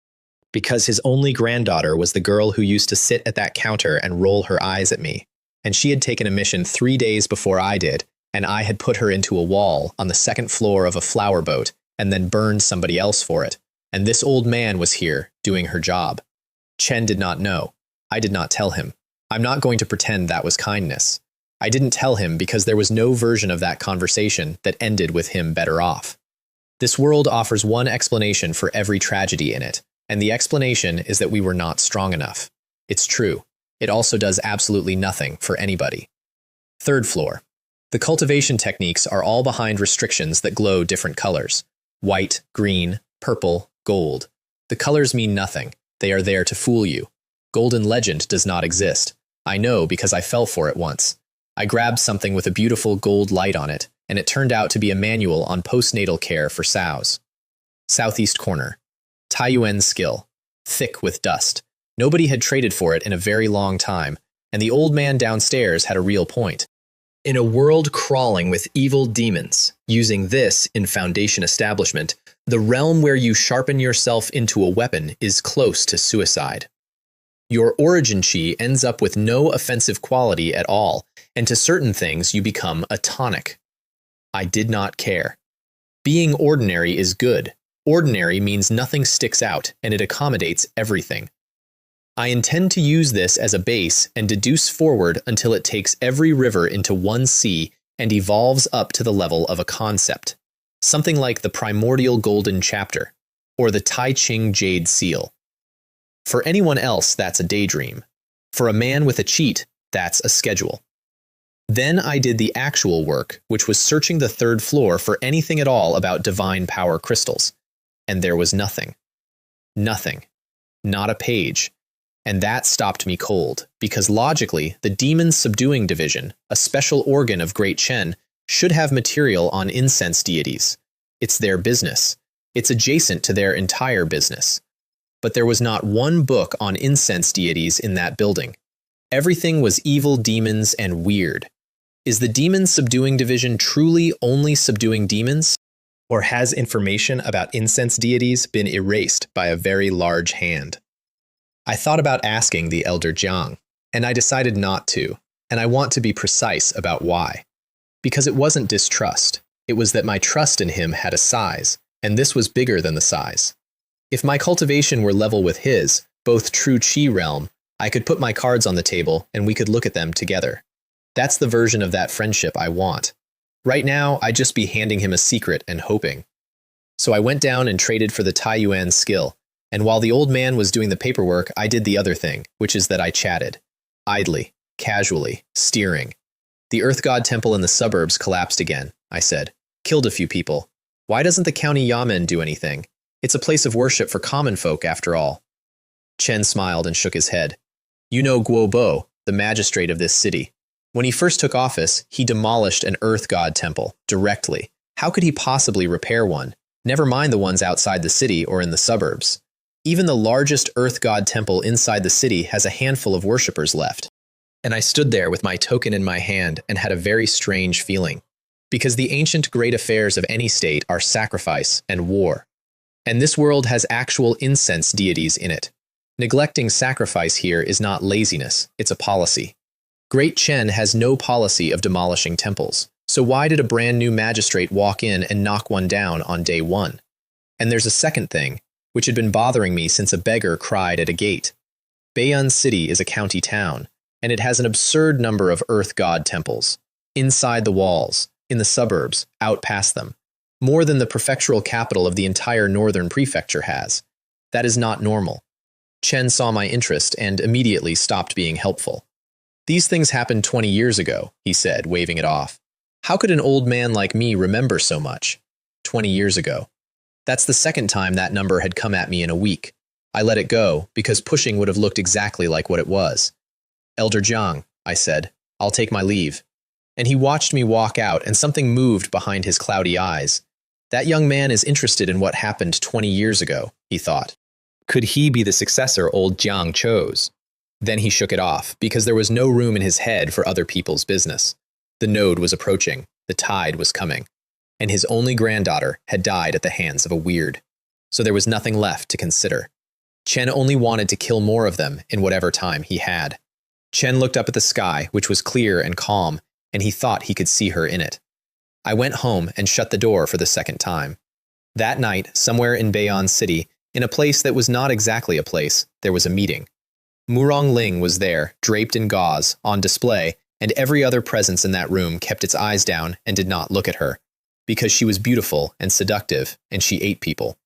Because his only granddaughter was the girl who used to sit at that counter and roll her eyes at me, and she had taken a mission 3 days before I did, and I had put her into a wall on the second floor of a flower boat and then burned somebody else for it, and this old man was here, doing her job. Chen did not know. I did not tell him. I'm not going to pretend that was kindness. I didn't tell him because there was no version of that conversation that ended with him better off. This world offers one explanation for every tragedy in it, and the explanation is that we were not strong enough. It's true. It also does absolutely nothing for anybody. Third floor. The cultivation techniques are all behind restrictions that glow different colors. White, green, purple, gold. The colors mean nothing. They are there to fool you. Golden legend does not exist. I know because I fell for it once. I grabbed something with a beautiful gold light on it, and it turned out to be a manual on postnatal care for sows. Southeast corner. Taiyuan skill. Thick with dust. Nobody had traded for it in a very long time, and the old man downstairs had a real point. In a world crawling with evil demons, using this in Foundation Establishment, the realm where you sharpen yourself into a weapon is close to suicide. Your origin chi ends up with no offensive quality at all, and to certain things you become a tonic. I did not care. Being ordinary is good. Ordinary means nothing sticks out, and it accommodates everything. I intend to use this as a base and deduce forward until it takes every river into one sea and evolves up to the level of a concept. Something like the primordial golden chapter, or the Tai Ching jade seal. For anyone else, that's a daydream. For a man with a cheat, that's a schedule. Then I did the actual work, which was searching the third floor for anything at all about divine power crystals. And there was nothing. Nothing. Not a page. And that stopped me cold, because logically, the Demon Subduing Division, a special organ of Great Chen, should have material on incense deities. It's their business. It's adjacent to their entire business. But there was not one book on incense deities in that building. Everything was evil demons and weird. Is the Demon Subduing Division truly only subduing demons? Or has information about incense deities been erased by a very large hand? I thought about asking the Elder Jiang, and I decided not to, and I want to be precise about why. Because it wasn't distrust, it was that my trust in him had a size, and this was bigger than the size. If my cultivation were level with his, both true chi realm, I could put my cards on the table and we could look at them together. That's the version of that friendship I want. Right now, I'd just be handing him a secret and hoping. So I went down and traded for the Taiyuan skill, And while the old man was doing the paperwork, I did the other thing, which is that I chatted. Idly, casually, steering. The Earth God Temple in the suburbs collapsed again, I said. Killed a few people. Why doesn't the county yamen do anything? It's a place of worship for common folk, after all. Chen smiled and shook his head. You know Guo Bo, the magistrate of this city. When he first took office, he demolished an Earth God Temple, directly. How could he possibly repair one? Never mind the ones outside the city or in the suburbs. Even the largest Earth God Temple inside the city has a handful of worshippers left. And I stood there with my token in my hand and had a very strange feeling. Because the ancient great affairs of any state are sacrifice and war. And this world has actual incense deities in it. Neglecting sacrifice here is not laziness, it's a policy. Great Chen has no policy of demolishing temples, so why did a brand new magistrate walk in and knock one down on day one? And there's a second thing, which had been bothering me since a beggar cried at a gate. Baiyun City is a county town, and it has an absurd number of Earth God temples. Inside the walls, in the suburbs, out past them. More than the prefectural capital of the entire northern prefecture has. That is not normal. Chen saw my interest and immediately stopped being helpful. These things happened 20 years ago, he said, waving it off. How could an old man like me remember so much? 20 years ago. That's the second time that number had come at me in a week. I let it go, because pushing would have looked exactly like what it was. Elder Jiang, I said, I'll take my leave. And he watched me walk out, and something moved behind his cloudy eyes. That young man is interested in what happened 20 years ago, he thought. Could he be the successor old Jiang chose? Then he shook it off, because there was no room in his head for other people's business. The node was approaching, the tide was coming, and his only granddaughter had died at the hands of a weird. So there was nothing left to consider. Chen only wanted to kill more of them in whatever time he had. Chen looked up at the sky, which was clear and calm, and he thought he could see her in it. I went home and shut the door for the second time. That night, somewhere in Baiyun City, in a place that was not exactly a place, there was a meeting. Murong Ling was there, draped in gauze, on display, and every other presence in that room kept its eyes down and did not look at her, because she was beautiful and seductive, and she ate people.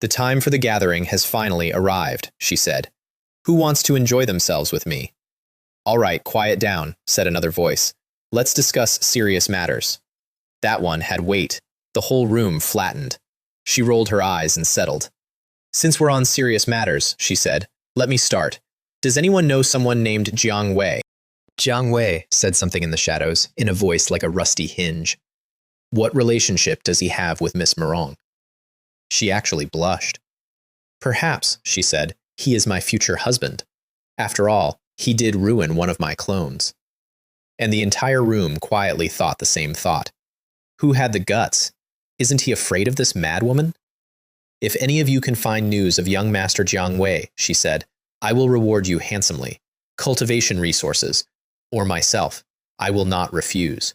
The time for the gathering has finally arrived, she said. Who wants to enjoy themselves with me? All right, quiet down, said another voice. Let's discuss serious matters. That one had weight. The whole room flattened. She rolled her eyes and settled. Since we're on serious matters, she said, let me start. Does anyone know someone named Jiang Wei? Jiang Wei said something in the shadows, in a voice like a rusty hinge. What relationship does he have with Miss Murong? She actually blushed. Perhaps, she said, he is my future husband. After all, he did ruin one of my clones. And the entire room quietly thought the same thought. Who had the guts? Isn't he afraid of this madwoman? If any of you can find news of young Master Jiang Wei, she said, I will reward you handsomely. Cultivation resources. Or myself. I will not refuse.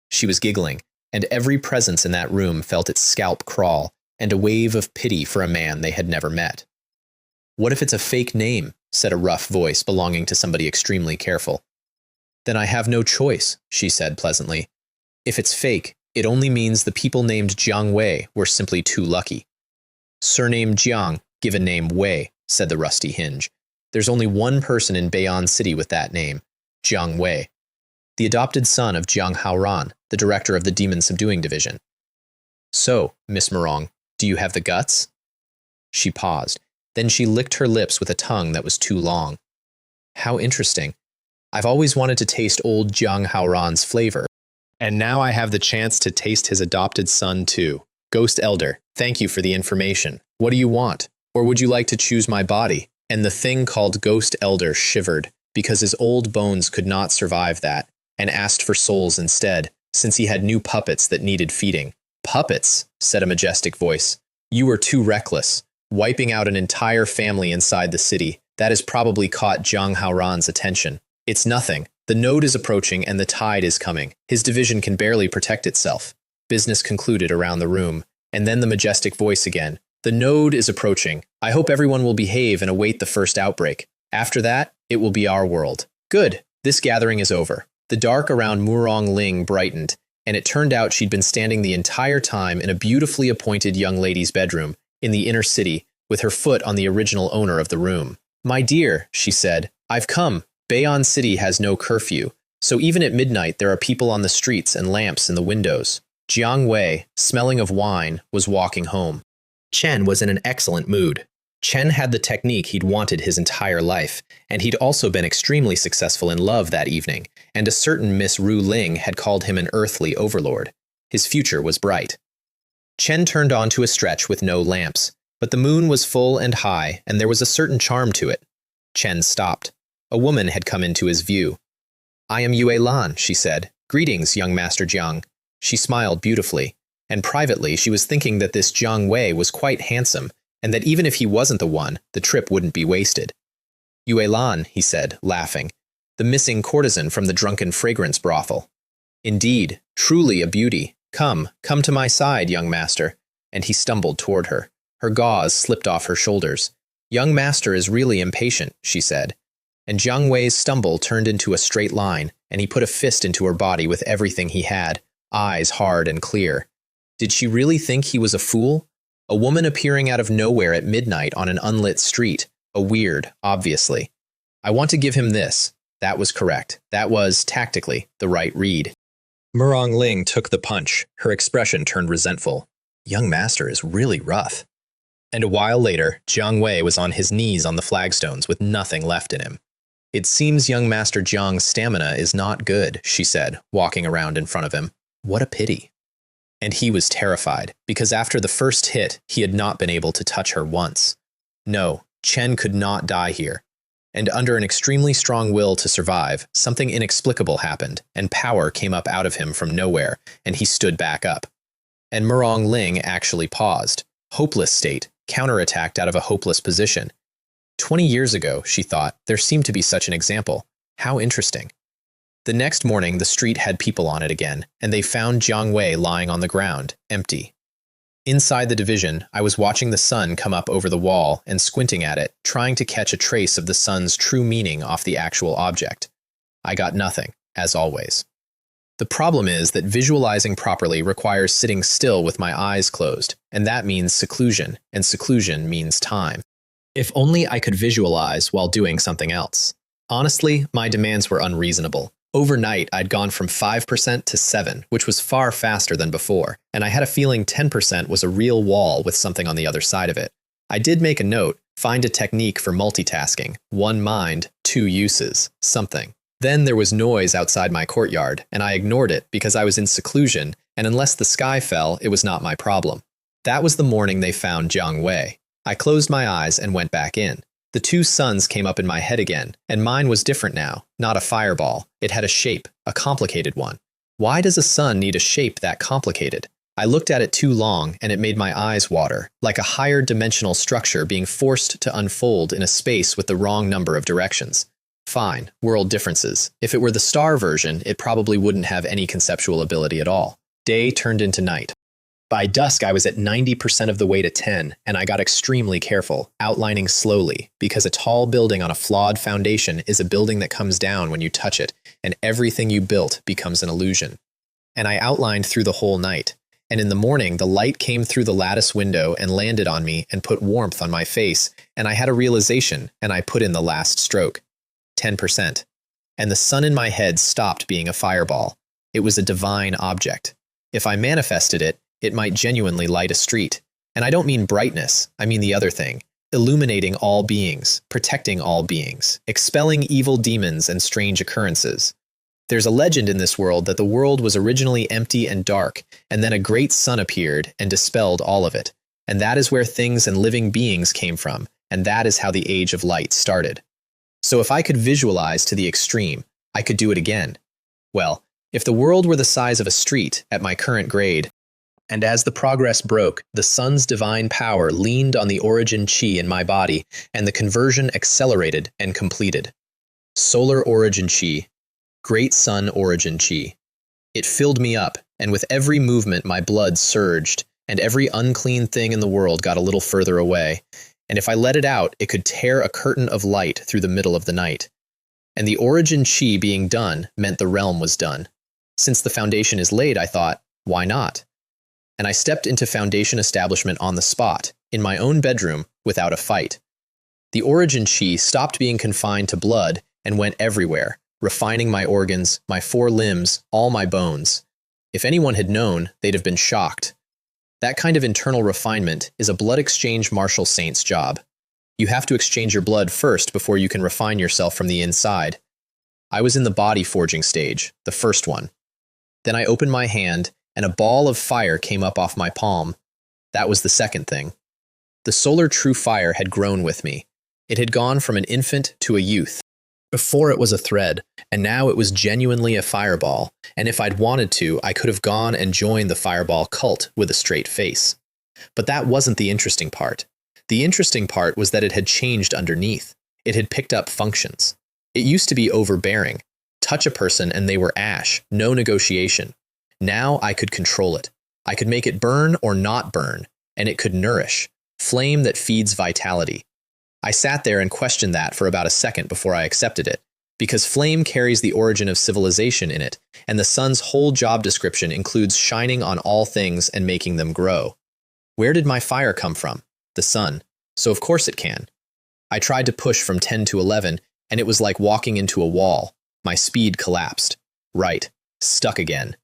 She was giggling, and every presence in that room felt its scalp crawl, and a wave of pity for a man they had never met. What if it's a fake name? Said a rough voice belonging to somebody extremely careful. Then I have no choice, she said pleasantly. If it's fake, it only means the people named Jiang Wei were simply too lucky. Surname Jiang, given name Wei, said the rusty hinge. There's only one person in Baiyun City with that name, Jiang Wei, the adopted son of Jiang Haoran, the director of the Demon Subduing Division. So, Miss Murong, do you have the guts? She paused. Then she licked her lips with a tongue that was too long. How interesting. I've always wanted to taste old Jiang Haoran's flavor. And now I have the chance to taste his adopted son too. Ghost Elder, thank you for the information. What do you want? Or would you like to choose my body? And the thing called Ghost Elder shivered, because his old bones could not survive that, and asked for souls instead, since he had new puppets that needed feeding. Puppets, said a majestic voice. You were too reckless. Wiping out an entire family inside the city. That has probably caught Jiang Haoran's attention. It's nothing. The node is approaching and the tide is coming. His division can barely protect itself. Business concluded around the room, and then the majestic voice again. The node is approaching. I hope everyone will behave and await the first outbreak. After that, it will be our world. Good. This gathering is over. The dark around Murong Ling brightened, and it turned out she'd been standing the entire time in a beautifully appointed young lady's bedroom in the inner city with her foot on the original owner of the room. "My dear," she said, "I've come. Bayon City has no curfew, so even at midnight there are people on the streets and lamps in the windows." Jiang Wei, smelling of wine, was walking home. Chen was in an excellent mood. Chen had the technique he'd wanted his entire life, and he'd also been extremely successful in love that evening, and a certain Miss Ru Ling had called him an earthly overlord. His future was bright. Chen turned onto a stretch with no lamps, but the moon was full and high, and there was a certain charm to it. Chen stopped. A woman had come into his view. "I am Yue Lan," she said. "Greetings, young Master Jiang." She smiled beautifully, and privately she was thinking that this Jiang Wei was quite handsome, and that even if he wasn't the one, the trip wouldn't be wasted. "Yue Lan," he said, laughing, "the missing courtesan from the drunken fragrance brothel." "Indeed, truly a beauty. Come to my side, young master." And he stumbled toward her. Her gauze slipped off her shoulders. "Young master is really impatient," she said. And Jiang Wei's stumble turned into a straight line, and he put a fist into her body with everything he had, eyes hard and clear. Did she really think he was a fool? A woman appearing out of nowhere at midnight on an unlit street. A weird, obviously. I want to give him this. That was correct. That was, tactically, the right read. Murong Ling took the punch. Her expression turned resentful. Young master is really rough. And a while later, Jiang Wei was on his knees on the flagstones with nothing left in him. "It seems young Master Jiang's stamina is not good," she said, walking around in front of him. "What a pity." And he was terrified, because after the first hit, he had not been able to touch her once. No, Chen could not die here. And under an extremely strong will to survive, something inexplicable happened, and power came up out of him from nowhere, and he stood back up. And Murong Ling actually paused. Hopeless state, counterattacked out of a hopeless position. 20 years ago, she thought, there seemed to be such an example. How interesting. The next morning, the street had people on it again, and they found Jiang Wei lying on the ground, empty. Inside the division, I was watching the sun come up over the wall and squinting at it, trying to catch a trace of the sun's true meaning off the actual object. I got nothing, as always. The problem is that visualizing properly requires sitting still with my eyes closed, and that means seclusion, and seclusion means time. If only I could visualize while doing something else. Honestly, my demands were unreasonable. Overnight, I'd gone from 5% to 7%, which was far faster than before, and I had a feeling 10% was a real wall with something on the other side of it. I did make a note, find a technique for multitasking, 1 mind, 2 uses, something. Then there was noise outside my courtyard, and I ignored it because I was in seclusion, and unless the sky fell, it was not my problem. That was the morning they found Jiang Wei. I closed my eyes and went back in. The 2 suns came up in my head again, and mine was different now, not a fireball. It had a shape, a complicated one. Why does a sun need a shape that complicated? I looked at it too long, and it made my eyes water, like a higher dimensional structure being forced to unfold in a space with the wrong number of directions. Fine, world differences. If it were the star version, it probably wouldn't have any conceptual ability at all. Day turned into night. By dusk, I was at 90% of the way to 10, and I got extremely careful, outlining slowly, because a tall building on a flawed foundation is a building that comes down when you touch it, and everything you built becomes an illusion. And I outlined through the whole night, and in the morning, the light came through the lattice window and landed on me and put warmth on my face, and I had a realization, and I put in the last stroke. 10%. And the sun in my head stopped being a fireball. It was a divine object. If I manifested it, it might genuinely light a street. And I don't mean brightness, I mean the other thing. Illuminating all beings, protecting all beings, expelling evil demons and strange occurrences. There's a legend in this world that the world was originally empty and dark, and then a great sun appeared and dispelled all of it. And that is where things and living beings came from, and that is how the Age of Light started. So if I could visualize to the extreme, I could do it again. Well, if the world were the size of a street at my current grade, and as the progress broke, the sun's divine power leaned on the origin chi in my body, and the conversion accelerated and completed. Solar origin chi, great sun origin chi. It filled me up, and with every movement my blood surged, and every unclean thing in the world got a little further away. And if I let it out, it could tear a curtain of light through the middle of the night. And the origin chi being done meant the realm was done. Since the foundation is laid, I thought, why not? And I stepped into foundation establishment on the spot, in my own bedroom, without a fight. The origin chi stopped being confined to blood and went everywhere, refining my organs, my 4 limbs, all my bones. If anyone had known, they'd have been shocked. That kind of internal refinement is a blood exchange martial saint's job. You have to exchange your blood first before you can refine yourself from the inside. I was in the body forging stage, the first one. Then I opened my hand, and a ball of fire came up off my palm. That was the second thing. The solar true fire had grown with me. It had gone from an infant to a youth. Before it was a thread, and now it was genuinely a fireball, and if I'd wanted to, I could have gone and joined the fireball cult with a straight face. But that wasn't the interesting part. The interesting part was that it had changed underneath. It had picked up functions. It used to be overbearing. Touch a person and they were ash, no negotiation. Now I could control it. I could make it burn or not burn, and it could nourish. Flame that feeds vitality. I sat there and questioned that for about a second before I accepted it, because flame carries the origin of civilization in it, and the sun's whole job description includes shining on all things and making them grow. Where did my fire come from? The sun. So of course it can. I tried to push from 10 to 11, and it was like walking into a wall. My speed collapsed. Right. Stuck again.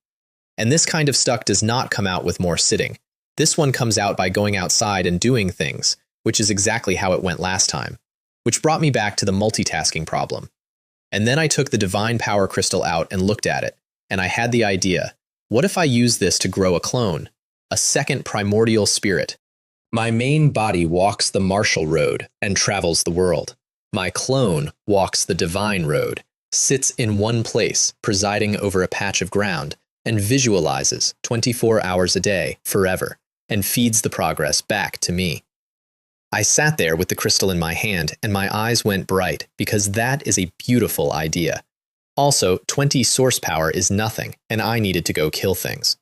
And this kind of stuck does not come out with more sitting. This one comes out by going outside and doing things, which is exactly how it went last time. Which brought me back to the multitasking problem. And then I took the divine power crystal out and looked at it, and I had the idea, what if I use this to grow a clone? A second primordial spirit. My main body walks the martial road and travels the world. My clone walks the divine road, sits in one place, presiding over a patch of ground, and visualizes 24 hours a day, forever, and feeds the progress back to me. I sat there with the crystal in my hand, and my eyes went bright, because that is a beautiful idea. Also, 20 source power is nothing, and I needed to go kill things.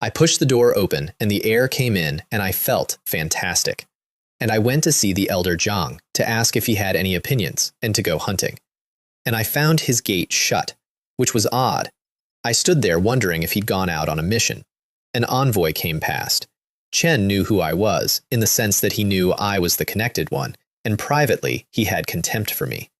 I pushed the door open, and the air came in, and I felt fantastic. And I went to see the Elder Jiang, to ask if he had any opinions, and to go hunting. And I found his gate shut, which was odd. I stood there wondering if he'd gone out on a mission. An envoy came past. Chen knew who I was, in the sense that he knew I was the connected one, and privately, he had contempt for me.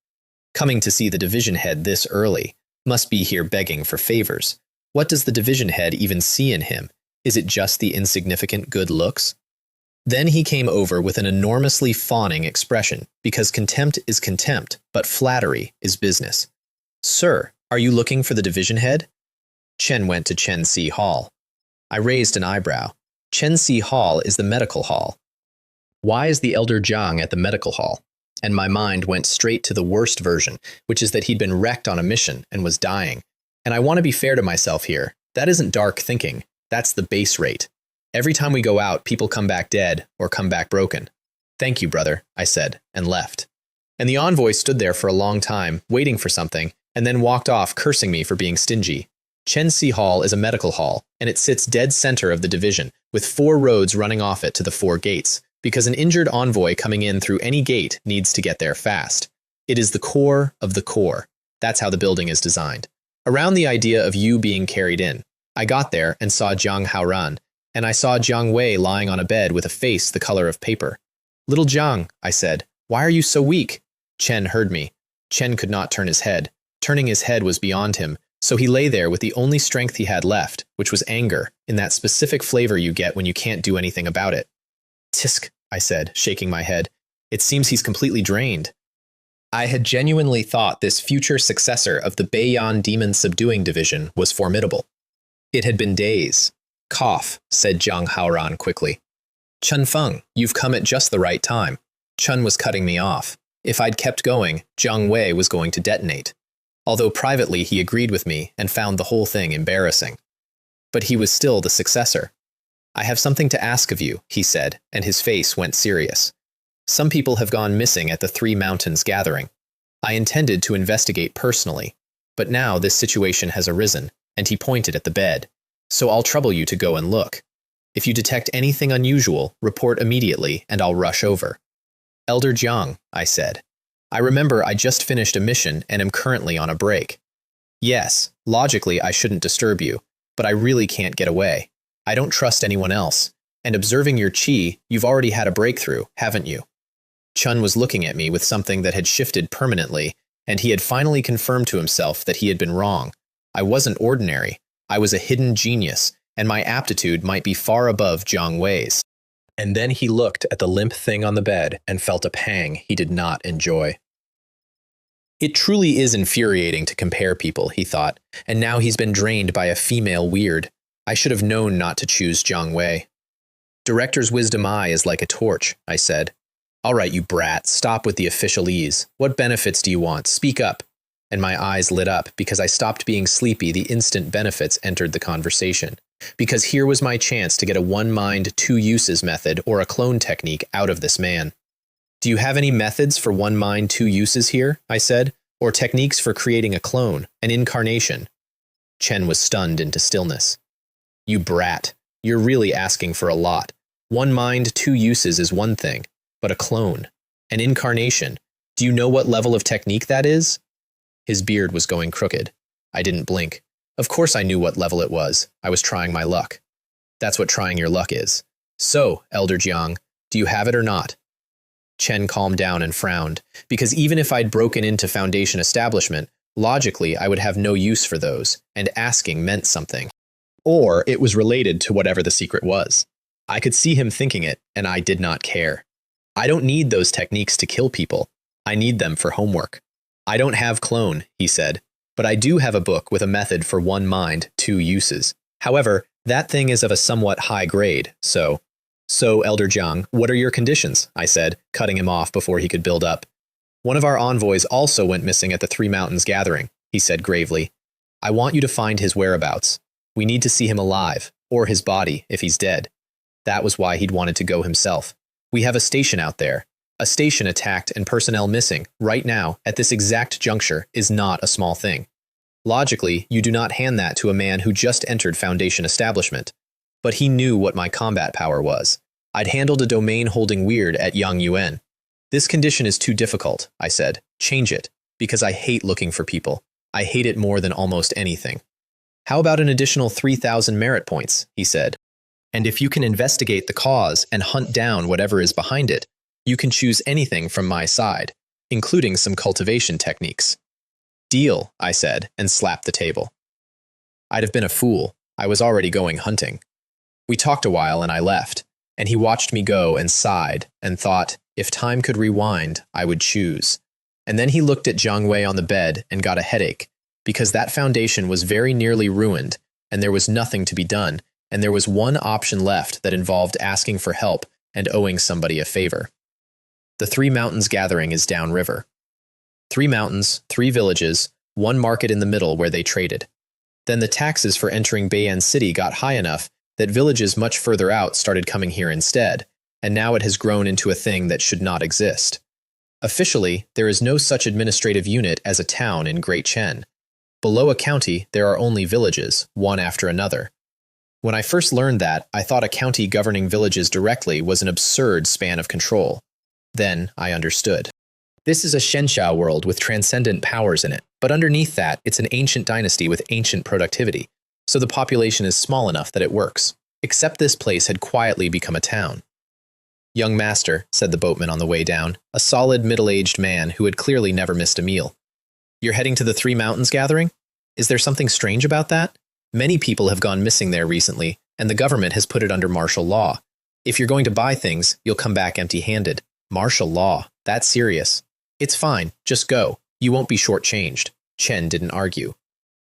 Coming to see the division head this early, must be here begging for favors. What does the division head even see in him? Is it just the insignificant good looks? Then he came over with an enormously fawning expression, because contempt is contempt, but flattery is business. Sir, are you looking for the division head? Chen went to Chen Si Hall. I raised an eyebrow. Chen Si Hall is the medical hall. Why is the Elder Jiang at the medical hall? And my mind went straight to the worst version, which is that he'd been wrecked on a mission and was dying. And I want to be fair to myself here. That isn't dark thinking. That's the base rate. Every time we go out, people come back dead or come back broken. Thank you, brother, I said, and left. And the envoy stood there for a long time, waiting for something, and then walked off cursing me for being stingy. Chen Si Hall is a medical hall, and it sits dead center of the division, with 4 roads running off it to the 4 gates, because an injured envoy coming in through any gate needs to get there fast. It is the core of the core. That's how the building is designed. Around the idea of you being carried in. I got there and saw Jiang Haoran, and I saw Jiang Wei lying on a bed with a face the color of paper. Little Jiang, I said, why are you so weak? Chen heard me. Chen could not turn his head. Turning his head was beyond him, so he lay there with the only strength he had left, which was anger, in that specific flavor you get when you can't do anything about it. Tisk, I said, shaking my head. It seems he's completely drained. I had genuinely thought this future successor of the Beiyan Demon Subduing Division was formidable. It had been days. Cough, said Jiang Haoran quickly. Chen Feng, you've come at just the right time. Chen was cutting me off. If I'd kept going, Jiang Wei was going to detonate. Although privately he agreed with me and found the whole thing embarrassing. But he was still the successor. I have something to ask of you, he said, and his face went serious. Some people have gone missing at the 3 Mountains gathering. I intended to investigate personally, but now this situation has arisen, and he pointed at the bed. So I'll trouble you to go and look. If you detect anything unusual, report immediately, and I'll rush over. Elder Jiang, I said. I remember I just finished a mission and am currently on a break. Yes, logically I shouldn't disturb you, but I really can't get away. I don't trust anyone else. And observing your chi, you've already had a breakthrough, haven't you? Chun was looking at me with something that had shifted permanently, and he had finally confirmed to himself that he had been wrong. I wasn't ordinary. I was a hidden genius, and my aptitude might be far above Jiang Wei's. And then he looked at the limp thing on the bed and felt a pang he did not enjoy. It truly is infuriating to compare people, he thought, and now he's been drained by a female weird. I should have known not to choose Jiang Wei. Director's wisdom eye is like a torch, I said. All right, you brat, stop with the officialese. What benefits do you want? Speak up. And my eyes lit up because I stopped being sleepy the instant benefits entered the conversation. Because here was my chance to get a one-mind, two-uses method or a clone technique out of this man. Do you have any methods for one mind, two uses here? I said, or techniques for creating a clone, an incarnation? Chen was stunned into stillness. You brat, you're really asking for a lot. One mind, two uses is one thing, but a clone, an incarnation, do you know what level of technique that is? His beard was going crooked. I didn't blink. Of course I knew what level it was. I was trying my luck. That's what trying your luck is. So, Elder Jiang, do you have it or not? Chen calmed down and frowned, because even if I'd broken into Foundation establishment, logically I would have no use for those, and asking meant something. Or it was related to whatever the secret was. I could see him thinking it, and I did not care. I don't need those techniques to kill people. I need them for homework. I don't have clone, he said, but I do have a book with a method for one mind, two uses. However, that thing is of a somewhat high grade, So, Elder Jiang, what are your conditions? I said, cutting him off before he could build up. One of our envoys also went missing at the Three Mountains gathering, he said gravely. I want you to find his whereabouts. We need to see him alive, or his body, if he's dead. That was why he'd wanted to go himself. We have a station out there. A station attacked and personnel missing, right now, at this exact juncture, is not a small thing. Logically, you do not hand that to a man who just entered Foundation establishment. But he knew what my combat power was. I'd handled a domain holding weird at Yang Yuan. This condition is too difficult, I said. Change it, because I hate looking for people. I hate it more than almost anything. How about an additional 3,000 merit points, he said. And if you can investigate the cause and hunt down whatever is behind it, you can choose anything from my side, including some cultivation techniques. Deal, I said, and slapped the table. I'd have been a fool. I was already going hunting. We talked a while and I left, and he watched me go and sighed and thought, if time could rewind, I would choose. And then he looked at Jiang Wei on the bed and got a headache, because that foundation was very nearly ruined, and there was nothing to be done, and there was one option left that involved asking for help and owing somebody a favor. The Three Mountains gathering is downriver. 3 mountains, 3 villages, 1 market in the middle where they traded. Then the taxes for entering Bei'an City got high enough that villages much further out started coming here instead, and now it has grown into a thing that should not exist. Officially, there is no such administrative unit as a town in Great Chen. Below a county, there are only villages, one after another. When I first learned that, I thought a county governing villages directly was an absurd span of control. Then I understood. This is a Shenxia world with transcendent powers in it, but underneath that, it's an ancient dynasty with ancient productivity, so the population is small enough that it works. Except this place had quietly become a town. Young master, said the boatman on the way down, a solid middle-aged man who had clearly never missed a meal. You're heading to the Three Mountains gathering? Is there something strange about that? Many people have gone missing there recently, and the government has put it under martial law. If you're going to buy things, you'll come back empty-handed. Martial law? That's serious. It's fine, just go. You won't be shortchanged. Chen didn't argue.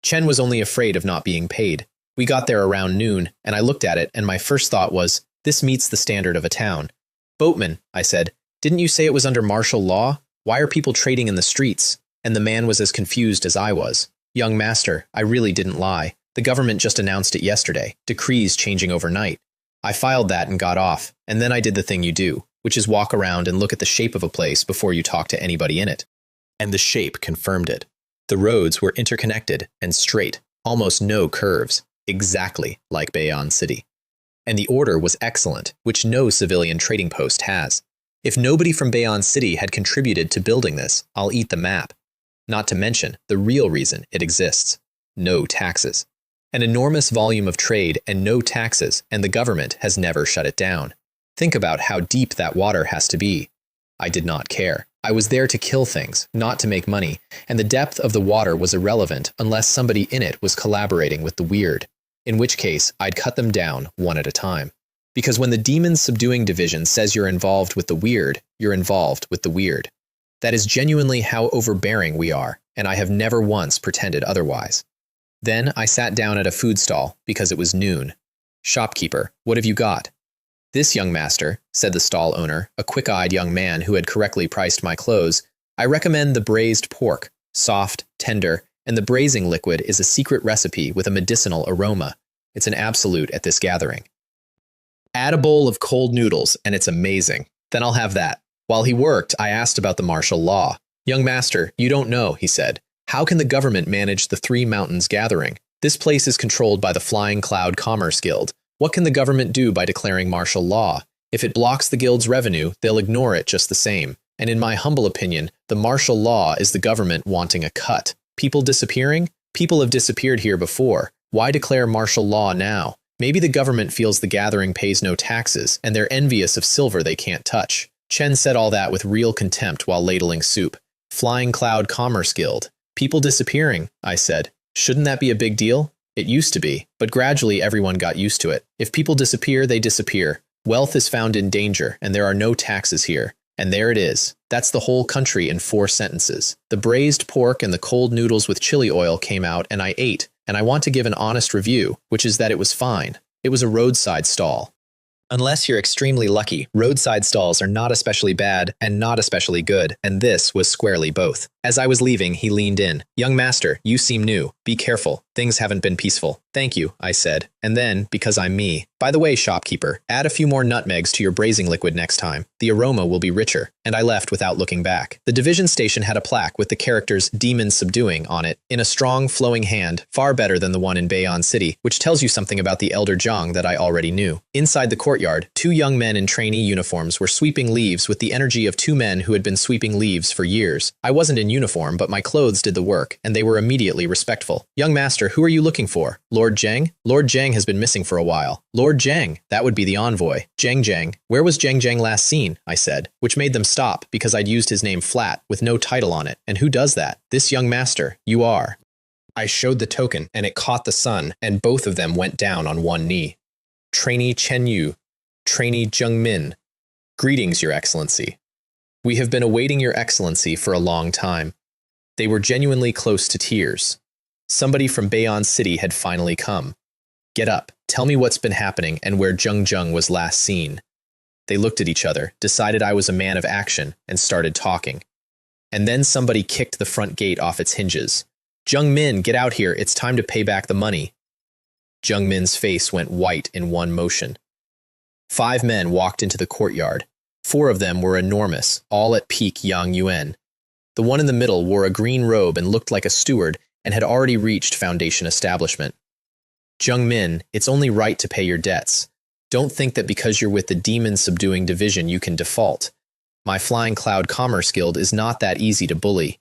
Chen was only afraid of not being paid. We got there around noon, and I looked at it, and my first thought was, this meets the standard of a town. Boatman, I said, didn't you say it was under martial law? Why are people trading in the streets? And the man was as confused as I was. Young master, I really didn't lie. The government just announced it yesterday, decrees changing overnight. I filed that and got off, and then I did the thing you do, which is walk around and look at the shape of a place before you talk to anybody in it. And the shape confirmed it. The roads were interconnected and straight, almost no curves, exactly like Bei'an City. And the order was excellent, which no civilian trading post has. If nobody from Bei'an City had contributed to building this, I'll eat the map. Not to mention the real reason it exists. No taxes. An enormous volume of trade and no taxes, and the government has never shut it down. Think about how deep that water has to be. I did not care. I was there to kill things, not to make money, and the depth of the water was irrelevant unless somebody in it was collaborating with the weird, in which case I'd cut them down one at a time. Because when the Demon Subduing Division says you're involved with the weird, you're involved with the weird. That is genuinely how overbearing we are, and I have never once pretended otherwise. Then I sat down at a food stall because it was noon. "Shopkeeper, what have you got?" "This, young master," said the stall owner, a quick-eyed young man who had correctly priced my clothes, "I recommend the braised pork, soft, tender, and the braising liquid is a secret recipe with a medicinal aroma. It's an absolute at this gathering. Add a bowl of cold noodles, and it's amazing. Then I'll have that." While he worked, I asked about the martial law. "Young master, you don't know," he said. "How can the government manage the Three Mountains gathering? This place is controlled by the Flying Cloud Commerce Guild. What can the government do by declaring martial law? If it blocks the guild's revenue, they'll ignore it just the same. And in my humble opinion, the martial law is the government wanting a cut. People disappearing? People have disappeared here before. Why declare martial law now? Maybe the government feels the gathering pays no taxes, and they're envious of silver they can't touch." Chen said all that with real contempt while ladling soup. "Flying Cloud Commerce Guild. People disappearing," I said. "Shouldn't that be a big deal?" "It used to be, but gradually everyone got used to it. If people disappear, they disappear. Wealth is found in danger, and there are no taxes here. And there it is. That's the whole country in 4 sentences. The braised pork and the cold noodles with chili oil came out, and I ate, and I want to give an honest review, which is that it was fine. It was a roadside stall. Unless you're extremely lucky, roadside stalls are not especially bad and not especially good, and this was squarely both. As I was leaving, he leaned in. "Young master, you seem new. Be careful. Things haven't been peaceful." "Thank you," I said. And then, because I'm me, "By the way, shopkeeper, add a few more nutmegs to your braising liquid next time. The aroma will be richer." And I left without looking back. The division station had a plaque with the characters "Demon Subduing" on it, in a strong, flowing hand, far better than the one in Bayon City, which tells you something about the Elder Zhang that I already knew. Inside the courtyard, 2 young men in trainee uniforms were sweeping leaves with the energy of 2 men who had been sweeping leaves for years. I wasn't in uniform, but my clothes did the work, and they were immediately respectful. "Young master, who are you looking for?" "Lord Zhang?" "Lord Zhang has been missing for a while." "Lord Zhang? That would be the envoy." Zhang. "Where was Zhang last seen?" I said, which made them stop because I'd used his name flat, with no title on it. "And who does that?" "This young master. You are." I showed the token, and it caught the sun, and both of them went down on one knee. "Trainee Chen Yu. Trainee Zheng Min. Greetings, Your Excellency. We have been awaiting Your Excellency for a long time." They were genuinely close to tears. Somebody from Bayon City had finally come. "Get up. Tell me what's been happening and where Zheng was last seen." They looked at each other, decided I was a man of action, and started talking. And then somebody kicked the front gate off its hinges. "Zheng Min, get out here. It's time to pay back the money." Zheng Min's face went white in one motion. 5 men walked into the courtyard. 4 of them were enormous, all at peak Yang Yuan. The one in the middle wore a green robe and looked like a steward and had already reached Foundation establishment. "Zheng Min, it's only right to pay your debts. Don't think that because you're with the Demon Subduing Division you can default. My Flying Cloud Commerce Guild is not that easy to bully."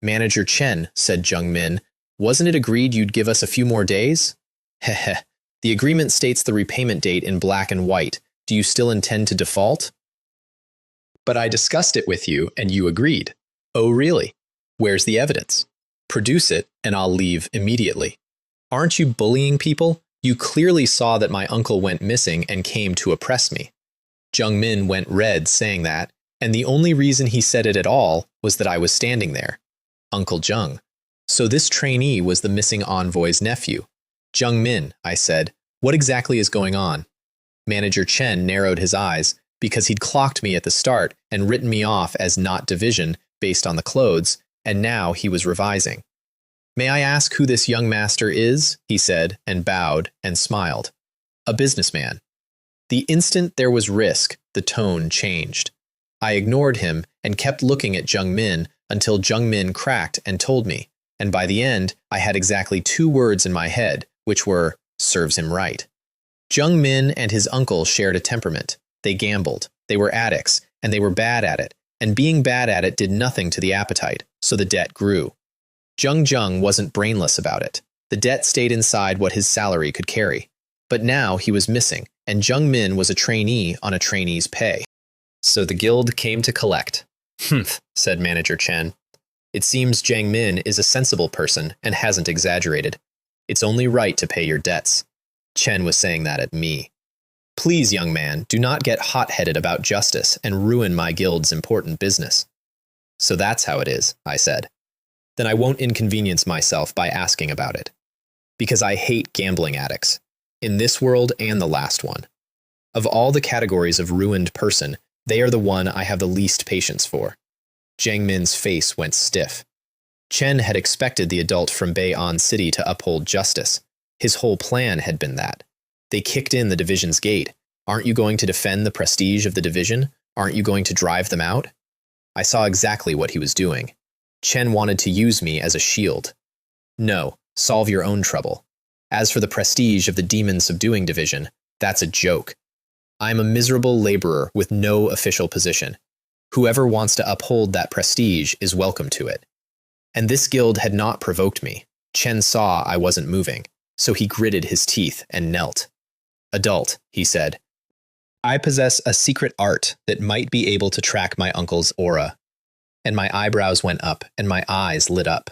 "Manager Chen," said Zheng Min, "wasn't it agreed you'd give us a few more days?" "Heh. The agreement states the repayment date in black and white. Do you still intend to default?" "But I discussed it with you and you agreed." "Oh, really? Where's the evidence?" "Produce it, and I'll leave immediately." "Aren't you bullying people? You clearly saw that my uncle went missing and came to oppress me." Zheng Min went red saying that, and the only reason he said it at all was that I was standing there. Uncle Zheng. So this trainee was the missing envoy's nephew. "Zheng Min," I said, "what exactly is going on?" Manager Chen narrowed his eyes, because he'd clocked me at the start and written me off as not division based on the clothes, and now he was revising. "May I ask who this young master is?" he said, and bowed and smiled. "A businessman." The instant there was risk, the tone changed. I ignored him and kept looking at Zheng Min until Zheng Min cracked and told me, and by the end, I had exactly 2 words in my head, which were, "serves him right." Zheng Min and his uncle shared a temperament. They gambled, they were addicts, and they were bad at it, and being bad at it did nothing to the appetite, so the debt grew. Zheng wasn't brainless about it. The debt stayed inside what his salary could carry. But now he was missing, and Jung Min was a trainee on a trainee's pay. So the guild came to collect. Humph, said Manager Chen. It seems Jiang Min is a sensible person and hasn't exaggerated. It's only right to pay your debts. Chen was saying that at me. Please, young man, do not get hot-headed about justice and ruin my guild's important business. So that's how it is, I said. Then I won't inconvenience myself by asking about it. Because I hate gambling addicts. In this world and the last one. Of all the categories of ruined person, they are the one I have the least patience for. Jiang Min's face went stiff. Chen had expected the adult from Bei'an City to uphold justice. His whole plan had been that. They kicked in the division's gate. Aren't you going to defend the prestige of the division? Aren't you going to drive them out? I saw exactly what he was doing. Chen wanted to use me as a shield. No, solve your own trouble. As for the prestige of the Demon Subduing Division, that's a joke. I'm a miserable laborer with no official position. Whoever wants to uphold that prestige is welcome to it. And this guild had not provoked me. Chen saw I wasn't moving, so he gritted his teeth and knelt. Adult, he said. I possess a secret art that might be able to track my uncle's aura. And my eyebrows went up and my eyes lit up.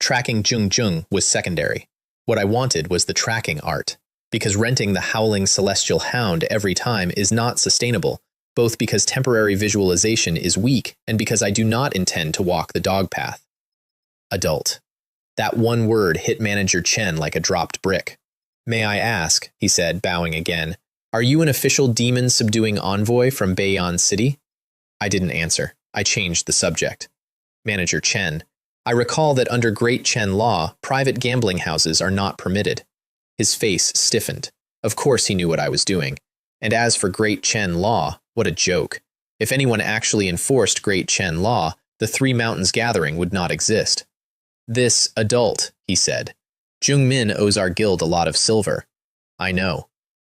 Tracking Jung was secondary. What I wanted was the tracking art, because renting the howling celestial hound every time is not sustainable, both because temporary visualization is weak and because I do not intend to walk the dog path. Adult. That one word hit Manager Chen like a dropped brick. May I ask, he said, bowing again, are you an official demon subduing envoy from Bei'an City? I didn't answer. I changed the subject. Manager Chen. I recall that under Great Chen law, private gambling houses are not permitted. His face stiffened. Of course he knew what I was doing. And as for Great Chen law, what a joke. If anyone actually enforced Great Chen law, the Three Mountains Gathering would not exist. This adult, he said. Jung Min owes our guild a lot of silver. I know.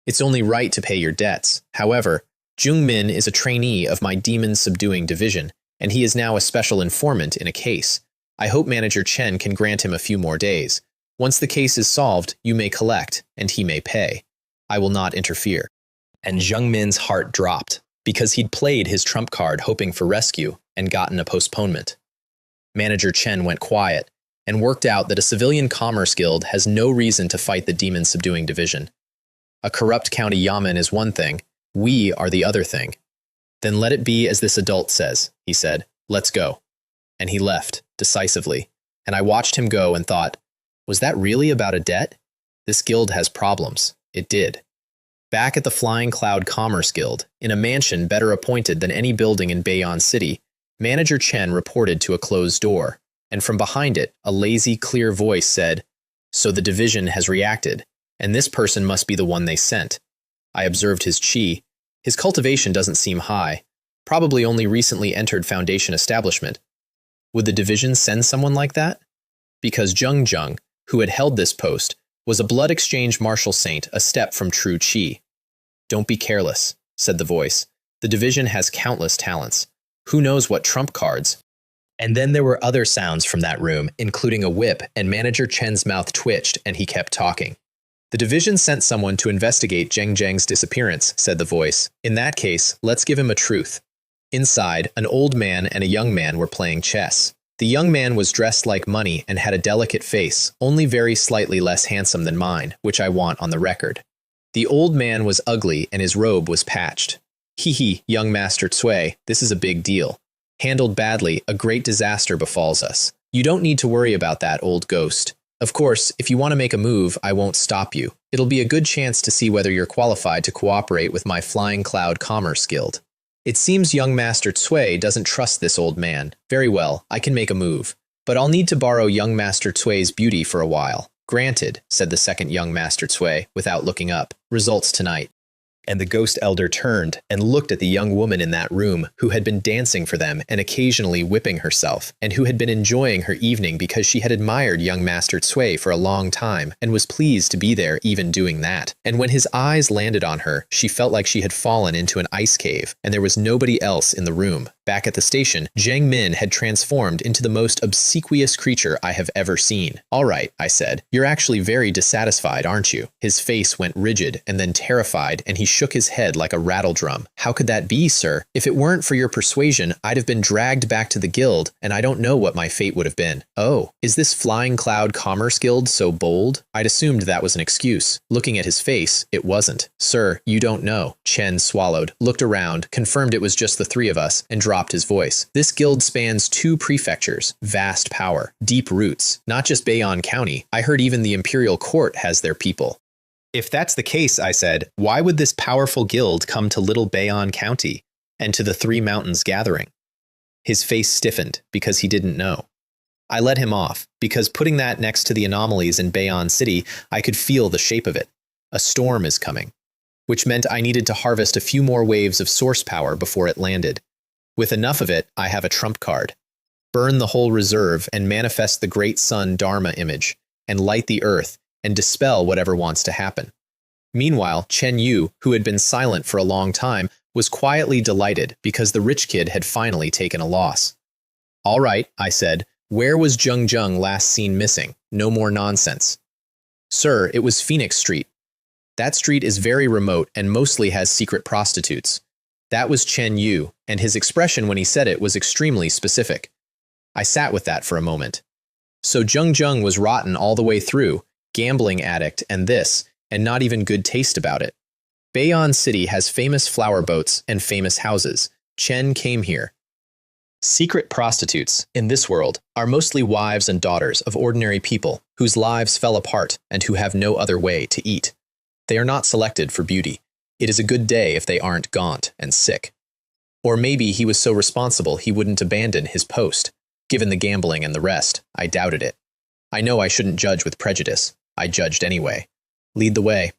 It's only right to pay your debts. However, Jung Min is a trainee of my Demon Subduing Division, and he is now a special informant in a case. I hope Manager Chen can grant him a few more days. Once the case is solved, you may collect, and he may pay. I will not interfere. And Jung Min's heart dropped, because he'd played his trump card hoping for rescue and gotten a postponement. Manager Chen went quiet, and worked out that a civilian commerce guild has no reason to fight the Demon Subduing Division. A corrupt county yamen is one thing, we are the other thing. Then let it be as this adult says, he said. Let's go. And he left, decisively, and I watched him go and thought, was that really about a debt? This guild has problems. It did. Back at the Flying Cloud Commerce Guild, in a mansion better appointed than any building in Bei'an City, Manager Chen reported to a closed door, and from behind it, a lazy, clear voice said, so the division has reacted, and this person must be the one they sent. I observed his chi. His cultivation doesn't seem high, probably only recently entered Foundation establishment. Would the division send someone like that? Because Jung, who had held this post, was a blood exchange martial saint a step from true chi. Don't be careless, said the voice. The division has countless talents. Who knows what trump cards? And then there were other sounds from that room, including a whip, and Manager Chen's mouth twitched and he kept talking. The division sent someone to investigate Zheng's disappearance, said the voice. In that case, let's give him a truth. Inside, an old man and a young man were playing chess. The young man was dressed like money and had a delicate face, only very slightly less handsome than mine, which I want on the record. The old man was ugly and his robe was patched. Hee, young Master Cui, this is a big deal. Handled badly, a great disaster befalls us. You don't need to worry about that, old ghost. Of course, if you want to make a move, I won't stop you. It'll be a good chance to see whether you're qualified to cooperate with my Flying Cloud Commerce Guild. It seems young Master Cui doesn't trust this old man. Very well, I can make a move. But I'll need to borrow young Master Cui's beauty for a while. Granted, said the second young Master Cui, without looking up. Results tonight. And the ghost elder turned and looked at the young woman in that room who had been dancing for them and occasionally whipping herself, and who had been enjoying her evening because she had admired young Master Cui for a long time and was pleased to be there even doing that. And when his eyes landed on her, she felt like she had fallen into an ice cave and there was nobody else in the room. Back at the station, Jiang Min had transformed into the most obsequious creature I have ever seen. "All right," I said. "You're actually very dissatisfied, aren't you?" His face went rigid and then terrified, and he shook his head like a rattledrum. "How could that be, sir? If it weren't for your persuasion, I'd have been dragged back to the guild, and I don't know what my fate would have been." "Oh, is this Flying Cloud Commerce Guild so bold?" I'd assumed that was an excuse. Looking at his face, it wasn't. "Sir, you don't know." Chen swallowed, looked around, confirmed it was just the three of us, and dropped his voice. "This guild spans 2 prefectures, vast power, deep roots, not just Bayonne County. I heard even the Imperial Court has their people." "If that's the case," I said, "why would this powerful guild come to Little Bayonne County and to the Three Mountains Gathering?" His face stiffened because he didn't know. I let him off, because putting that next to the anomalies in Bayonne City, I could feel the shape of it. A storm is coming, which meant I needed to harvest a few more waves of source power before it landed. With enough of it, I have a trump card. Burn the whole reserve and manifest the great sun Dharma image, and light the earth, and dispel whatever wants to happen. Meanwhile, Chen Yu, who had been silent for a long time, was quietly delighted because the rich kid had finally taken a loss. "All right," I said, "where was Zheng Zheng last seen missing? No more nonsense." "Sir, it was Phoenix Street. That street is very remote and mostly has secret prostitutes." That was Chen Yu, and his expression when he said it was extremely specific. I sat with that for a moment. So Zheng Zheng was rotten all the way through, gambling addict and this, and not even good taste about it. Bayonne City has famous flower boats and famous houses. Chen came here. Secret prostitutes, in this world, are mostly wives and daughters of ordinary people whose lives fell apart and who have no other way to eat. They are not selected for beauty. It is a good day if they aren't gaunt and sick. Or maybe he was so responsible he wouldn't abandon his post. Given the gambling and the rest, I doubted it. I know I shouldn't judge with prejudice. I judged anyway. Lead the way.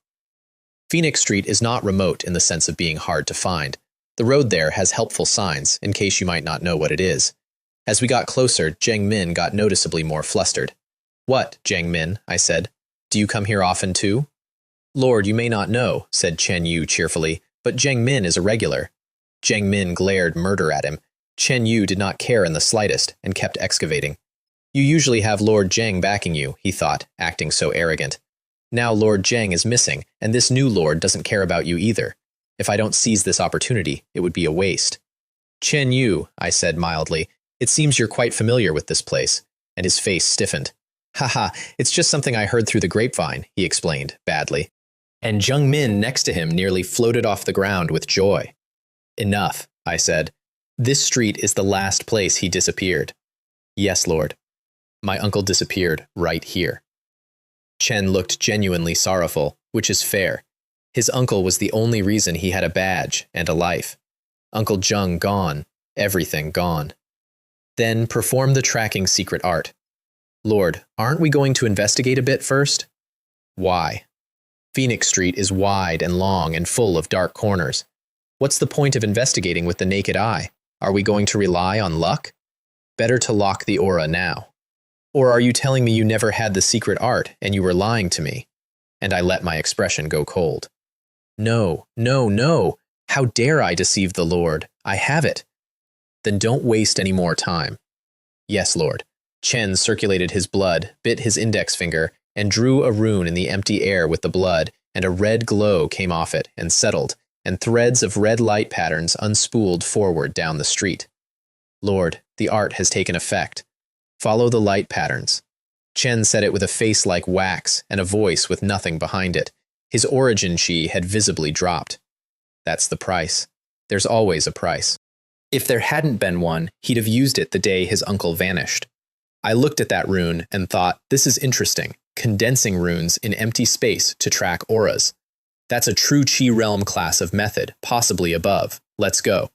Phoenix Street is not remote in the sense of being hard to find. The road there has helpful signs, in case you might not know what it is. As we got closer, Jiang Min got noticeably more flustered. "What, Jiang Min?" I said. "Do you come here often too?" "Lord, you may not know," said Chen Yu cheerfully, "but Jiang Min is a regular." Jiang Min glared murder at him. Chen Yu did not care in the slightest, and kept excavating. "You usually have Lord Jiang backing you," he thought, acting so arrogant. "Now Lord Jiang is missing, and this new lord doesn't care about you either. If I don't seize this opportunity, it would be a waste." "Chen Yu," I said mildly, "it seems you're quite familiar with this place," and his face stiffened. "Haha, it's just something I heard through the grapevine," he explained, badly. And Jiang Min next to him nearly floated off the ground with joy. "Enough," I said. "This street is the last place he disappeared." "Yes, Lord. My uncle disappeared right here." Chen looked genuinely sorrowful, which is fair. His uncle was the only reason he had a badge and a life. Uncle Zheng gone, everything gone. "Then perform the tracking secret art." "Lord, aren't we going to investigate a bit first?" "Why?" "Phoenix Street is wide and long and full of dark corners. What's the point of investigating with the naked eye? Are we going to rely on luck? Better to lock the aura now. Or are you telling me you never had the secret art and you were lying to me?" And I let my expression go cold. "No, no, no. How dare I deceive the Lord? I have it." "Then don't waste any more time." "Yes, Lord." Chen circulated his blood, bit his index finger, and drew a rune in the empty air with the blood, and a red glow came off it and settled, and threads of red light patterns unspooled forward down the street. "Lord, the art has taken effect. Follow the light patterns." Chen said it with a face like wax and a voice with nothing behind it. His origin chi had visibly dropped. "That's the price. There's always a price." If there hadn't been one, he'd have used it the day his uncle vanished. I looked at that rune and thought, this is interesting, condensing runes in empty space to track auras. That's a true Chi Realm class of method, possibly above. Let's go.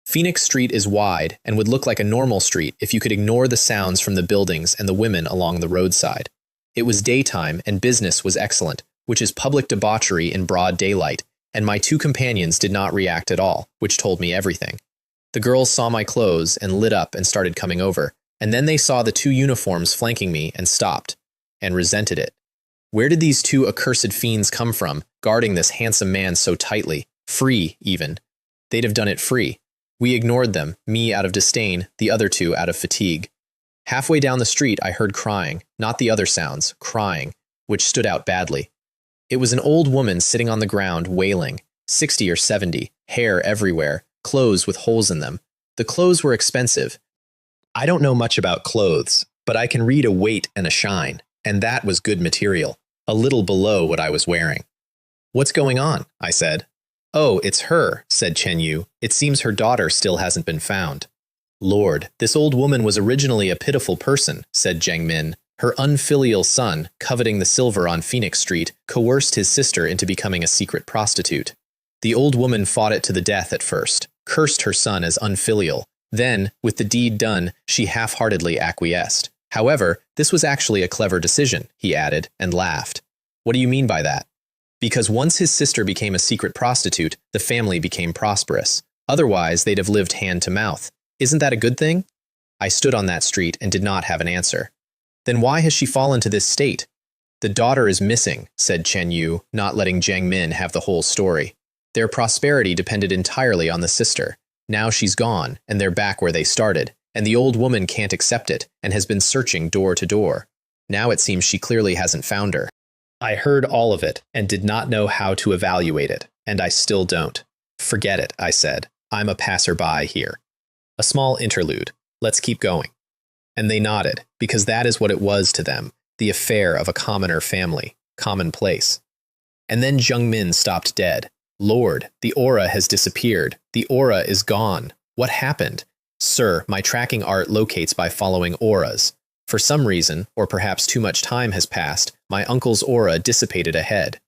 Phoenix Street is wide and would look like a normal street if you could ignore the sounds from the buildings and the women along the roadside. It was daytime and business was excellent, which is public debauchery in broad daylight, and my 2 companions did not react at all, which told me everything. The girls saw my clothes and lit up and started coming over, and then they saw the 2 uniforms flanking me and stopped, and resented it. Where did these 2 accursed fiends come from, guarding this handsome man so tightly, free even? They'd have done it free. We ignored them, me out of disdain, the other two out of fatigue. Halfway down the street, I heard crying, not the other sounds, crying, which stood out badly. It was an old woman sitting on the ground, wailing, 60 or 70, hair everywhere, clothes with holes in them. The clothes were expensive. I don't know much about clothes, but I can read a weight and a shine, and that was good material, a little below what I was wearing. What's going on? I said. Oh, it's her, said Chen Yu. It seems her daughter still hasn't been found. Lord, this old woman was originally a pitiful person, said Jiang Min. Her unfilial son, coveting the silver on Phoenix Street, coerced his sister into becoming a secret prostitute. The old woman fought it to the death at first, cursed her son as unfilial. Then, with the deed done, she half-heartedly acquiesced. However, this was actually a clever decision, he added, and laughed. What do you mean by that? Because once his sister became a secret prostitute, the family became prosperous. Otherwise, they'd have lived hand to mouth. Isn't that a good thing? I stood on that street and did not have an answer. Then why has she fallen to this state? The daughter is missing, said Chen Yu, not letting Jiang Min have the whole story. Their prosperity depended entirely on the sister. Now she's gone, and they're back where they started, and the old woman can't accept it and has been searching door to door. Now it seems she clearly hasn't found her. I heard all of it and did not know how to evaluate it, and I still don't. Forget it, I said. I'm a passerby here. A small interlude. Let's keep going. And they nodded, because that is what it was to them, the affair of a commoner family, commonplace. And then Jiang Min stopped dead. Lord, the aura has disappeared. The aura is gone. What happened? Sir, my tracking art locates by following auras. For some reason, or perhaps too much time has passed, my uncle's aura dissipated ahead.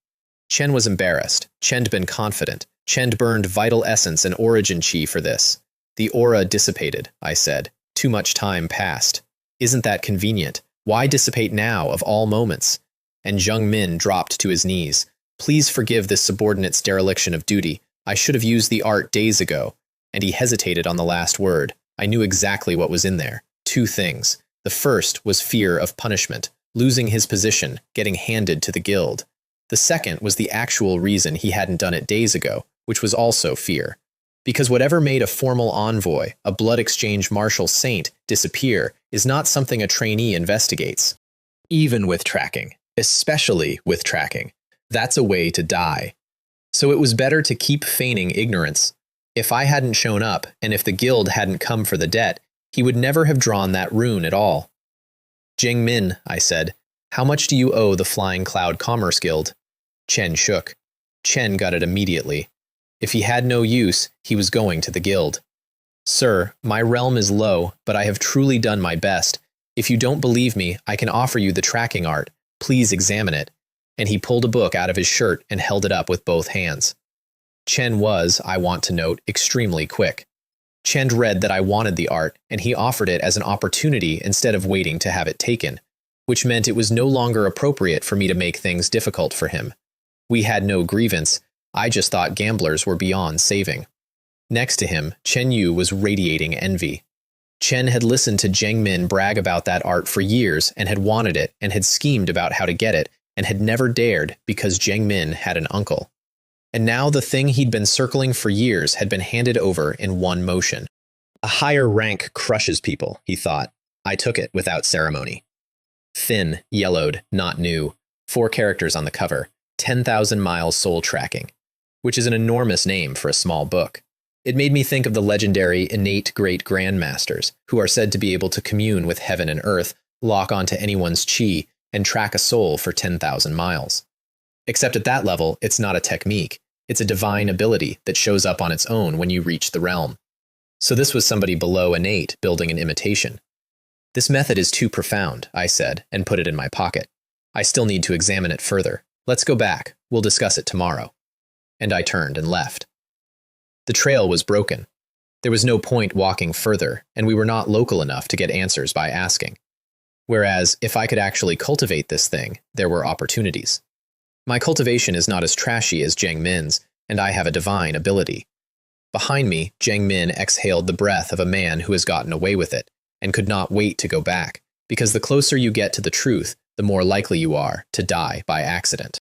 Chen was embarrassed. Chen'd been confident. Chen'd burned vital essence and origin chi for this. The aura dissipated, I said. Too much time passed. Isn't that convenient? Why dissipate now, of all moments? And Jiang Min dropped to his knees. Please forgive this subordinate's dereliction of duty. I should have used the art days ago. And he hesitated on the last word. I knew exactly what was in there. Two things. The first was fear of punishment, losing his position, getting handed to the guild. The second was the actual reason he hadn't done it days ago, which was also fear. Because whatever made a formal envoy, a blood exchange martial saint, disappear is not something a trainee investigates. Even with tracking. Especially with tracking. That's a way to die. So it was better to keep feigning ignorance. If I hadn't shown up, and if the guild hadn't come for the debt, he would never have drawn that rune at all. Jiang Min, I said, how much do you owe the Flying Cloud Commerce Guild? Chen shook. Chen got it immediately. If he had no use, he was going to the guild. Sir, my realm is low, but I have truly done my best. If you don't believe me, I can offer you the tracking art. Please examine it. And he pulled a book out of his shirt and held it up with both hands. Chen was, I want to note, extremely quick. Chen read that I wanted the art, and he offered it as an opportunity instead of waiting to have it taken, which meant it was no longer appropriate for me to make things difficult for him. We had no grievance. I just thought gamblers were beyond saving. Next to him, Chen Yu was radiating envy. Chen had listened to Jiang Min brag about that art for years and had wanted it and had schemed about how to get it and had never dared because Jiang Min had an uncle. And now the thing he'd been circling for years had been handed over in one motion. A higher rank crushes people, he thought. I took it without ceremony. Thin, yellowed, not new. 4 characters on the cover. 10,000 miles soul tracking. Which is an enormous name for a small book. It made me think of the legendary innate great grandmasters, who are said to be able to commune with heaven and earth, lock onto anyone's chi, and track a soul for 10,000 miles. Except at that level, it's not a technique. It's a divine ability that shows up on its own when you reach the realm. So this was somebody below innate building an imitation. This method is too profound, I said, and put it in my pocket. I still need to examine it further. Let's go back. We'll discuss it tomorrow. And I turned and left. The trail was broken. There was no point walking further, and we were not local enough to get answers by asking. Whereas, if I could actually cultivate this thing, there were opportunities. My cultivation is not as trashy as Jiang Min's, and I have a divine ability. Behind me, Jiang Min exhaled the breath of a man who has gotten away with it, and could not wait to go back, because the closer you get to the truth, the more likely you are to die by accident.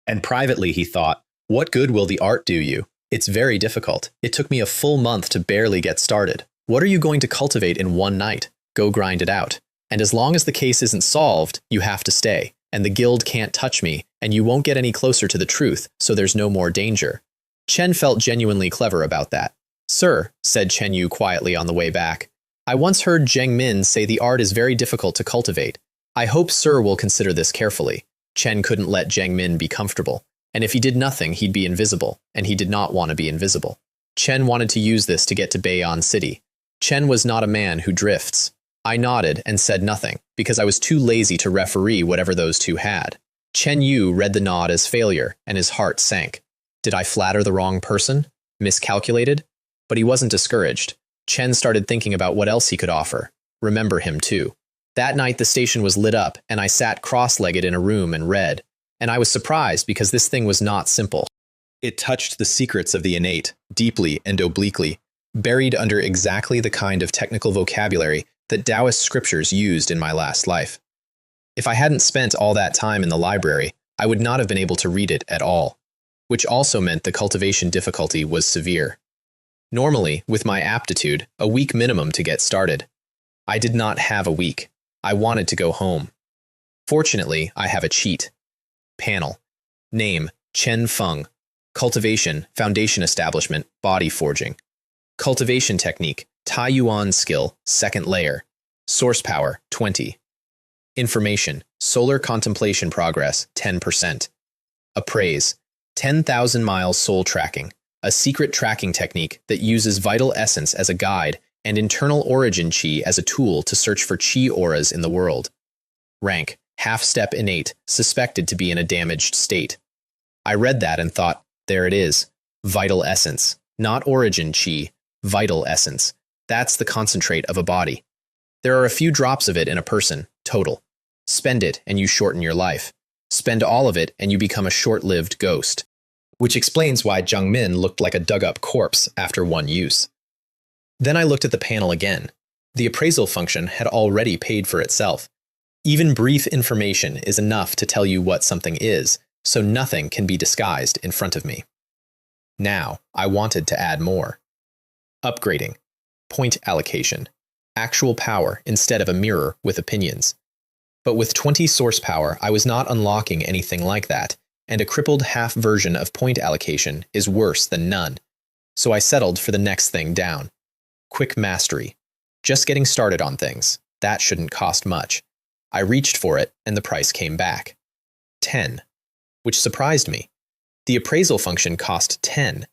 And privately he thought, what good will the art do you? It's very difficult. It took me a full month to barely get started. What are you going to cultivate in one night? Go grind it out. And as long as the case isn't solved, you have to stay. And the guild can't touch me, and you won't get any closer to the truth, so there's no more danger. Chen felt genuinely clever about that. Sir, said Chen Yu quietly on the way back, I once heard Zheng Min say the art is very difficult to cultivate. I hope Sir will consider this carefully. Chen couldn't let Zheng Min be comfortable, and if he did nothing, he'd be invisible, and he did not want to be invisible. Chen wanted to use this to get to Bayon City. Chen was not a man who drifts. I nodded and said nothing, because I was too lazy to referee whatever those two had. Chen Yu read the nod as failure, and his heart sank. Did I flatter the wrong person? Miscalculated? But he wasn't discouraged. Chen started thinking about what else he could offer. Remember him, too. That night the station was lit up, and I sat cross-legged in a room and read. And I was surprised because this thing was not simple. It touched the secrets of the innate, deeply and obliquely, buried under exactly the kind of technical vocabulary that Taoist scriptures used in my last life. If I hadn't spent all that time in the library, I would not have been able to read it at all, which also meant the cultivation difficulty was severe. Normally, with my aptitude, a week minimum to get started. I did not have a week. I wanted to go home. Fortunately, I have a cheat. Panel. Name, Chen Feng. Cultivation, foundation establishment, body forging. Cultivation technique, Tai Yuan skill, second layer. Source power, 20. Information, solar contemplation progress, 10%. Appraise, 10,000 miles soul tracking, a secret tracking technique that uses vital essence as a guide and internal origin chi as a tool to search for chi auras in the world. Rank, half-step innate, suspected to be in a damaged state. I read that and thought, there it is. Vital essence, not origin chi, vital essence. That's the concentrate of a body. There are a few drops of it in a person, total. Spend it and you shorten your life. Spend all of it and you become a short-lived ghost. Which explains why Zheng Min looked like a dug-up corpse after one use. Then I looked at the panel again. The appraisal function had already paid for itself. Even brief information is enough to tell you what something is, so nothing can be disguised in front of me. Now, I wanted to add more. Upgrading. Point allocation. Actual power instead of a mirror with opinions. But with 20 source power, I was not unlocking anything like that, and a crippled half version of point allocation is worse than none. So I settled for the next thing down. Quick mastery. Just getting started on things. That shouldn't cost much. I reached for it, and the price came back. 10. Which surprised me. The appraisal function cost 10.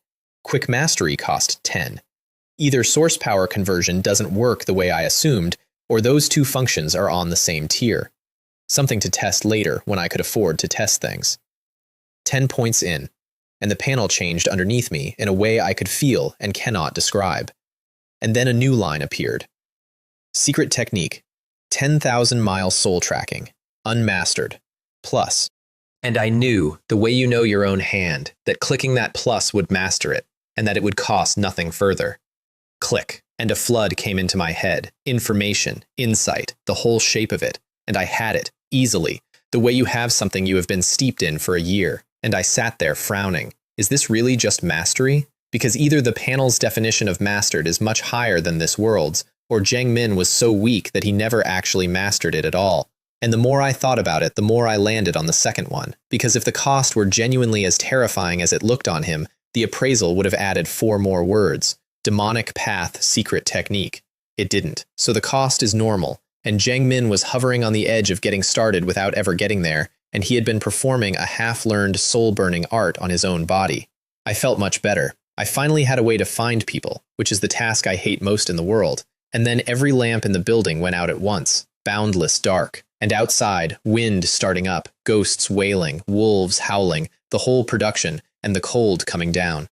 Quick mastery cost 10. Either source power conversion doesn't work the way I assumed, or those two functions are on the same tier. Something to test later when I could afford to test things. 10 points in, and the panel changed underneath me in a way I could feel and cannot describe. And then a new line appeared. Secret technique, 10,000 mile soul tracking, unmastered, plus. And I knew, the way you know your own hand, that clicking that plus would master it, and that it would cost nothing further. Click, and a flood came into my head. Information, insight, the whole shape of it, and I had it, easily, the way you have something you have been steeped in for a year, and I sat there frowning. Is this really just mastery? Because either the panel's definition of mastered is much higher than this world's, or Zheng Min was so weak that he never actually mastered it at all. And the more I thought about it, the more I landed on the second one, because if the cost were genuinely as terrifying as it looked on him, the appraisal would have added 4 more words. Demonic path secret technique. It didn't, so the cost is normal, and Zheng Min was hovering on the edge of getting started without ever getting there, and he had been performing a half-learned soul-burning art on his own body. I felt much better. I finally had a way to find people, which is the task I hate most in the world, and then every lamp in the building went out at once, boundless dark, and outside, wind starting up, ghosts wailing, wolves howling, the whole production, and the cold coming down.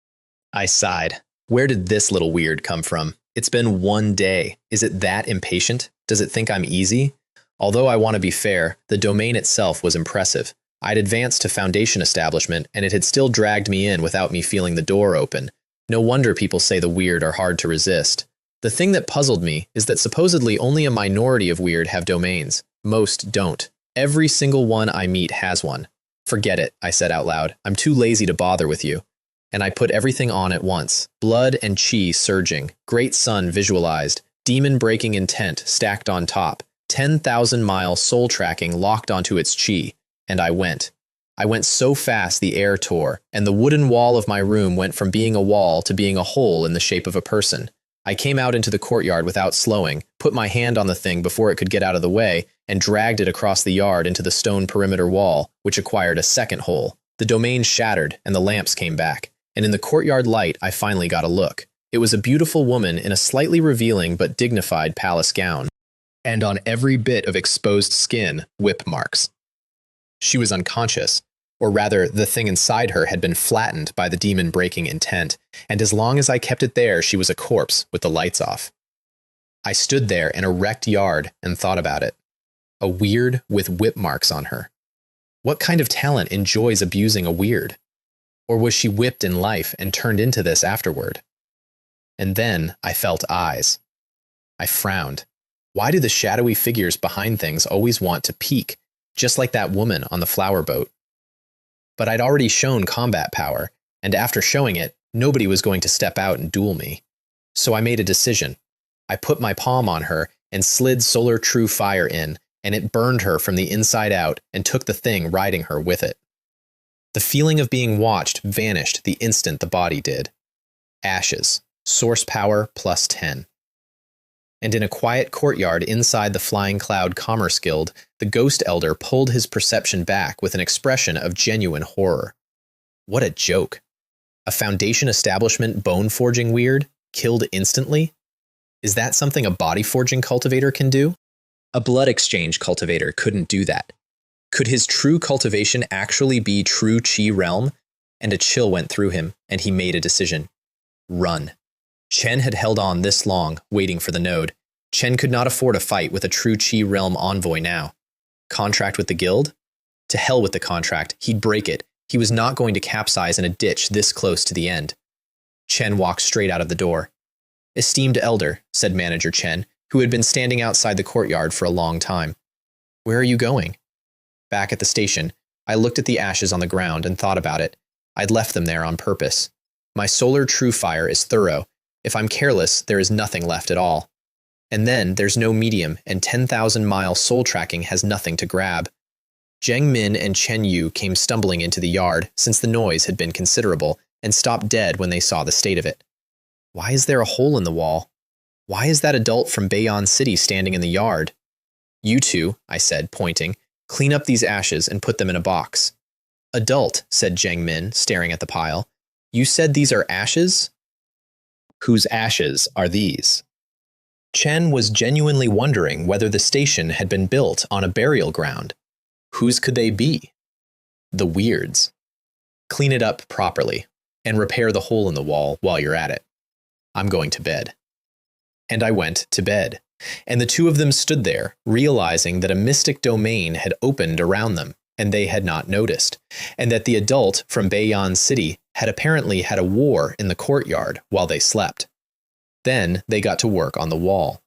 I sighed. Where did this little weird come from? It's been 1 day. Is it that impatient? Does it think I'm easy? Although I want to be fair, the domain itself was impressive. I'd advanced to foundation establishment, and it had still dragged me in without me feeling the door open. No wonder people say the weird are hard to resist. The thing that puzzled me is that supposedly only a minority of weird have domains. Most don't. Every single one I meet has one. Forget it, I said out loud. I'm too lazy to bother with you. and I put everything on at once. Blood and chi surging, great sun visualized, demon-breaking intent stacked on top, 10,000-mile soul tracking locked onto its chi, and I went. I went so fast the air tore, and the wooden wall of my room went from being a wall to being a hole in the shape of a person. I came out into the courtyard without slowing, put my hand on the thing before it could get out of the way, and dragged it across the yard into the stone perimeter wall, which acquired a second hole. The domain shattered, and the lamps came back, and in the courtyard light I finally got a look. It was a beautiful woman in a slightly revealing but dignified palace gown, and on every bit of exposed skin, whip marks. She was unconscious, or rather, the thing inside her had been flattened by the demon-breaking intent, and as long as I kept it there, she was a corpse with the lights off. I stood there in a wrecked yard and thought about it. A weird with whip marks on her. What kind of talent enjoys abusing a weird? Or was she whipped in life and turned into this afterward? And then I felt eyes. I frowned. Why do the shadowy figures behind things always want to peek, just like that woman on the flower boat? But I'd already shown combat power, and after showing it, nobody was going to step out and duel me. So I made a decision. I put my palm on her and slid Solar True Fire in, and it burned her from the inside out and took the thing riding her with it. The feeling of being watched vanished the instant the body did. Ashes. Source power plus 10. And in a quiet courtyard inside the Flying Cloud Commerce Guild, the Ghost Elder pulled his perception back with an expression of genuine horror. What a joke. A Foundation establishment bone-forging weird, killed instantly? Is that something a body-forging cultivator can do? A blood exchange cultivator couldn't do that. Could his true cultivation actually be true chi realm? And a chill went through him, and he made a decision. Run. Chen had held on this long, waiting for the node. Chen could not afford a fight with a true Chi realm envoy now. Contract with the guild? To hell with the contract, he'd break it. He was not going to capsize in a ditch this close to the end. Chen walked straight out of the door. Esteemed elder, said Manager Chen, who had been standing outside the courtyard for a long time. Where are you going? Back at the station, I looked at the ashes on the ground and thought about it. I'd left them there on purpose. My Solar True Fire is thorough. If I'm careless, there is nothing left at all. And then there's no medium, and 10,000-mile soul tracking has nothing to grab. Zheng Min and Chen Yu came stumbling into the yard, since the noise had been considerable, and stopped dead when they saw the state of it. Why is there a hole in the wall? Why is that adult from Bayon City standing in the yard? You two, I said, pointing, clean up these ashes and put them in a box. Adult, said Zheng Min, staring at the pile. You said these are ashes? Whose ashes are these? Chen was genuinely wondering whether the station had been built on a burial ground. Whose could they be? The weirds. Clean it up properly, and repair the hole in the wall while you're at it. I'm going to bed. And I went to bed, and the two of them stood there, realizing that a mystic domain had opened around them, and they had not noticed, and that the adult from Bayon City had apparently had a war in the courtyard while they slept. Then they got to work on the wall.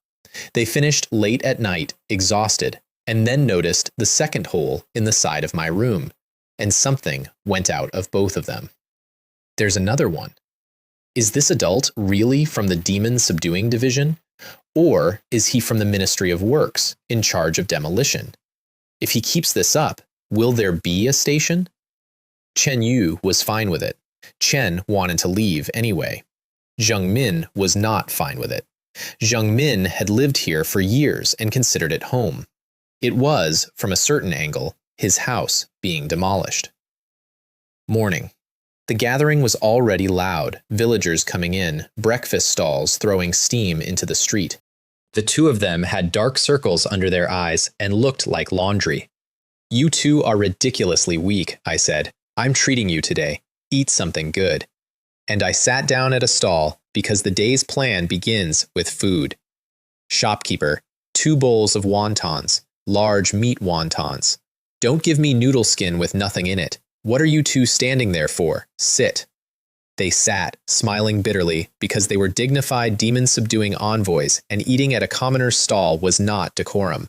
They finished late at night, exhausted, and then noticed the second hole in the side of my room, and something went out of both of them. There's another one. Is this adult really from the Demon Subduing Division? Or is he from the Ministry of Works, in charge of demolition? If he keeps this up, will there be a station? Chen Yu was fine with it. Chen wanted to leave anyway. Zheng Min was not fine with it. Zheng Min had lived here for years and considered it home. It was, from a certain angle, his house being demolished. Morning. The gathering was already loud, villagers coming in, breakfast stalls throwing steam into the street. The two of them had dark circles under their eyes and looked like laundry. You two are ridiculously weak, I said. I'm treating you today. Eat something good. And I sat down at a stall because the day's plan begins with food. Shopkeeper, 2 bowls of wontons, large meat wontons. Don't give me noodle skin with nothing in it. What are you two standing there for? Sit. They sat, smiling bitterly, because they were dignified demon-subduing envoys, and eating at a commoner's stall was not decorum.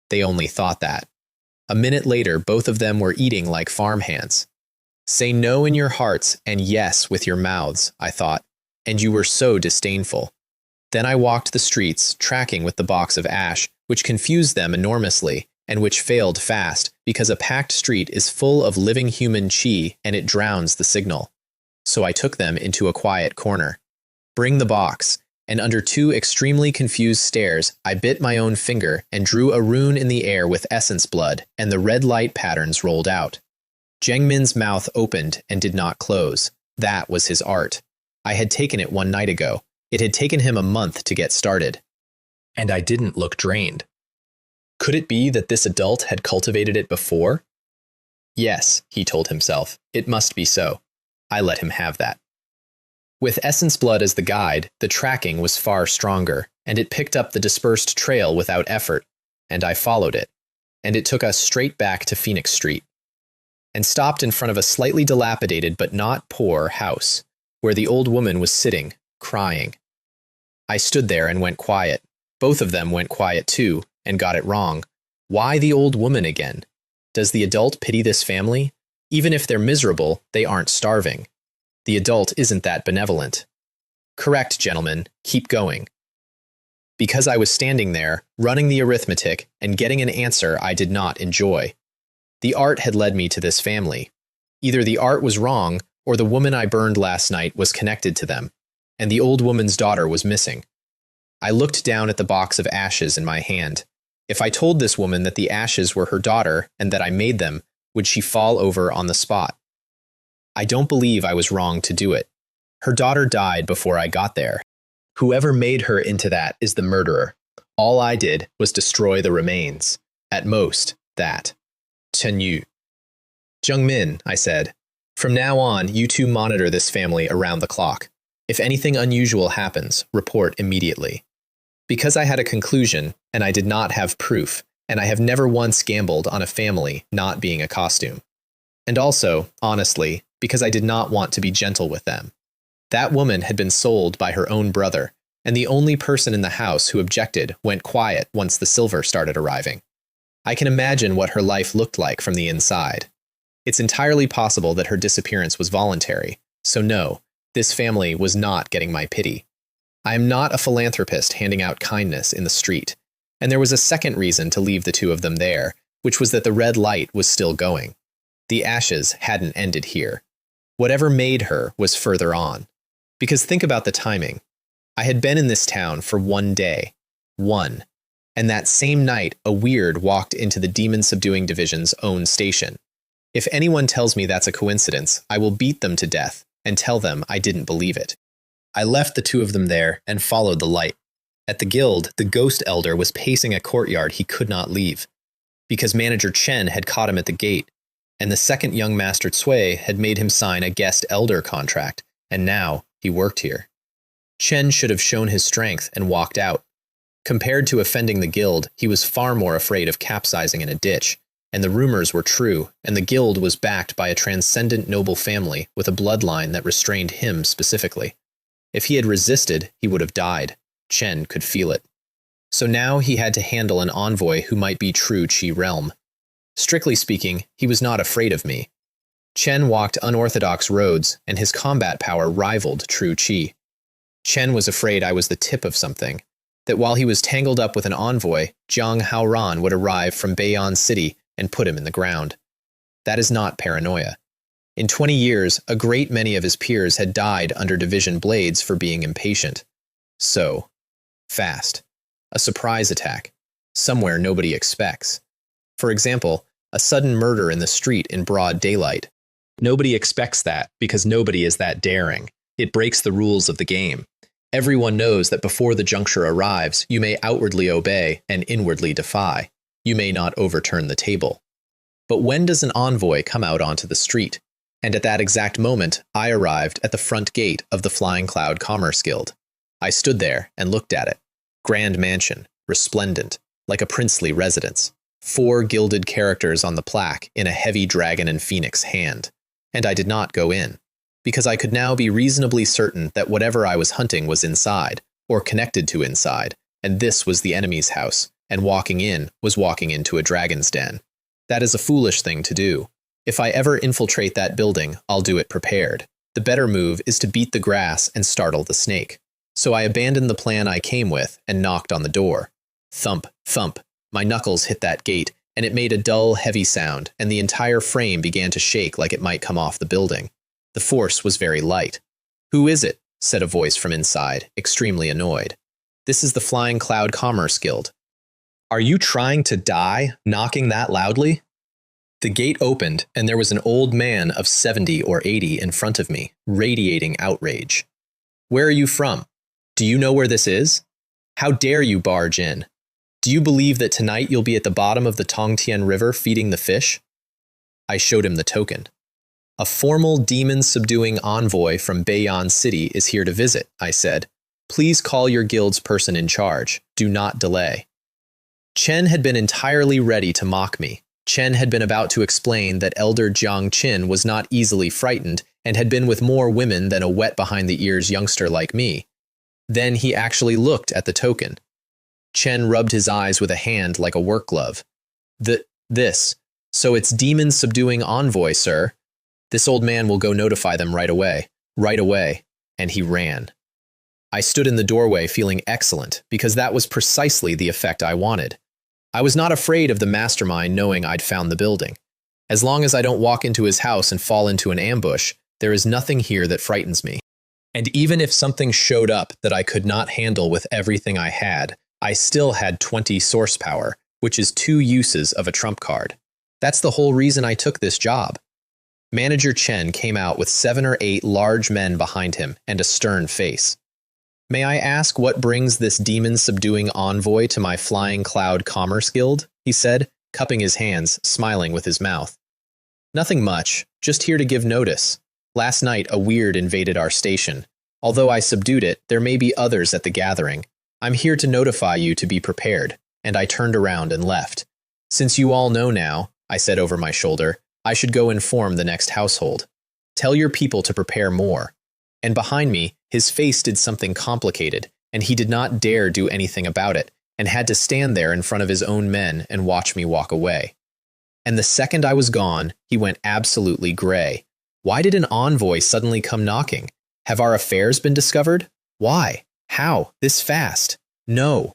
They only thought that. A minute later, both of them were eating like farmhands. Say no in your hearts and yes with your mouths, I thought, and you were so disdainful. Then I walked the streets, tracking with the box of ash, which confused them enormously, and which failed fast, because a packed street is full of living human chi and it drowns the signal. So I took them into a quiet corner. Bring the box, and under two extremely confused stares, I bit my own finger and drew a rune in the air with essence blood, and the red light patterns rolled out. Zhengmin's mouth opened and did not close. That was his art. I had taken it one night ago. It had taken him a month to get started. And I didn't look drained. Could it be that this adult had cultivated it before? Yes, he told himself. It must be so. I let him have that. With essence blood as the guide, the tracking was far stronger, and it picked up the dispersed trail without effort, and I followed it, and it took us straight back to Phoenix Street, and stopped in front of a slightly dilapidated but not poor house, where the old woman was sitting, crying. I stood there and went quiet. Both of them went quiet too, and got it wrong. Why the old woman again? Does the adult pity this family? Even if they're miserable, they aren't starving. The adult isn't that benevolent. Correct, gentlemen, keep going. Because I was standing there, running the arithmetic, and getting an answer I did not enjoy. The art had led me to this family. Either the art was wrong, or the woman I burned last night was connected to them, and the old woman's daughter was missing. I looked down at the box of ashes in my hand. If I told this woman that the ashes were her daughter and that I made them, would she fall over on the spot? I don't believe I was wrong to do it. Her daughter died before I got there. Whoever made her into that is the murderer. All I did was destroy the remains. At most, that. Tenyu. Zhengmin, I said. From now on, you two monitor this family around the clock. If anything unusual happens, report immediately. Because I had a conclusion, and I did not have proof, and I have never once gambled on a family not being a costume. And also, honestly, because I did not want to be gentle with them. That woman had been sold by her own brother, and the only person in the house who objected went quiet once the silver started arriving. I can imagine what her life looked like from the inside. It's entirely possible that her disappearance was voluntary, so no, this family was not getting my pity. I am not a philanthropist handing out kindness in the street, and there was a second reason to leave the two of them there, which was that the red light was still going. The ashes hadn't ended here. Whatever made her was further on. Because think about the timing. I had been in this town for 1 day. One. And that same night, a weird walked into the Demon Subduing Division's own station. If anyone tells me that's a coincidence, I will beat them to death and tell them I didn't believe it. I left the two of them there and followed the light. At the guild, the ghost elder was pacing a courtyard he could not leave, because manager Chen had caught him at the gate, and the second young master Cui had made him sign a guest elder contract, and now he worked here. Chen should have shown his strength and walked out. Compared to offending the guild, he was far more afraid of capsizing in a ditch, and the rumors were true, and the guild was backed by a transcendent noble family with a bloodline that restrained him specifically. If he had resisted, he would have died. Chen could feel it. So now he had to handle an envoy who might be true Qi realm. Strictly speaking, he was not afraid of me. Chen walked unorthodox roads, and his combat power rivaled true Qi. Chen was afraid I was the tip of something, that while he was tangled up with an envoy, Jiang Haoran would arrive from Bei'an City and put him in the ground. That is not paranoia. In 20 years, a great many of his peers had died under division blades for being impatient. So, fast. A surprise attack. Somewhere nobody expects. For example, a sudden murder in the street in broad daylight. Nobody expects that because nobody is that daring. It breaks the rules of the game. Everyone knows that before the juncture arrives, you may outwardly obey and inwardly defy. You may not overturn the table. But when does an envoy come out onto the street? And at that exact moment, I arrived at the front gate of the Flying Cloud Commerce Guild. I stood there and looked at it. Grand mansion, resplendent, like a princely residence. 4 gilded characters on the plaque in a heavy dragon and phoenix hand. And I did not go in, because I could now be reasonably certain that whatever I was hunting was inside, or connected to inside, and this was the enemy's house, and walking in was walking into a dragon's den. That is a foolish thing to do. If I ever infiltrate that building, I'll do it prepared. The better move is to beat the grass and startle the snake. So I abandoned the plan I came with and knocked on the door. Thump, thump. My knuckles hit that gate, and it made a dull, heavy sound, and the entire frame began to shake like it might come off the building. The force was very light. "Who is it?" said a voice from inside, extremely annoyed. "This is the Flying Cloud Commerce Guild." "Are you trying to die, knocking that loudly?" The gate opened, and there was an old man of 70 or 80 in front of me, radiating outrage. "Where are you from? Do you know where this is? How dare you barge in? Do you believe that tonight you'll be at the bottom of the Tongtian River feeding the fish?" I showed him the token. "A formal demon-subduing envoy from Beian City is here to visit," I said. "Please call your guild's person in charge. Do not delay." Chen had been entirely ready to mock me. Chen had been about to explain that Elder Jiang Qin was not easily frightened and had been with more women than a wet-behind-the-ears youngster like me. Then he actually looked at the token. Chen rubbed his eyes with a hand like a work glove. This. So it's Demon Subduing Envoy, sir. This old man will go notify them right away. Right away. And he ran. I stood in the doorway feeling excellent, because that was precisely the effect I wanted. I was not afraid of the mastermind knowing I'd found the building. As long as I don't walk into his house and fall into an ambush, there is nothing here that frightens me. And even if something showed up that I could not handle with everything I had, I still had 20 source power, which is 2 uses of a trump card. That's the whole reason I took this job. Manager Chen came out with 7 or 8 large men behind him and a stern face. "May I ask what brings this demon-subduing envoy to my Flying Cloud Commerce Guild?" he said, cupping his hands, smiling with his mouth. "Nothing much, just here to give notice. Last night a weird invaded our station. Although I subdued it, there may be others at the gathering. I'm here to notify you to be prepared," and I turned around and left. "Since you all know now," I said over my shoulder, "I should go inform the next household. Tell your people to prepare more." And behind me, his face did something complicated, and he did not dare do anything about it, and had to stand there in front of his own men and watch me walk away. And the second I was gone, he went absolutely gray. Why did an envoy suddenly come knocking? Have our affairs been discovered? Why? How? This fast? No.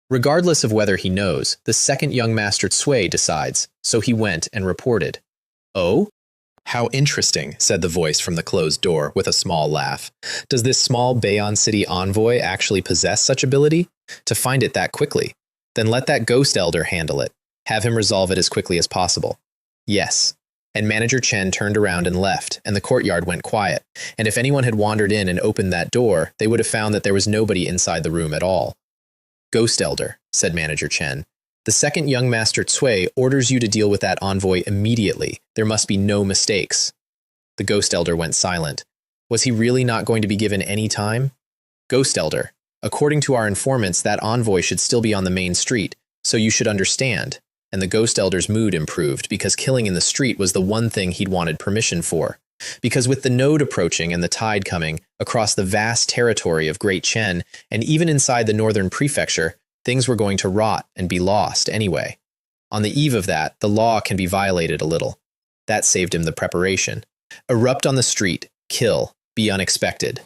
Regardless of whether he knows, the second young Master Cui decides, so he went and reported. "Oh? How interesting," said the voice from the closed door with a small laugh. "Does this small Beian City envoy actually possess such ability? To find it that quickly? Then let that ghost elder handle it. Have him resolve it as quickly as possible." "Yes." And Manager Chen turned around and left, and the courtyard went quiet. And if anyone had wandered in and opened that door, they would have found that there was nobody inside the room at all. "Ghost Elder," said Manager Chen. "The second young Master Cui orders you to deal with that envoy immediately. There must be no mistakes." The Ghost Elder went silent. Was he really not going to be given any time? "Ghost Elder, according to our informants, that envoy should still be on the main street, so you should understand." And the Ghost Elder's mood improved because killing in the street was the one thing he'd wanted permission for. Because with the node approaching and the tide coming across the vast territory of Great Chen, and even inside the northern prefecture, things were going to rot and be lost anyway. On the eve of that, the law can be violated a little. That saved him the preparation. Erupt on the street, kill, be unexpected.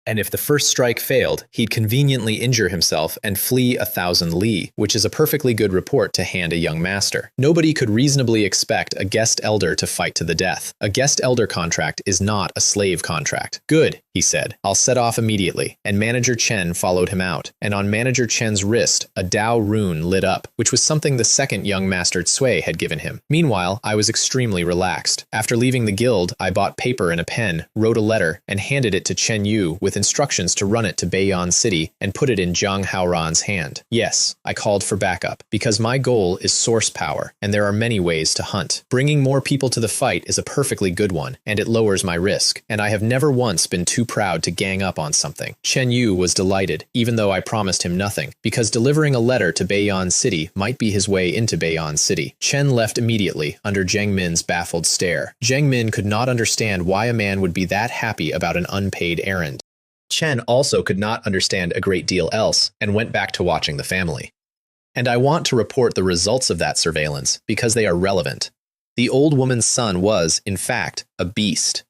And if the first strike failed, he'd conveniently injure himself and flee 1,000 li, which is a perfectly good report to hand a young master. Nobody could reasonably expect a guest elder to fight to the death. A guest elder contract is not a slave contract. "Good," he said. "I'll set off immediately." And Manager Chen followed him out. And on Manager Chen's wrist, a Dao rune lit up, which was something the second young Master Cui had given him. Meanwhile, I was extremely relaxed. After leaving the guild, I bought paper and a pen, wrote a letter, and handed it to Chen Yu with instructions to run it to Beian City and put it in Zhang Haoran's hand. Yes, I called for backup, because my goal is source power, and there are many ways to hunt. Bringing more people to the fight is a perfectly good one, and it lowers my risk, and I have never once been too proud to gang up on something. Chen Yu was delighted, even though I promised him nothing, because delivering a letter to Beian City might be his way into Beian City. Chen left immediately, under Zheng Min's baffled stare. Zheng Min could not understand why a man would be that happy about an unpaid errand. Chen also could not understand a great deal else, and went back to watching the family. And I want to report the results of that surveillance, because they are relevant. The old woman's son was, in fact, a beast.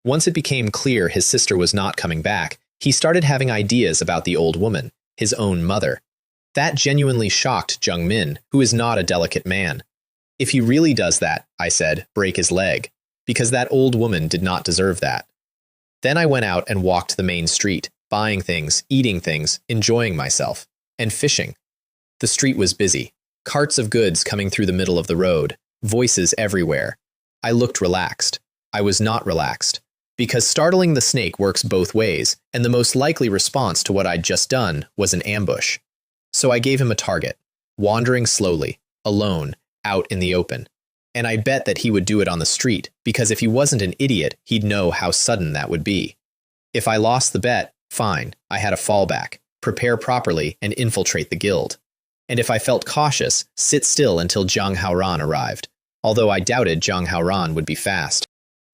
Once it became clear his sister was not coming back, he started having ideas about the old woman, his own mother. That genuinely shocked Jung Min, who is not a delicate man. If he really does that, I said, break his leg, because that old woman did not deserve that. Then I went out and walked the main street, buying things, eating things, enjoying myself, and fishing. The street was busy, carts of goods coming through the middle of the road, voices everywhere. I looked relaxed. I was not relaxed, because startling the snake works both ways, and the most likely response to what I'd just done was an ambush. So I gave him a target, wandering slowly, alone, out in the open. And I bet that he would do it on the street, because if he wasn't an idiot, he'd know how sudden that would be. If I lost the bet, fine, I had a fallback, prepare properly, and infiltrate the guild. And if I felt cautious, sit still until Zhang Haoran arrived, although I doubted Zhang Haoran would be fast.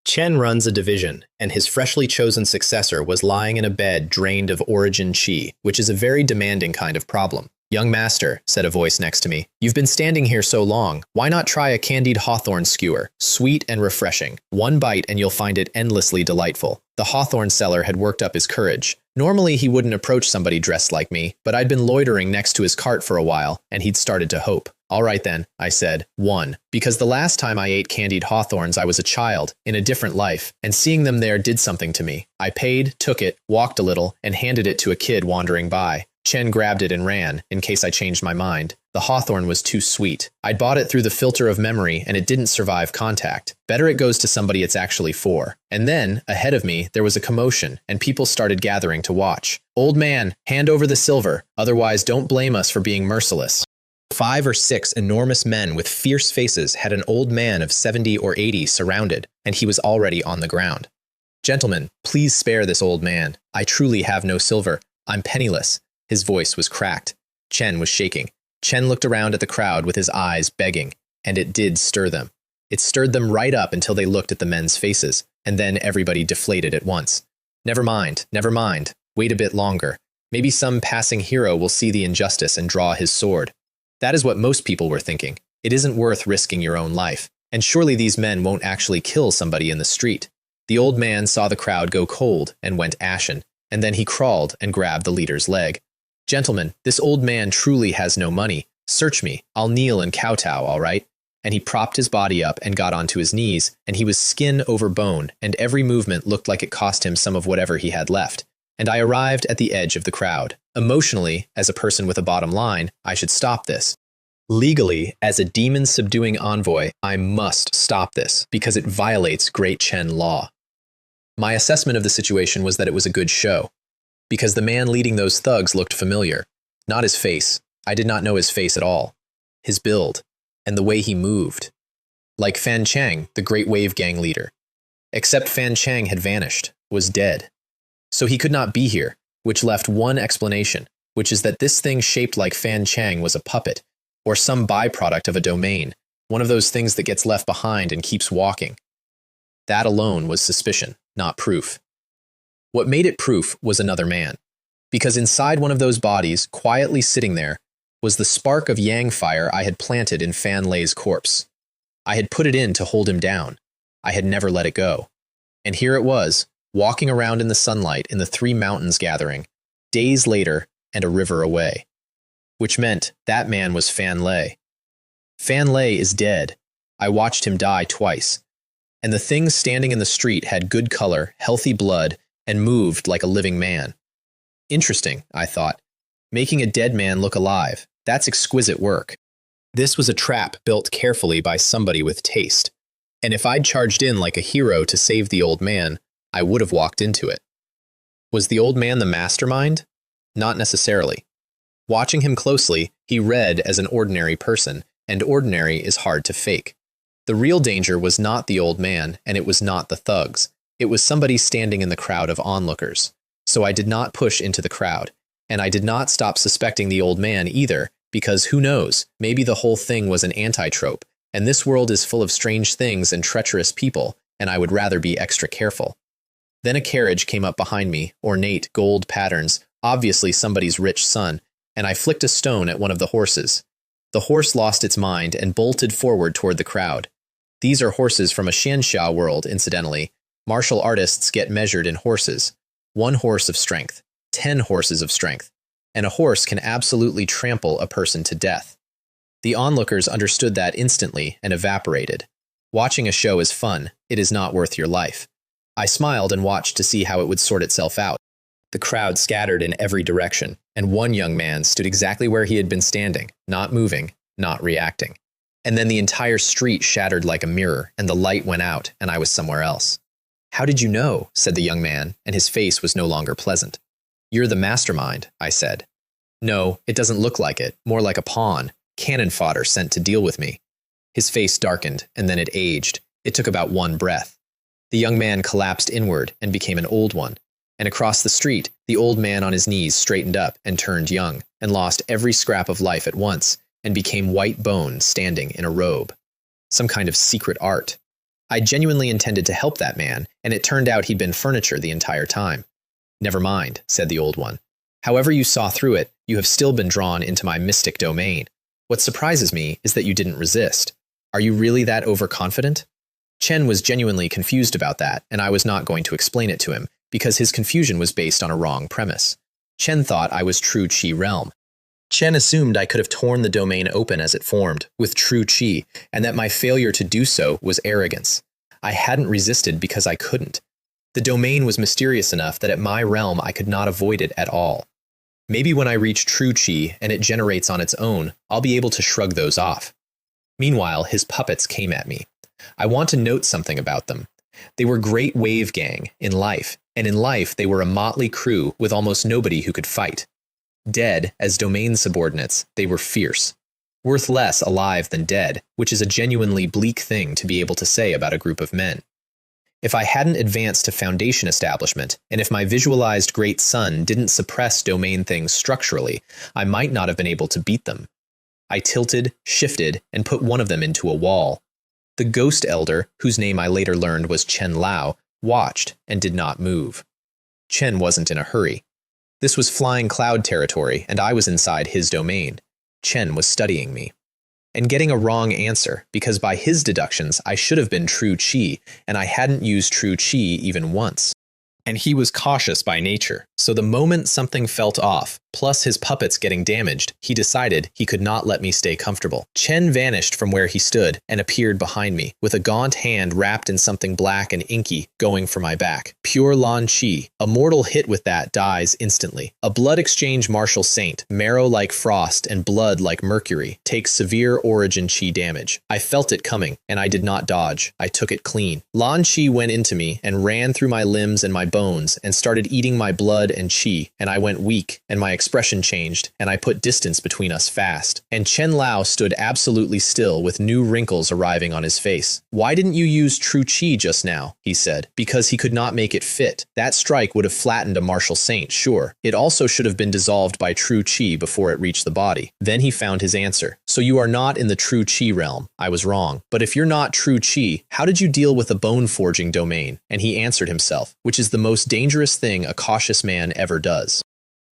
Chen runs a division, and his freshly chosen successor was lying in a bed drained of origin chi, which is a very demanding kind of problem. Young master, said a voice next to me, you've been standing here so long, why not try a candied hawthorn skewer, sweet and refreshing. One bite and you'll find it endlessly delightful. The hawthorn seller had worked up his courage. Normally he wouldn't approach somebody dressed like me, but I'd been loitering next to his cart for a while, and he'd started to hope. All right then, I said, one, because the last time I ate candied hawthorns I was a child, in a different life, and seeing them there did something to me. I paid, took it, walked a little, and handed it to a kid wandering by. Chen grabbed it and ran, in case I changed my mind. The hawthorn was too sweet. I'd bought it through the filter of memory, and it didn't survive contact. Better it goes to somebody it's actually for. And then, ahead of me, there was a commotion, and people started gathering to watch. Old man, hand over the silver, otherwise don't blame us for being merciless. 5 or 6 enormous men with fierce faces had an old man of 70 or 80 surrounded, and he was already on the ground. Gentlemen, please spare this old man. I truly have no silver. I'm penniless. His voice was cracked. Chen was shaking. Chen looked around at the crowd with his eyes begging, and it did stir them. It stirred them right up until they looked at the men's faces, and then everybody deflated at once. Never mind, wait a bit longer. Maybe some passing hero will see the injustice and draw his sword. That is what most people were thinking. It isn't worth risking your own life, and surely these men won't actually kill somebody in the street. The old man saw the crowd go cold and went ashen, and then he crawled and grabbed the leader's leg. Gentlemen, this old man truly has no money. Search me. I'll kneel and kowtow, all right? And he propped his body up and got onto his knees, and he was skin over bone, and every movement looked like it cost him some of whatever he had left. And I arrived at the edge of the crowd. Emotionally, as a person with a bottom line, I should stop this. Legally, as a demon subduing envoy, I must stop this, because it violates Great Chen law. My assessment of the situation was that it was a good show, because the man leading those thugs looked familiar. Not his face. I did not know his face at all. His build, and the way he moved. Like Fan Chang, the Great Wave Gang leader. Except Fan Chang had vanished, was dead. So he could not be here, which left one explanation, which is that this thing shaped like Fan Chang was a puppet, or some byproduct of a domain, one of those things that gets left behind and keeps walking. That alone was suspicion, not proof. What made it proof was another man, because inside one of those bodies, quietly sitting there, was the spark of yang fire I had planted in Fan Lei's corpse. I had put it in to hold him down. I had never let it go. And here it was, walking around in the sunlight in the 3 mountains gathering, days later and a river away. Which meant that man was Fan Lei. Fan Lei is dead. I watched him die twice. And the things standing in the street had good color, healthy blood, and moved like a living man. Interesting, I thought. Making a dead man look alive. That's exquisite work. This was a trap built carefully by somebody with taste. And if I'd charged in like a hero to save the old man, I would have walked into it. Was the old man the mastermind? Not necessarily. Watching him closely, he read as an ordinary person, and ordinary is hard to fake. The real danger was not the old man, and it was not the thugs. It was somebody standing in the crowd of onlookers. So I did not push into the crowd, and I did not stop suspecting the old man either, because who knows, maybe the whole thing was an anti-trope, and this world is full of strange things and treacherous people, and I would rather be extra careful. Then a carriage came up behind me, ornate gold patterns, obviously somebody's rich son, and I flicked a stone at one of the horses. The horse lost its mind and bolted forward toward the crowd. These are horses from a xianxia world, incidentally. Martial artists get measured in horses. 1 horse of strength, 10 horses of strength, and a horse can absolutely trample a person to death. The onlookers understood that instantly and evaporated. Watching a show is fun, it is not worth your life. I smiled and watched to see how it would sort itself out. The crowd scattered in every direction, and one young man stood exactly where he had been standing, not moving, not reacting. And then the entire street shattered like a mirror, and the light went out, and I was somewhere else. "How did you know?" said the young man, and his face was no longer pleasant. "You're the mastermind," I said. "No, it doesn't look like it, more like a pawn, cannon fodder sent to deal with me." His face darkened, and then it aged. It took about 1 breath. The young man collapsed inward and became an old one. And across the street, the old man on his knees straightened up and turned young, and lost every scrap of life at once, and became white bone standing in a robe. Some kind of secret art. I genuinely intended to help that man, and it turned out he'd been furniture the entire time. "Never mind," said the old one. "However you saw through it, you have still been drawn into my mystic domain. What surprises me is that you didn't resist. Are you really that overconfident?" Chen was genuinely confused about that, and I was not going to explain it to him, because his confusion was based on a wrong premise. Chen thought I was true Qi realm. Chen assumed I could have torn the domain open as it formed, with true Qi, and that my failure to do so was arrogance. I hadn't resisted because I couldn't. The domain was mysterious enough that at my realm I could not avoid it at all. Maybe when I reach true Qi and it generates on its own, I'll be able to shrug those off. Meanwhile, his puppets came at me. I want to note something about them. They were great wave gang in life, and in life they were a motley crew with almost nobody who could fight. Dead, as domain subordinates, they were fierce. Worth less alive than dead, which is a genuinely bleak thing to be able to say about a group of men. If I hadn't advanced to foundation establishment, and if my visualized great sun didn't suppress domain things structurally, I might not have been able to beat them. I tilted, shifted, and put one of them into a wall. The ghost elder, whose name I later learned was Chen Lao, watched and did not move. Chen wasn't in a hurry. This was flying cloud territory, and I was inside his domain. Chen was studying me. And getting a wrong answer, because by his deductions I should have been true Qi, and I hadn't used true Qi even once. And he was cautious by nature, so the moment something felt off, plus his puppets getting damaged, he decided he could not let me stay comfortable. Chen vanished from where he stood and appeared behind me, with a gaunt hand wrapped in something black and inky going for my back. Pure Lan Qi. A mortal hit with that dies instantly. A blood exchange martial saint, marrow like frost and blood like mercury, takes severe origin Qi damage. I felt it coming, and I did not dodge. I took it clean. Lan Qi went into me and ran through my limbs and my bones and started eating my blood and Qi, and I went weak, and my expression changed, and I put distance between us fast. And Chen Lao stood absolutely still with new wrinkles arriving on his face. "Why didn't you use true Qi just now?" he said. "Because he could not make it fit. That strike would have flattened a martial saint, sure. It also should have been dissolved by true Qi before it reached the body." Then he found his answer. "So you are not in the true Qi realm. I was wrong. But if you're not true Qi, how did you deal with a bone forging domain?" And he answered himself, which is the most dangerous thing a cautious man ever does.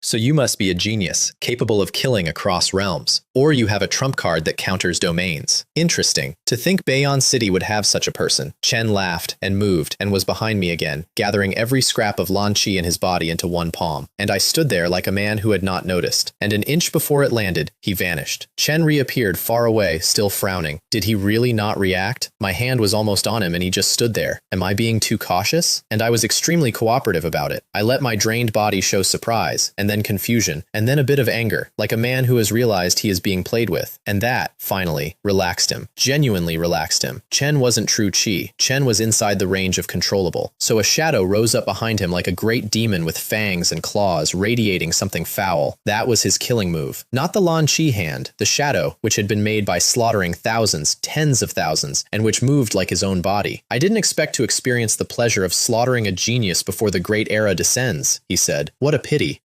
"So you must be a genius, capable of killing across realms. Or you have a trump card that counters domains. Interesting. To think Bayon City would have such a person." Chen laughed and moved and was behind me again, gathering every scrap of Lan Qi in his body into one palm. And I stood there like a man who had not noticed. And an inch before it landed, he vanished. Chen reappeared far away, still frowning. Did he really not react? My hand was almost on him and he just stood there. Am I being too cautious? And I was extremely cooperative about it. I let my drained body show surprise, and then confusion, and then a bit of anger, like a man who has realized he is being played with. And that, finally, relaxed him. Genuinely relaxed him. Chen wasn't true Qi. Chen was inside the range of controllable. So a shadow rose up behind him like a great demon with fangs and claws, radiating something foul. That was his killing move. Not the Lan Qi hand, the shadow, which had been made by slaughtering thousands, tens of thousands, and which moved like his own body. "I didn't expect to experience the pleasure of slaughtering a genius before the great era descends," he said. "What a pity.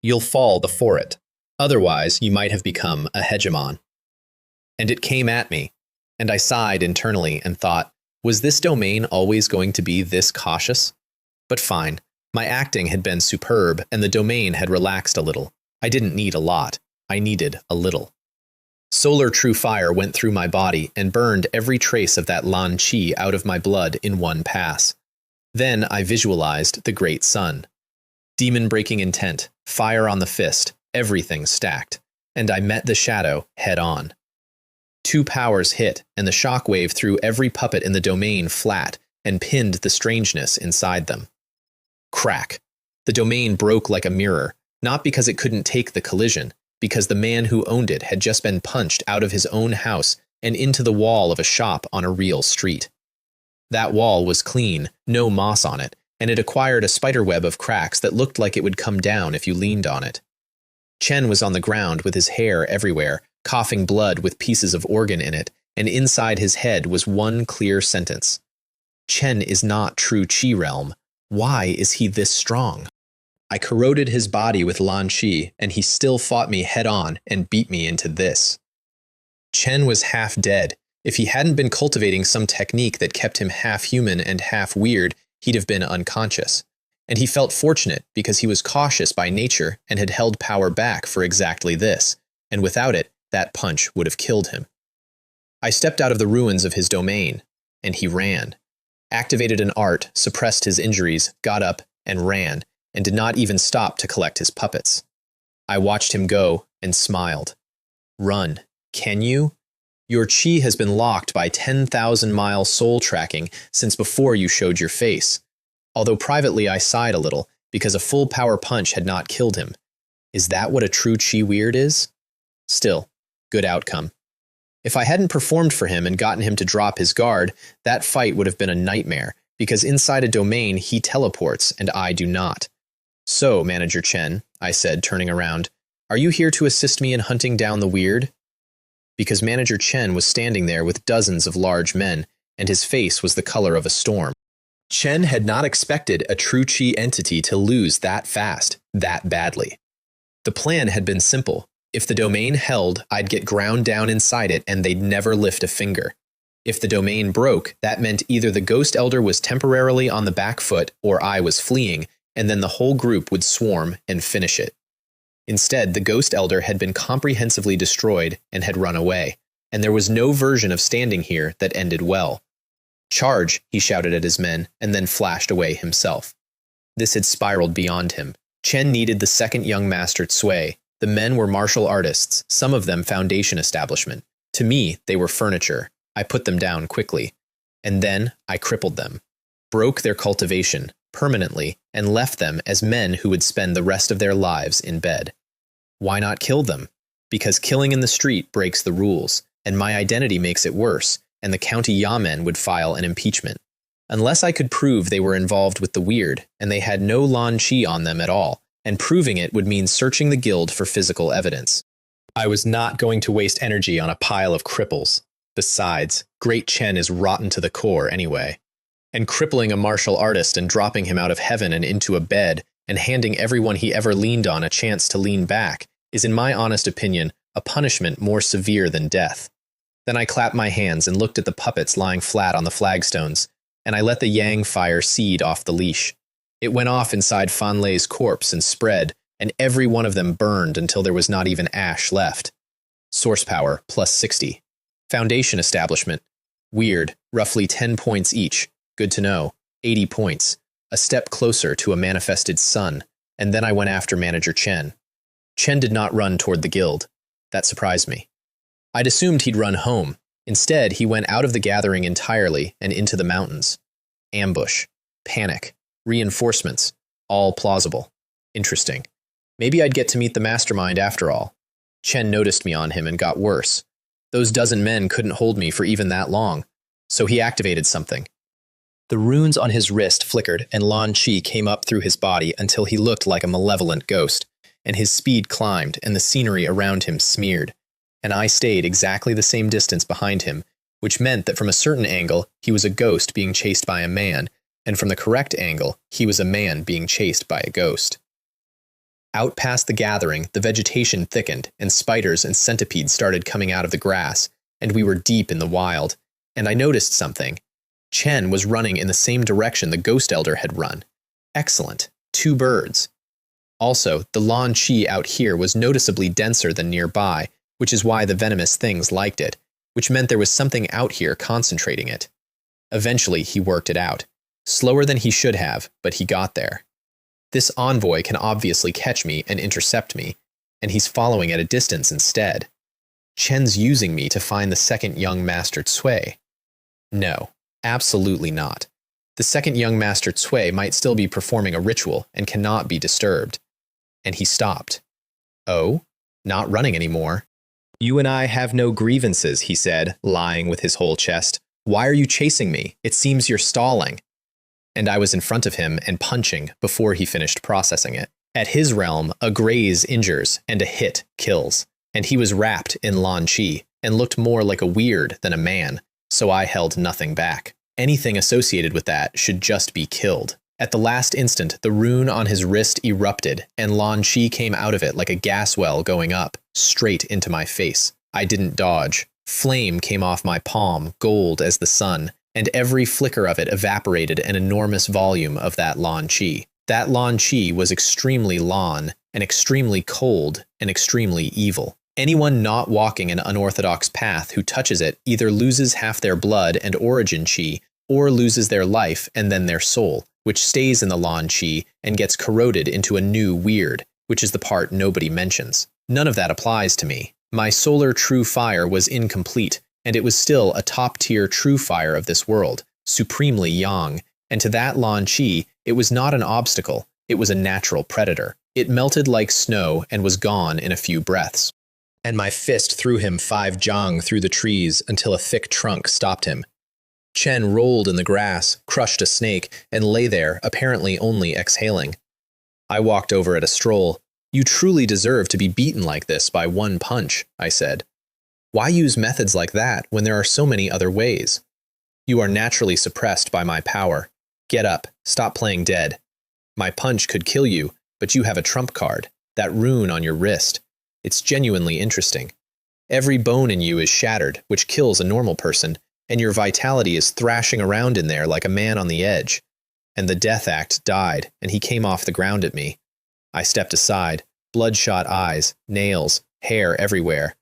You'll fall before it. Otherwise, you might have become a hegemon." And it came at me, and I sighed internally and thought, was this domain always going to be this cautious? But fine. My acting had been superb, and the domain had relaxed a little. I didn't need a lot. I needed a little. Solar true fire went through my body and burned every trace of that Lan Qi out of my blood in one pass. Then I visualized the great sun. Demon-breaking intent, fire on the fist, everything stacked, and I met the shadow head-on. Two powers hit, and the shockwave threw every puppet in the domain flat and pinned the strangeness inside them. Crack. The domain broke like a mirror, not because it couldn't take the collision, because the man who owned it had just been punched out of his own house and into the wall of a shop on a real street. That wall was clean, no moss on it, and it acquired a spiderweb of cracks that looked like it would come down if you leaned on it. Chen was on the ground with his hair everywhere, coughing blood with pieces of organ in it, and inside his head was one clear sentence. Chen is not true Qi realm. Why is he this strong? I corroded his body with Lan Qi, and he still fought me head-on and beat me into this. Chen was half dead. If he hadn't been cultivating some technique that kept him half human and half weird, he'd have been unconscious. And he felt fortunate because he was cautious by nature and had held power back for exactly this, and without it, that punch would have killed him. I stepped out of the ruins of his domain, and he ran. Activated an art, suppressed his injuries, got up, and ran, and did not even stop to collect his puppets. I watched him go and smiled. Run. Can you? Your Qi has been locked by 10,000-mile soul tracking since before you showed your face. Although privately I sighed a little, because a full power punch had not killed him. Is that what a true Qi weird is? Still, good outcome. If I hadn't performed for him and gotten him to drop his guard, that fight would have been a nightmare, because inside a domain he teleports and I do not. So, Manager Chen, I said, turning around, are you here to assist me in hunting down the weird? Because Manager Chen was standing there with dozens of large men, and his face was the color of a storm. Chen had not expected a true Qi entity to lose that fast, that badly. The plan had been simple. If the domain held, I'd get ground down inside it and they'd never lift a finger. If the domain broke, that meant either the Ghost Elder was temporarily on the back foot or I was fleeing, and then the whole group would swarm and finish it. Instead, the Ghost Elder had been comprehensively destroyed and had run away, and there was no version of standing here that ended well. Charge, he shouted at his men, and then flashed away himself. This had spiraled beyond him. Chen needed the second young master Cui. The men were martial artists, some of them foundation establishment. To me, they were furniture. I put them down quickly. And then I crippled them, broke their cultivation permanently, and left them as men who would spend the rest of their lives in bed. Why not kill them? Because killing in the street breaks the rules, and my identity makes it worse, and the county yamen would file an impeachment. Unless I could prove they were involved with the weird, and they had no Lan Qi on them at all, and proving it would mean searching the guild for physical evidence. I was not going to waste energy on a pile of cripples. Besides, Great Chen is rotten to the core anyway. And crippling a martial artist and dropping him out of heaven and into a bed, and handing everyone he ever leaned on a chance to lean back, is in my honest opinion, a punishment more severe than death. Then I clapped my hands and looked at the puppets lying flat on the flagstones, and I let the yang fire seed off the leash. It went off inside Fan Lei's corpse and spread, and every one of them burned until there was not even ash left. Source power, plus 60. Foundation establishment. Weird, roughly 10 points each. Good to know. 80 points. A step closer to a manifested sun, and then I went after Manager Chen. Chen did not run toward the guild. That surprised me. I'd assumed he'd run home. Instead, he went out of the gathering entirely and into the mountains. Ambush. Panic. Reinforcements. All plausible. Interesting. Maybe I'd get to meet the mastermind after all. Chen noticed me on him and got worse. Those dozen men couldn't hold me for even that long, so he activated something. The runes on his wrist flickered and Lan Qi came up through his body until he looked like a malevolent ghost, and his speed climbed and the scenery around him smeared. And I stayed exactly the same distance behind him, which meant that from a certain angle, he was a ghost being chased by a man, and from the correct angle, he was a man being chased by a ghost. Out past the gathering, the vegetation thickened, and spiders and centipedes started coming out of the grass, and we were deep in the wild. And I noticed something. Chen was running in the same direction the Ghost Elder had run. Excellent. 2 birds. Also, the Lan Qi out here was noticeably denser than nearby, which is why the venomous things liked it, which meant there was something out here concentrating it. Eventually, he worked it out. Slower than he should have, but he got there. This envoy can obviously catch me and intercept me, and he's following at a distance instead. Chen's using me to find the second young Master Cui. No, absolutely not. The second young Master Cui might still be performing a ritual and cannot be disturbed. And he stopped. Oh, not running anymore. You and I have no grievances, he said, lying with his whole chest. Why are you chasing me? It seems you're stalling. And I was in front of him and punching before he finished processing it. At his realm, a graze injures and a hit kills. And he was wrapped in Lan Chi and looked more like a weird than a man, so I held nothing back. Anything associated with that should just be killed. At the last instant, the rune on his wrist erupted, and Lan Chi came out of it like a gas well going up, straight into my face. I didn't dodge. Flame came off my palm, gold as the sun, and every flicker of it evaporated an enormous volume of that Lan Chi. That Lan Chi was extremely Lan, and extremely cold, and extremely evil. Anyone not walking an unorthodox path who touches it either loses half their blood and origin chi, or loses their life and then their soul, which stays in the Lan Chi and gets corroded into a new weird, which is the part nobody mentions. None of that applies to me. My solar true fire was incomplete, and it was still a top-tier true fire of this world, supremely yang, and to that Lan Chi, it was not an obstacle, it was a natural predator. It melted like snow and was gone in a few breaths. And my fist threw him 5 zhang through the trees until a thick trunk stopped him. Chen rolled in the grass, crushed a snake, and lay there, apparently only exhaling. I walked over at a stroll. You truly deserve to be beaten like this by one punch, I said. Why use methods like that when there are so many other ways? You are naturally suppressed by my power. Get up, stop playing dead. My punch could kill you, but you have a trump card, that rune on your wrist. It's genuinely interesting. Every bone in you is shattered, which kills a normal person, and your vitality is thrashing around in there like a man on the edge. And the death act died, and he came off the ground at me. I stepped aside, bloodshot eyes, nails, hair everywhere.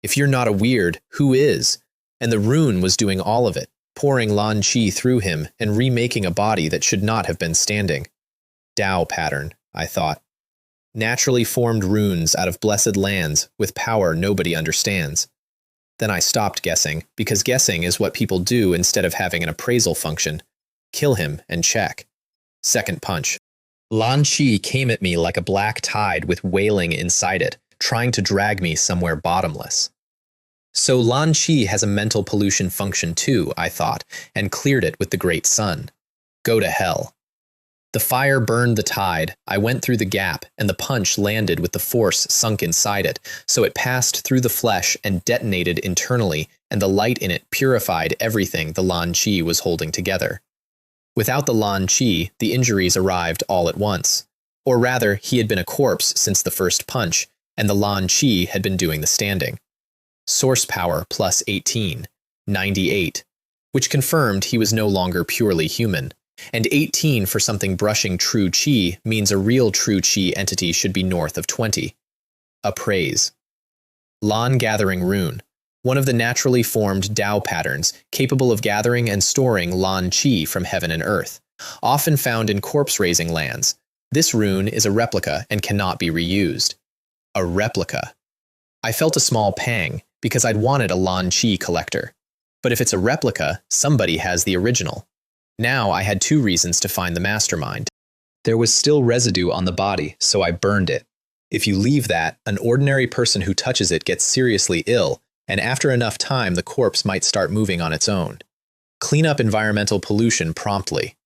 If you're not a weird, who is? And the rune was doing all of it, pouring Lan Chi through him and remaking a body that should not have been standing. Tao pattern, I thought. Naturally formed runes out of blessed lands with power nobody understands. Then I stopped guessing, because guessing is what people do instead of having an appraisal function. Kill him and check. Second punch. Lan Chi came at me like a black tide with wailing inside it, trying to drag me somewhere bottomless. So Lan Chi has a mental pollution function too, I thought, and cleared it with the great sun. Go to hell. The fire burned the tide, I went through the gap, and the punch landed with the force sunk inside it, so it passed through the flesh and detonated internally, and the light in it purified everything the Lan Chi was holding together. Without the Lan Chi, the injuries arrived all at once. Or rather, he had been a corpse since the first punch, and the Lan Chi had been doing the standing. Source power plus 18, 98, which confirmed he was no longer purely human. And 18 for something brushing true chi means a real true chi entity should be north of 20. Appraise. Lan Gathering Rune, one of the naturally formed Tao patterns capable of gathering and storing Lan Chi from heaven and earth, often found in corpse-raising lands. This rune is a replica and cannot be reused. A replica. I felt a small pang because I'd wanted a Lan Chi collector. But if it's a replica, somebody has the original. Now I had 2 reasons to find the mastermind. There was still residue on the body, so I burned it. If you leave that, an ordinary person who touches it gets seriously ill, and after enough time the corpse might start moving on its own. Clean up environmental pollution promptly.